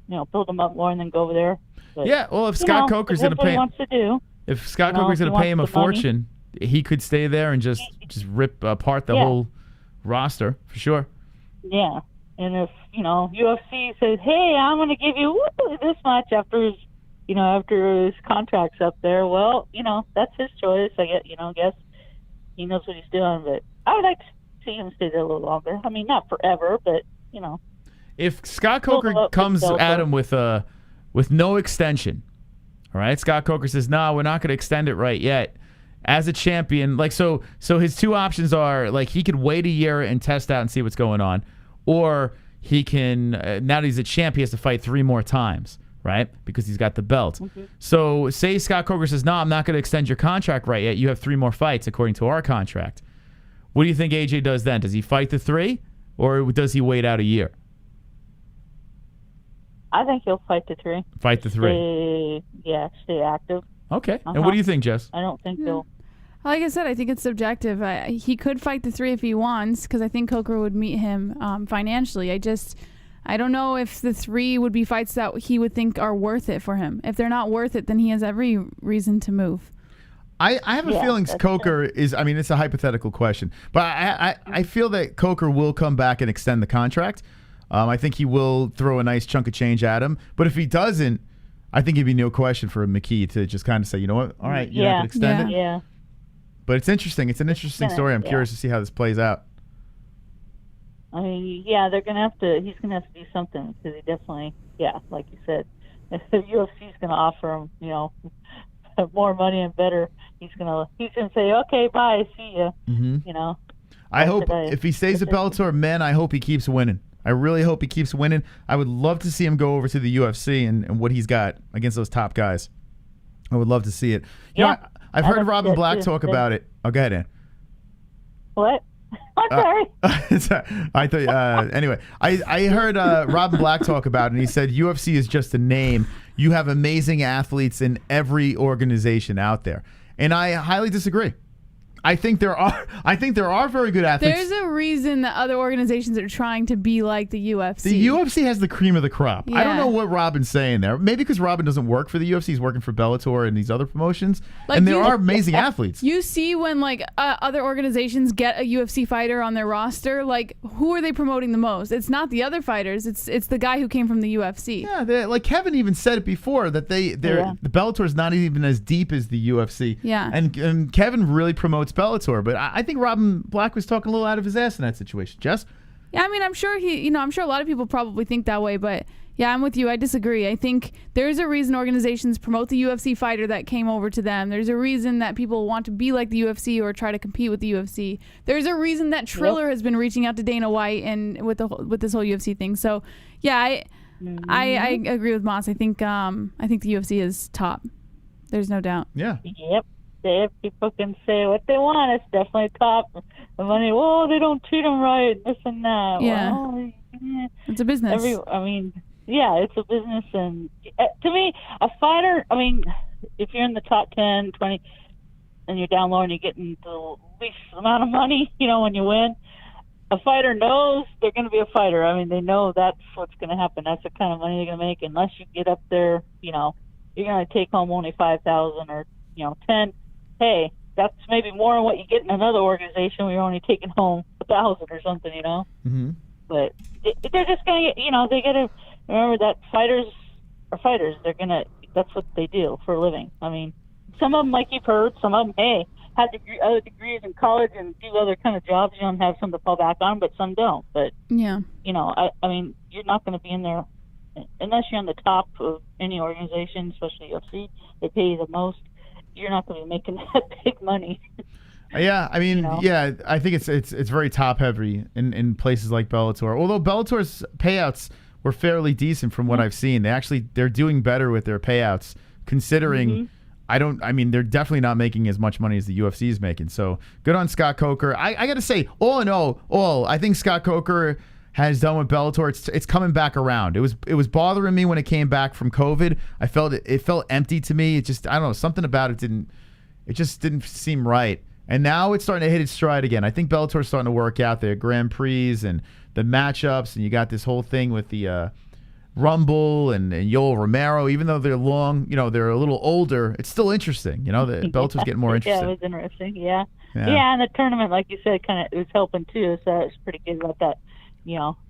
you know, build them up more and then go over there. But, yeah, well, if Scott Coker's going to pay wants to do. If Scott Coker's going to pay him a fortune, he could stay there and just rip apart the whole roster, for sure. Yeah. And if, you know, UFC says, hey, I'm going to give you this much after his contract's up there, well, you know, that's his choice. I guess he knows what he's doing. But I would like to see him stay there a little longer. I mean, not forever, but, you know. If Scott Coker comes at him with no extension, all right, Scott Coker says, no, we're not going to extend it right yet. As a champion, like, so his two options are, like, he could wait a year and test out and see what's going on, or he can, now that he's a champ, he has to fight 3 more times, right, because he's got the belt. So say Scott Coker says, no, I'm not going to extend your contract right yet. You have 3 more fights according to our contract. What do you think AJ does then? Does he fight the 3, or does he wait out a year? I think he'll fight the 3. Fight the 3. Stay active. Okay. And what do you think, Jess? I don't think he'll. Like I said, I think it's subjective. He could fight the 3 if he wants, because I think Coker would meet him financially. I don't know if the 3 would be fights that he would think are worth it for him. If they're not worth it, then he has every reason to move. I have a feeling Coker is, I mean, it's a hypothetical question, but I feel that Coker will come back and extend the contract. I think he will throw a nice chunk of change at him. But if he doesn't, I think it'd be no question for McKee to just kind of say, you know what, all right, you're not going to extend it? Yeah. But it's interesting. It's an interesting story. I'm curious to see how this plays out. I mean, yeah, he's going to have to do something because he definitely, like you said, if the UFC is going to offer him, you know, more money and better, he's going to say, okay, bye, see ya, you know. I hope if he stays at Bellator, man, I hope he keeps winning. I really hope he keeps winning. I would love to see him go over to the UFC and what he's got against those top guys. I would love to see it. You know, I've heard Robin Black talk about it. Oh, go ahead, Ann. What? I'm sorry. I thought. Anyway, I heard Robin Black talk about it, and he said UFC is just a name. You have amazing athletes in every organization out there, and I highly disagree. I think there are very good athletes. There's a reason that other organizations are trying to be like the UFC. The UFC has the cream of the crop. I don't Yeah. know what Robin's saying there. Maybe because Robin doesn't work for the UFC, he's working for Bellator and these other promotions. Like, and there are amazing athletes. You see when like other organizations get a UFC fighter on their roster, like who are they promoting the most? It's not the other fighters. It's the guy who came from the UFC. Yeah, like Kevin even said it before that the Bellator is not even as deep as the UFC. Yeah. And Kevin really promotes Bellator, but I think Robin Black was talking a little out of his ass in that situation. Jess? Yeah, I mean, I'm sure I'm sure a lot of people probably think that way, but yeah, I'm with you. I disagree. I think there's a reason organizations promote the UFC fighter that came over to them. There's a reason that people want to be like the UFC or try to compete with the UFC. There's a reason that Triller has been reaching out to Dana White and with this whole UFC thing. So, yeah, I agree with Moss. I think the UFC is top. There's no doubt. Yeah. Yep. If people can say what they want, it's definitely top. The money, well, they don't treat them right, this and that. Yeah. Well, it's a business. Yeah, it's a business. And to me, a fighter, I mean, if you're in the top 10, 20, and you're down low and you're getting the least amount of money, when you win, a fighter knows they're going to be a fighter. I mean, they know that's what's going to happen. That's the kind of money they're going to make. Unless you get up there, you're going to take home only $5,000 or, 10. Hey, that's maybe more than what you get in another organization where you're only taking home $1,000 or something, Mm-hmm. But they're just going to, they got to remember that fighters are fighters. That's what they do for a living. I mean, some of them, like you've heard, some of them, hey, had other degrees in college and do other kind of jobs, and have something to fall back on, but some don't. But, yeah, I mean, you're not going to be in there unless you're on the top of any organization, especially UFC. They pay you the most. You're not going to be making that big money. Yeah, I mean, I think it's very top heavy in places like Bellator. Although Bellator's payouts were fairly decent from what I've seen. They're doing better with their payouts, considering they're definitely not making as much money as the UFC is making. So good on Scott Coker. I got to say, all in all, I think Scott Coker has done with Bellator. It's coming back around. It was bothering me when it came back from COVID. I felt it felt empty to me. It just, I don't know, something about it just didn't seem right. And now it's starting to hit its stride again. I think Bellator's starting to work out their Grand Prix and the matchups, and you got this whole thing with the Rumble and Yoel Romero. Even though they're long, they're a little older, it's still interesting. The Bellator's getting more interesting. Yeah, it was interesting. Yeah, and the tournament, like you said, kind of it was helping too. So it's pretty good about that.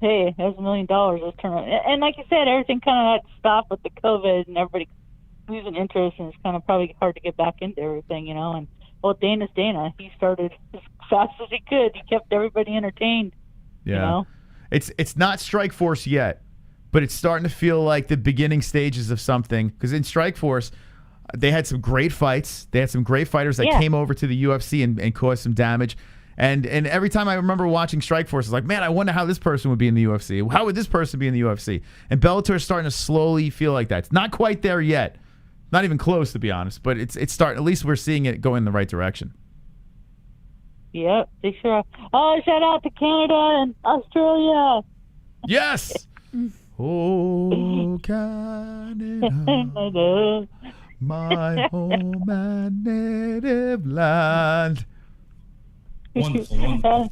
Hey, there's $1 million this tournament. And like you said, everything kind of had to stop with the COVID and everybody losing interest, and it's kind of probably hard to get back into everything, And, well, Dana's Dana. He started as fast as he could. He kept everybody entertained, Yeah. It's not Strikeforce yet, but it's starting to feel like the beginning stages of something. Because in Strikeforce, they had some great fights. They had some great fighters that came over to the UFC and caused some damage. And every time I remember watching Strikeforce, it's like, man, I wonder how this person would be in the UFC. How would this person be in the UFC? And Bellator is starting to slowly feel like that. It's not quite there yet. Not even close, to be honest. But it's starting. At least we're seeing it go in the right direction. Yep, they sure are. Oh, shout out to Canada and Australia. Yes. Oh, Canada, my home and native land. Wonderful.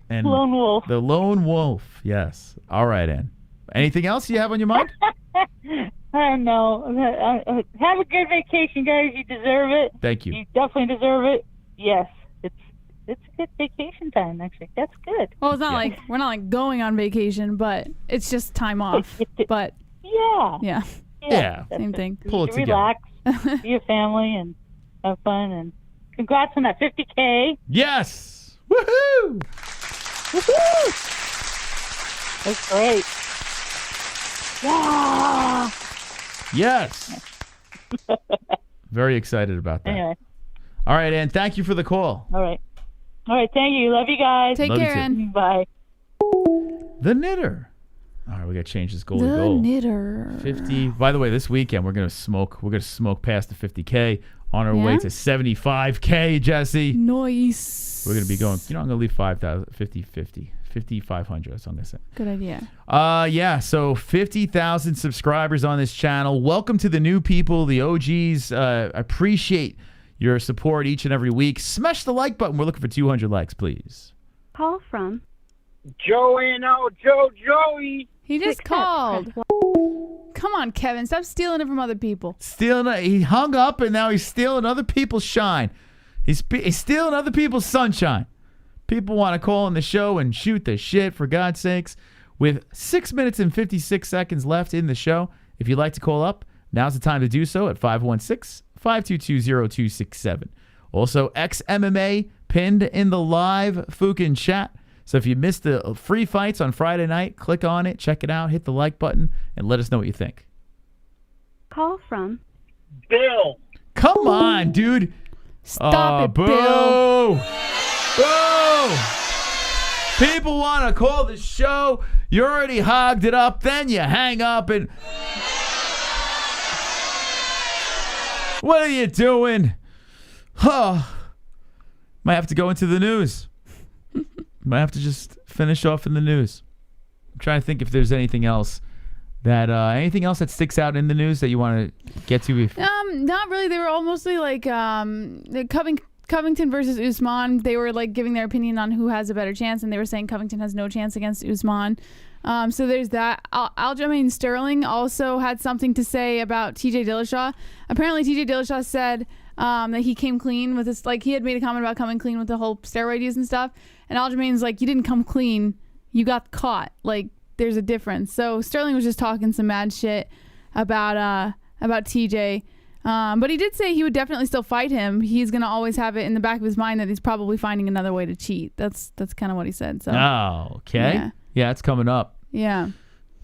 And Lone Wolf. The Lone Wolf, yes. All right, Ann. Anything else you have on your mind? I know. Have a good vacation, guys. You deserve it. Thank you. You definitely deserve it. Yes, it's good vacation time. Actually, that's good. Well, it's not like we're not like going on vacation, but it's just time off. But yeah, same thing. Pull it together. Relax, be a family, and have fun. And congrats on that 50K. Yes. Woohoo! Woohoo! That's great. Yeah. Yes. Very excited about that. Anyway. All right, Ann. Thank you for the call. All right. Thank you. Love you guys. Take care, Ann. Bye. The Knitter. All right, we got to change this goal to The goal. Knitter. 50. By the way, this weekend we're gonna smoke. We're gonna smoke past the 50K on our way to 75K, Jesse. Nice. We're gonna be going. I'm gonna leave 5,000, 50, 5,500. That's what I'm gonna say. Good idea. Yeah. So 50,000 subscribers on this channel. Welcome to the new people, the OGs. Appreciate your support each and every week. Smash the like button. We're looking for 200 likes, please. Call from Joey. He just called. Come on, Kevin. Stop stealing it from other people. He hung up, and now he's stealing other people's shine. He's stealing other people's sunshine. People want to call on the show and shoot the shit, for God's sakes. With 6 minutes and 56 seconds left in the show, if you'd like to call up, now's the time to do so at 516-522-0267. Also, XMMA pinned in the live Fukin chat. So if you missed the free fights on Friday night, click on it, check it out, hit the like button, and let us know what you think. Call from Bill. Come on, dude. Stop it, boo. Bill. Boo! People want to call the show. You already hogged it up. Then you hang up and... What are you doing? Might have to go into the news. Might have to just finish off in the news. I'm trying to think if there's anything else that sticks out in the news that you want to get to. Not really. They were all mostly like the Covington versus Usman. They were like giving their opinion on who has a better chance, and they were saying Covington has no chance against Usman. So there's that. Aljamain Sterling also had something to say about TJ Dillashaw. Apparently, TJ Dillashaw said that he came clean with this. Like, he had made a comment about coming clean with the whole steroid use and stuff. And Aljamain's like, you didn't come clean. You got caught. Like, there's a difference. So Sterling was just talking some mad shit about TJ. But he did say he would definitely still fight him. He's going to always have it in the back of his mind that he's probably finding another way to cheat. That's kind of what he said. So. Oh, okay. Yeah, it's coming up. Yeah.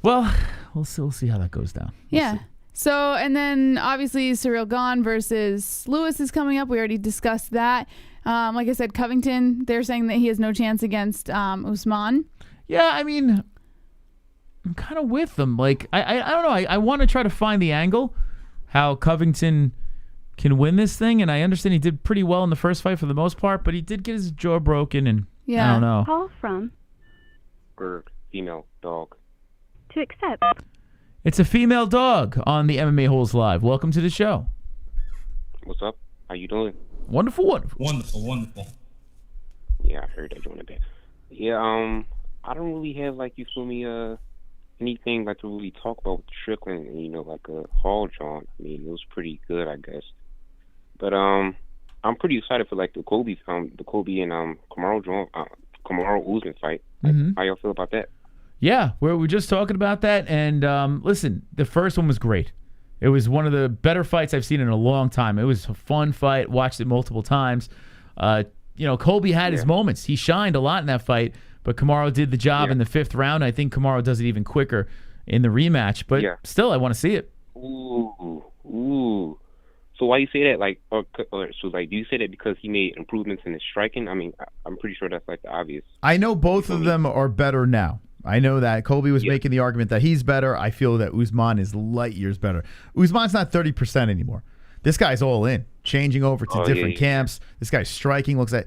Well, we'll see how that goes down. Yeah. So, and then obviously Ciryl Gane versus Lewis is coming up. We already discussed that. Like I said, Covington, they're saying that he has no chance against Usman. Yeah, I mean, I'm kind of with them. Like, I don't know. I want to try to find the angle how Covington can win this thing, and I understand he did pretty well in the first fight for the most part, but he did get his jaw broken, and I don't know. Call from female dog. To accept. It's a female dog on the MMA-Holes Live. Welcome to the show. What's up? How you doing? Wonderful. Wonderful. Yeah, I heard that joint a bit. Yeah, I don't really have, like, you feel me, anything like to really talk about with Strickland and, you know, like a Hall John. I mean, it was pretty good, I guess. But I'm pretty excited for like the Colby and Kamaru Usman fight. Mm-hmm. How y'all feel about that? Yeah, we're just talking about that, and listen, the first one was great. It was one of the better fights I've seen in a long time. It was a fun fight. Watched it multiple times. Colby had his moments. He shined a lot in that fight, but Kamaru did the job in the fifth round. I think Kamaru does it even quicker in the rematch, but still, I want to see it. Ooh. So why you say that? Like, do you say that because he made improvements in his striking? I mean, I'm pretty sure that's like the obvious. I know both of them are better now. I know that Colby was making the argument that he's better. I feel that Usman is light years better. Usman's not 30% anymore. This guy's all in, changing over to different camps. This guy's striking looks like,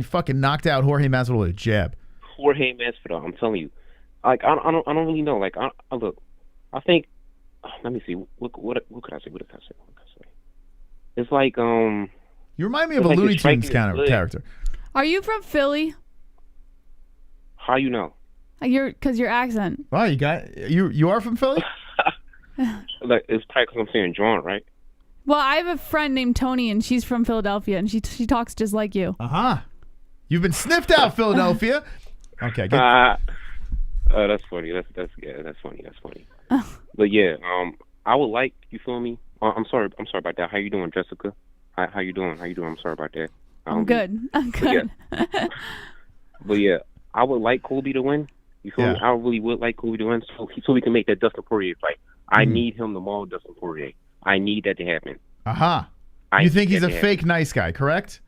fucking knocked out Jorge Masvidal with a jab. Jorge Masvidal, I'm telling you, like I don't really know. Like I think, let me see. What could I say? It's like You remind me of a Looney Tunes character. Are you from Philly? How you know? Because your accent. Wow, you are from Philly? Like, it's probably because I'm saying John, right? Well, I have a friend named Tony, and she's from Uh-huh. Philadelphia, and she talks just like you. You've been sniffed out, Philadelphia. Okay. That's funny. That's funny. But yeah, I would like, you feel me? I'm sorry about that. How you doing, Jessica? How you doing? I'm sorry about that. I'm good. But yeah, I would like Colby to win. You feel me? I really would like Colby to win, so we can make that Dustin Poirier fight. I need him to maul Dustin Poirier. I need that to happen. You think he's a fake nice guy, correct?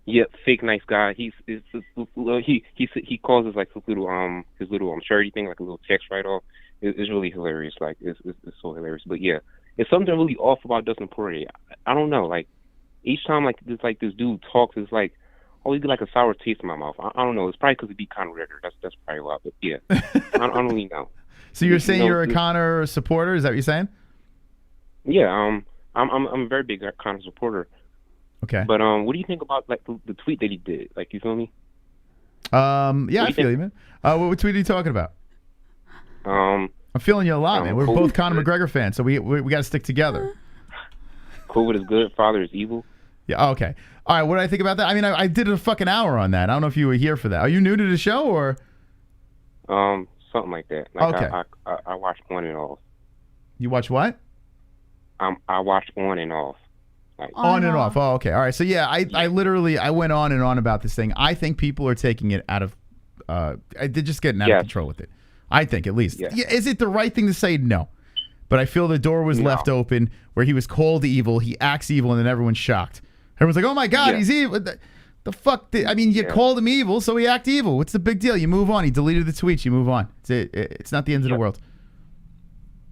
Yeah, fake nice guy. He calls us like his little charity thing, like a little text write off. It's really hilarious. Like it's so hilarious. But yeah, it's something really off about Dustin Poirier. I don't know. Like each time this dude talks, it's like always get like a sour taste in my mouth. I don't know. It's probably because he beat Conor McGregor. That's probably why. But yeah, I don't really know. So you're saying you're a Conor supporter? Is that what you're saying? Yeah, I'm a very big Conor supporter. Okay. But what do you think about like the tweet that he did? Like, you feel me? Yeah, I feel you, man. What tweet are you talking about? I'm feeling you a lot, man. We're both Conor McGregor fans, so we got to stick together. COVID is good, father is evil. Yeah, okay. All right, what do I think about that? I mean, I did a fucking hour on that. I don't know if you were here for that. Are you new to the show, or? Something like that. Like, okay. I watched on and off. You watch what? I watched on and off. Like, on and off. Oh, okay. All right. So, yeah, I literally went on and on about this thing. I think people are taking it out of they're just getting out of control with it. I think, at least. Yes. Yeah, is it the right thing to say? No. But I feel the door was left open where he was called evil, he acts evil, and then everyone's shocked. Everyone's like, oh, my God, he's evil. The fuck? I mean, you called him evil, so he act evil. What's the big deal? You move on. He deleted the tweets. You move on. It's not the end of the world.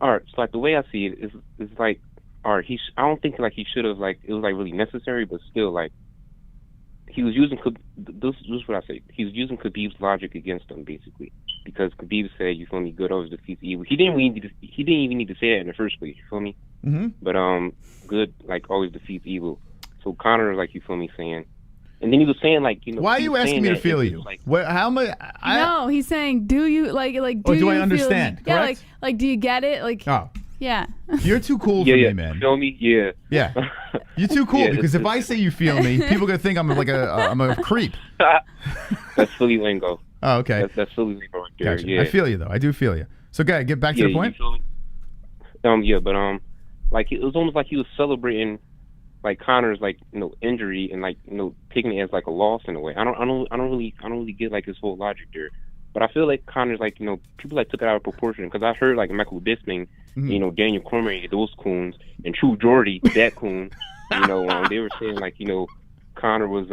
All right. So, like, the way I see it is like, all right, I don't think, like, he should have, like, it was, like, really necessary, but still, like, he was using, this is what I say, he was using Khabib's logic against him, basically, because Khabib said, you feel me, good always defeats evil. He didn't even need to say that in the first place, you feel me? Mm-hmm. But, good, like, always defeats evil. So Conor, like, you feel me, saying, and then he was saying, like, you know, why are you asking me to feel you? Like, how am I? No, he's saying, do you like? Do you I understand? Feel, yeah, correct? like, do you get it? Like, yeah. You're too cool for me, man. Feel me? Yeah. Yeah. You're too cool because if I say you feel me, people are gonna think I'm like I'm a creep. That's Philly lingo. Oh, okay. That's Philly lingo right there. Gotcha. Yeah. I feel you though. I do feel you. So, guy, get back to the point. You feel me? Yeah, but like it was almost like he was celebrating like Conor's like injury and like taking it as like a loss in a way. I don't really get like his whole logic there. But I feel like Conor's like people like took it out of proportion because I heard like Michael Bisping, Daniel Cormier, those coons, and True Jordy, that coon, they were saying like Conor was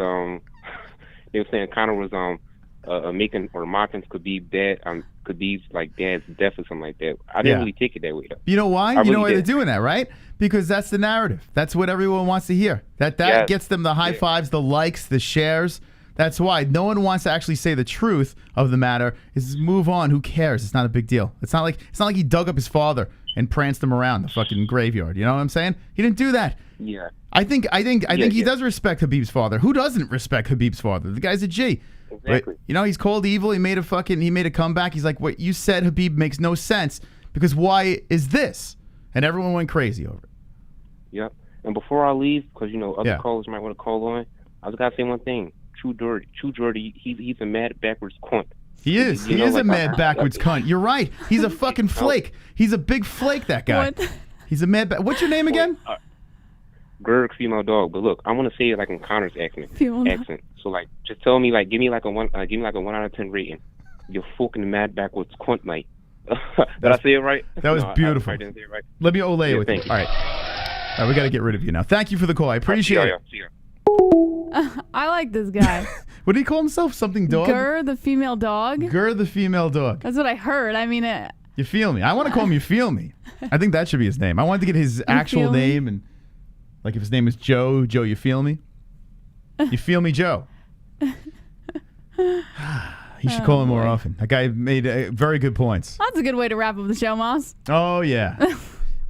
making or mocking Khabib's dad, Khabib's like dad's death or something like that. I didn't really take it that way though. You know why? You know why they're doing that, right? Because that's the narrative. That's what everyone wants to hear. That gets them the high fives, the likes, the shares. That's why no one wants to actually say the truth of the matter. Is move on. Who cares? It's not a big deal. It's not like he dug up his father and pranced him around the fucking graveyard. You know what I'm saying? He didn't do that. Yeah. I think he does respect Khabib's father. Who doesn't respect Khabib's father? The guy's a G. Exactly. But, he's called evil. He made a comeback. He's like, what you said, Khabib, makes no sense because why is this? And everyone went crazy over it. Yep. And before I leave, because other callers might want to call on, I just gotta say one thing. True Jordy, he's a mad backwards cunt. He is. He is a mad backwards cunt. You're right. He's a fucking flake. He's a big flake, that guy. What? He's a mad. What's your name again? Gerg, female dog. But look, I want to say it like in Conor's accent. So like, just tell me like, give me like a 1 out of 10 rating. You fucking mad backwards cunt, mate. Did I say it right? That was beautiful. I didn't say it right. Let me olay it with you. You. All right, we got to get rid of you now. Thank you for the call. I appreciate it. See ya. I like this guy. What did he call himself? Something dog? Gur, the female dog. Gur, the female dog. That's what I heard. I mean, You feel me? I want to call him You Feel Me. I think that should be his name. I wanted to get his actual name and like if his name is Joe, You Feel Me? You Feel Me, Joe. He should call him more often. That guy made very good points. That's a good way to wrap up the show, Moss. Oh, yeah.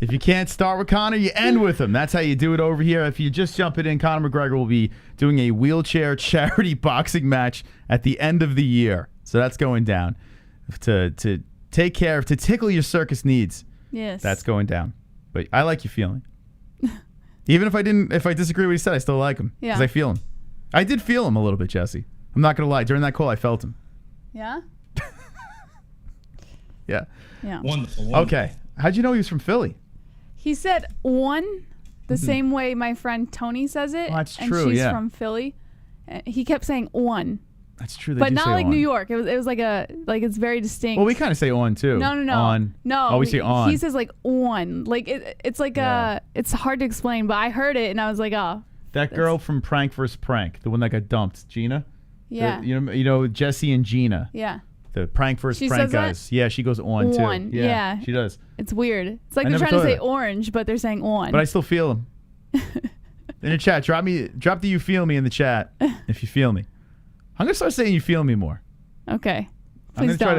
If you can't start with Conor, you end with him. That's how you do it over here. If you just jump it in, Conor McGregor will be doing a wheelchair charity boxing match at the end of the year. So that's going down. To take care of, to tickle your circus needs. Yes. That's going down. But I like you feeling. Even if I disagree with what he said, I still like him. Yeah. Because I feel him. I did feel him a little bit, Jesse. I'm not going to lie. During that call, I felt him. Yeah? Yeah. Yeah. Wonderful. Okay. How'd you know he was from Philly? He said one the same way my friend Tony says it. Well, that's and true, she's yeah. from Philly. He kept saying one. That's true. They But do not say like on. New York. It was like it's very distinct. Well, we kind of say on too. No. On. No. Oh, we say on. He says like on. Like it's like it's hard to explain, but I heard it and I was like, oh. That girl from Prank vs. Prank, the one that got dumped, Gina. Yeah. You know Jesse and Gina. Yeah. The Prank vs. She Prank says that? guys. Yeah, she goes on too. On. Yeah. She does. It's weird. It's like I they're never trying to thought say of that. orange, but they're saying on. But I still feel him. In the chat, drop the you feel me in the chat if you feel me. I'm gonna start saying you feel me more. Okay. I'm gonna try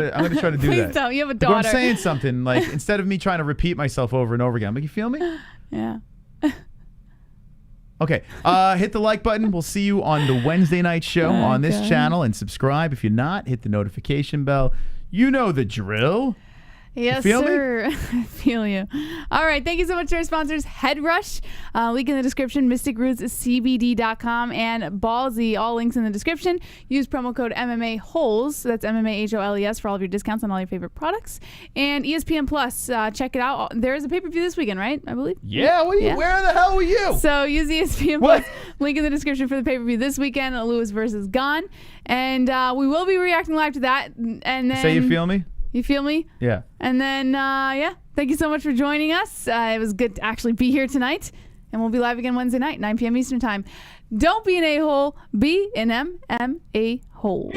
to do Please that. don't. You have a Like, daughter. when I'm saying something like instead of me trying to repeat myself over and over again, I'm like, you feel me? Yeah. Okay. Hit the like button. We'll see you on the Wednesday night show on this channel. And subscribe. If you're not, hit the notification bell. You know the drill. Yes, sir. I feel you. All right. Thank you so much to our sponsors, Head Rush. Link in the description, mysticrootscbd.com, and Ballsy. All links in the description. Use promo code MMA-Holes. That's MMA-HOLES for all of your discounts on all your favorite products. And ESPN Plus. Check it out. There is a pay-per-view this weekend, right? I believe. Yeah. Where the hell were you? So use ESPN Plus. Link in the description for the pay-per-view this weekend, Lewis versus Gane. And we will be reacting live to that. And then Say you feel me? You feel me? Yeah. And then, thank you so much for joining us. It was good to actually be here tonight. And we'll be live again Wednesday night, 9 p.m. Eastern Time. Don't be an a-hole. Be an MMA hole.